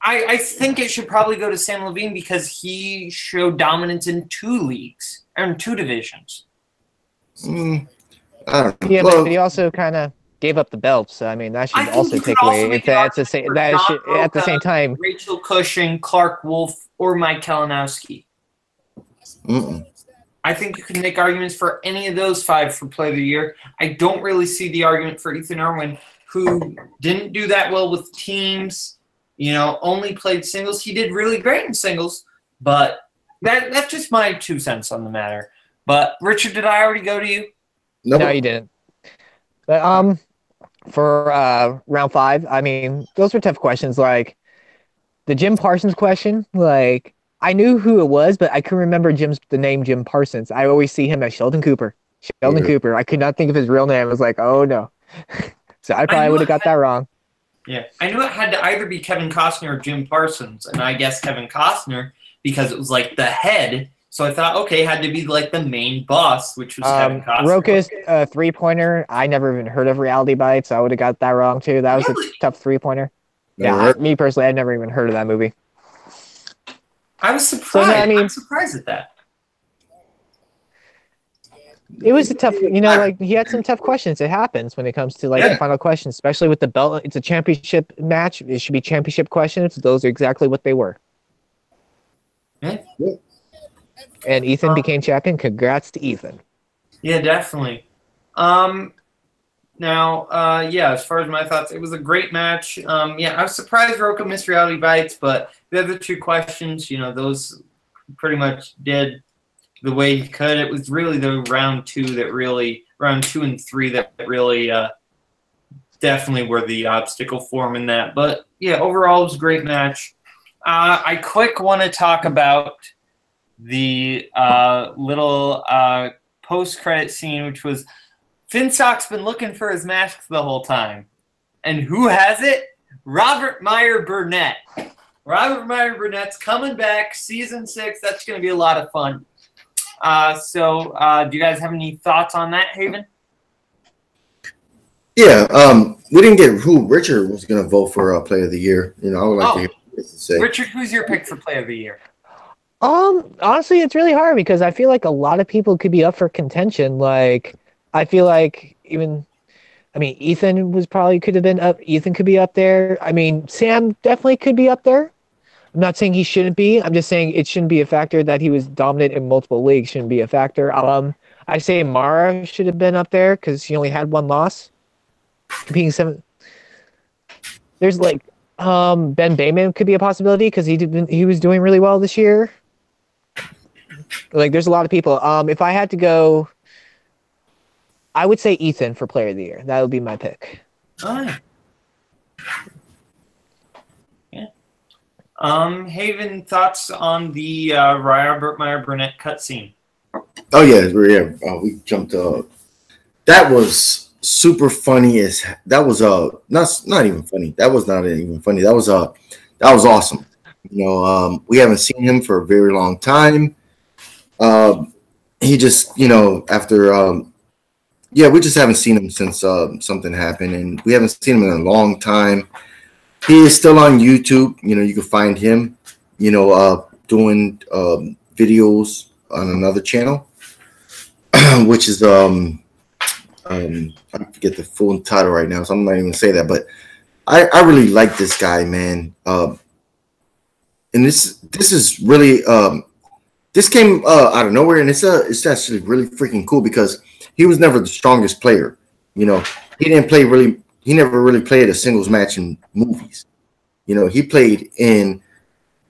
it should probably go to Sam Levine because he showed dominance in 2 leagues and 2 divisions. I don't know. Yeah, Well, but he also kind of gave up the belt, so I mean that I should think also you could take also away. make If an that's the argument same, for that John should at the Roca, same time. Rachel Cushing, Clark Wolf, or Mike Kalinowski. I think you can make arguments for any of those 5 for Player of the Year. I don't really see the argument for Ethan Irwin, who didn't do that well with teams, only played singles. He did really great in singles, but that's just my 2 cents on the matter. But, Richard, did I already go to you? No, you didn't. But for round 5, I mean, those were tough questions. Like the Jim Parsons question, like I knew who it was, but I couldn't remember the name Jim Parsons. I always see him as Sheldon Cooper. Sheldon Cooper. I could not think of his real name. I was like, oh no. So I probably would have got that wrong. Yeah, I knew it had to either be Kevin Costner or Jim Parsons, and I guessed Kevin Costner because it was like the head. So I thought, okay, it had to be like the main boss, which was Kevin Costner. Roka's 3-pointer. I never even heard of Reality Bites, so I would have got that wrong too. That was a tough 3-pointer. Yeah, me personally, I'd never even heard of that movie. I was surprised. So, I'm surprised at that. It was a tough, like he had some tough questions. It happens when it comes to the final questions, especially with the belt. It's a championship match. It should be championship questions. Those are exactly what they were. Yeah. And Ethan became champion. Congrats to Ethan. Yeah, definitely. As far as my thoughts, it was a great match. I was surprised Roka missed Reality Bites, but the other 2 questions, those pretty much did the way he could. It was really the round 2 and 3 that really definitely were the obstacle for him in that. But yeah, overall it was a great match. I want to talk about the little post-credit scene, which was Finstock's been looking for his masks the whole time. And who has it? Robert Meyer Burnett. Robert Meyer Burnett's coming back, season 6. That's going to be a lot of fun. Do you guys have any thoughts on that, Haven? Yeah, we didn't get who Richard was going to vote for Player of the Year. I would like to hear what he has to say. Richard, who's your pick for Player of the Year? Honestly, it's really hard because I feel like a lot of people could be up for contention. Like, I feel like Ethan could have been up. Ethan could be up there. I mean, Sam definitely could be up there. I'm not saying he shouldn't be. I'm just saying it shouldn't be a factor that he was dominant in multiple leagues. Shouldn't be a factor. I say Mara should have been up there because he only had 1 loss. Being 7. There's Ben Bayman could be a possibility because he was doing really well this year. Like, there's a lot of people. If I had to go, I would say Ethan for Player of the Year. That would be my pick. All right. Yeah. Haven, thoughts on the Robert Meyer Burnett cutscene? Oh yeah. We jumped. That was super funny. That was not even funny. That was not even funny. That was awesome. We haven't seen him for a very long time. He just after we just haven't seen him since something happened, and we haven't seen him in a long time. He is still on YouTube. You can find him, doing videos on another channel, which is I forget the full title right now, so I'm not even gonna say that. But I really like this guy, man. And this is really this came out of nowhere, and it's actually really freaking cool because he was never the strongest player. He never really played a singles match in movies. He played in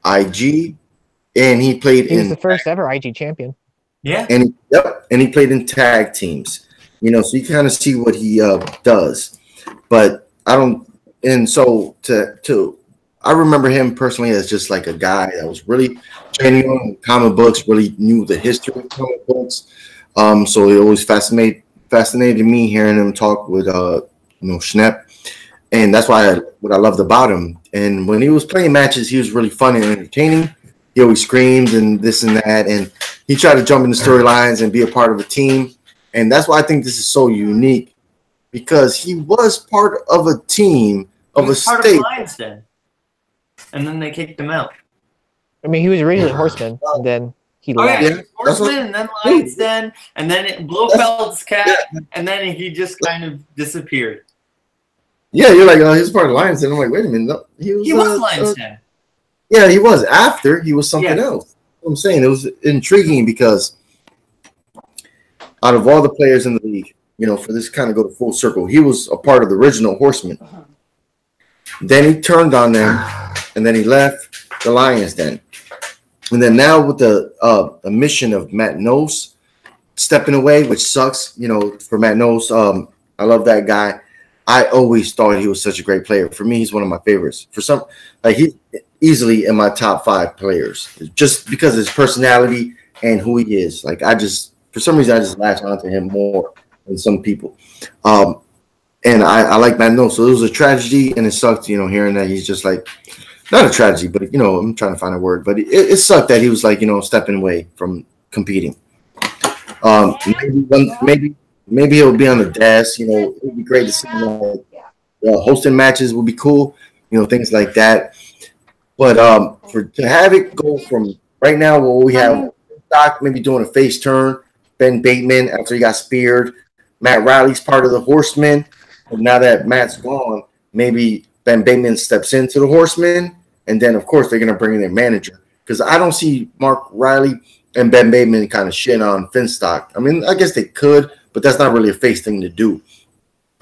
IG, and he was the first ever IG champion. Yeah. And he played in tag teams. So you kind of see what he does. But I don't, and so I remember him personally as just like a guy that was really genuine with comic books, really knew the history of comic books. So it always fascinated me hearing him talk with Schnepp, and that's what I loved about him. And when he was playing matches, he was really fun and entertaining. He always screamed and this and that, and he tried to jump into storylines and be a part of a team. And that's why I think this is so unique because he was part of a team He of a was part of state. Lions Den, and then they kicked him out. I mean, he was originally Horseman, and then he Oh left. yeah, Yeah, Horseman, and then Lions Den, and then Blofeld's cat, and then he just kind of disappeared. Yeah, you're like, he was part of Lions Den. I'm like, wait a minute, no, He was Lions Den. Yeah, he was. After he was something Yeah. else. I'm saying it was intriguing because out of all the players in the league, for this kind of go to full circle, he was a part of the original Horsemen. Then he turned on them, and then he left the Lions Den. And then now with the mission of Matt Nose stepping away, which sucks, for Matt Nose. I love that guy. I always thought he was such a great player. For me, he's one of my favorites. He's easily in my top 5 players, just because of his personality and who he is. Like, for some reason, I just latch onto him more than some people. And I like Matt Nose. So it was a tragedy, and it sucked, hearing that he's just like, not a tragedy, but I'm trying to find a word, but it sucked that he was like, stepping away from competing. Maybe he'll be on the desk. It would be great to see him. Hosting matches would be cool. Things like that. But to have it go from right now, where we have Doc maybe doing a face turn, Ben Bateman after he got speared, Matt Riley's part of the Horsemen, and now that Matt's gone, maybe Ben Bateman steps into the Horsemen, and then of course they're gonna bring in their manager, because I don't see Mark Riley and Ben Bateman kind of shit on Finstock. I mean, I guess they could, but that's not really a face thing to do.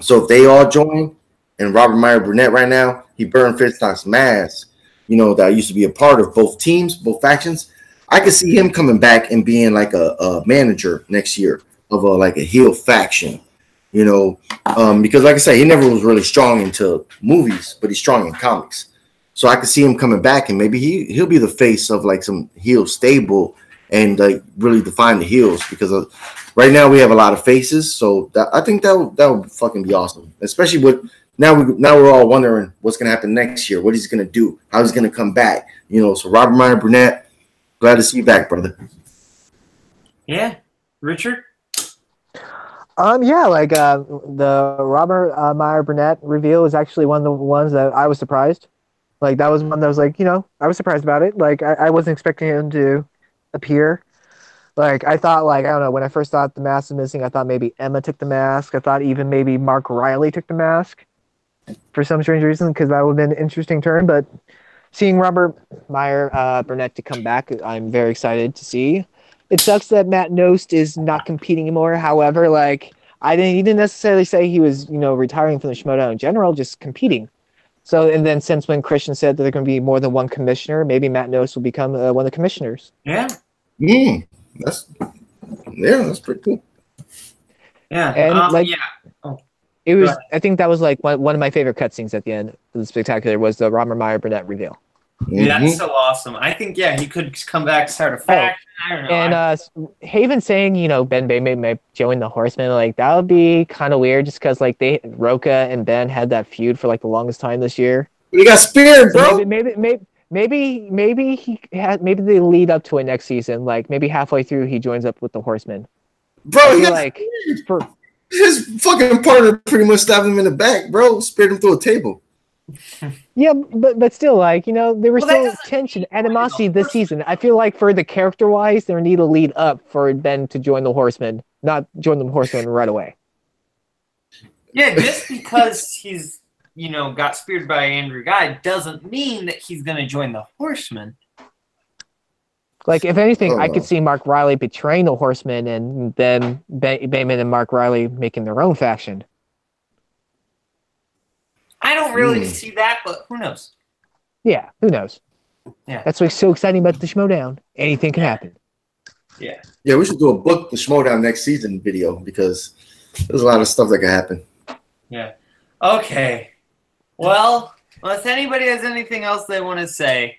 So if they all join, and Robert Meyer Burnett right now, he burned Finstock's mask, that used to be a part of both teams, both factions. I could see him coming back and being like a manager next year of a heel faction, because like I said, he never was really strong into movies, but he's strong in comics. So I could see him coming back, and maybe he'll be the face of like some heel stable and like really define the heels, because right now we have a lot of faces. So I think that would fucking be awesome, especially with now we're all wondering what's gonna happen next year, what he's gonna do, how he's gonna come back. So Robert Meyer Burnett, glad to see you back, brother. Yeah, Richard. Yeah, like the Robert Meyer Burnett reveal is actually one of the ones that I was surprised. Like, that was one that was like, I was surprised about it. Like, I wasn't expecting him to appear. Like, I thought, like, I don't know, when I first thought the mask was missing, I thought maybe Emma took the mask. I thought even maybe Mark Riley took the mask for some strange reason, because that would have been an interesting turn. But seeing Robert Meyer Burnett to come back, I'm very excited to see. It sucks that Matt Nost is not competing anymore. However, like, he didn't necessarily say he was, retiring from the Schmoedown in general, just competing. So, and then since when Christian said that there are going to be more than one commissioner, maybe Matt Nost will become one of the commissioners. Yeah. That's pretty cool. Yeah. And Oh, it was. I think that was like one of my favorite cutscenes at the end of the Spectacular was the Robert Meyer Burnett reveal. That's so awesome. I think he could come back, start a faction. I don't know. And Haven saying, Ben Bateman may join the Horsemen, like, that would be kind of weird, just because like Roka and Ben had that feud for like the longest time this year. He got speared, bro. So maybe they lead up to it next season. Like, maybe halfway through he joins up with the Horsemen. Bro, his fucking partner pretty much stabbed him in the back, bro. Speared him through a table. Yeah, but still, like, there was still tension, animosity this season. I feel like for the character-wise, there need a lead up for Ben to join the Horsemen, not join the Horsemen right away. Yeah, just because he's, got speared by Andrew Guy doesn't mean that he's going to join the Horsemen. Like, if anything, I could see Mark Riley betraying the Horsemen and then Bateman and Mark Riley making their own faction. I don't really see that, but who knows? Yeah, who knows? Yeah. That's what's so exciting about the Schmoedown. Anything can happen. Yeah. Yeah, we should do a book, the Schmoedown next season video, because there's a lot of stuff that can happen. Yeah. Okay. Well, unless anybody has anything else they want to say,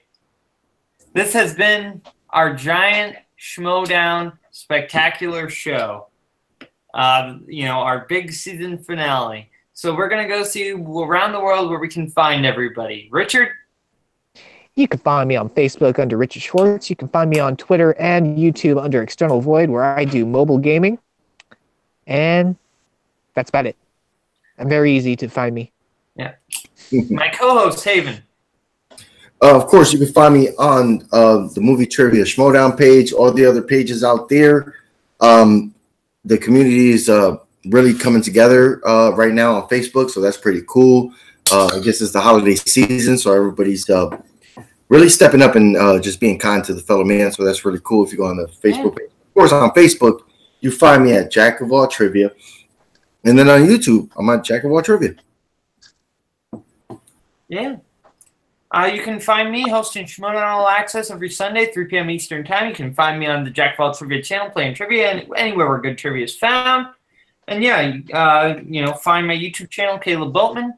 this has been our giant Schmoedown spectacular show. Our big season finale. So we're going to go see around the world where we can find everybody. Richard? You can find me on Facebook under Richard Schwartz. You can find me on Twitter and YouTube under External Void, where I do mobile gaming. And that's about it. I'm very easy to find me. Yeah. My co-host, Haven. Of course, you can find me on the movie trivia Schmoedown page, all the other pages out there. The community is really coming together right now on Facebook, so that's pretty cool. I guess it's the holiday season, so everybody's really stepping up and just being kind to the fellow man. So that's really cool if you go on the Facebook page. Of course, on Facebook, you find me at Jack of All Trivia. And then on YouTube, I'm at Jack of All Trivia. Yeah. You can find me hosting Schmoedown All Access every Sunday, 3 p.m. Eastern Time. You can find me on the Jack of All Trivia channel playing trivia and anywhere where good trivia is found. And yeah, find my YouTube channel, Caleb Boatman.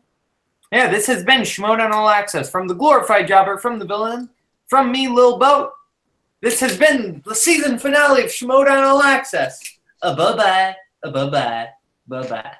Yeah, this has been Schmoedown All Access from the glorified jobber, from the villain, from me, Lil Boat. This has been the season finale of Schmoedown All Access. Bye-bye. Bye-bye. Bye-bye.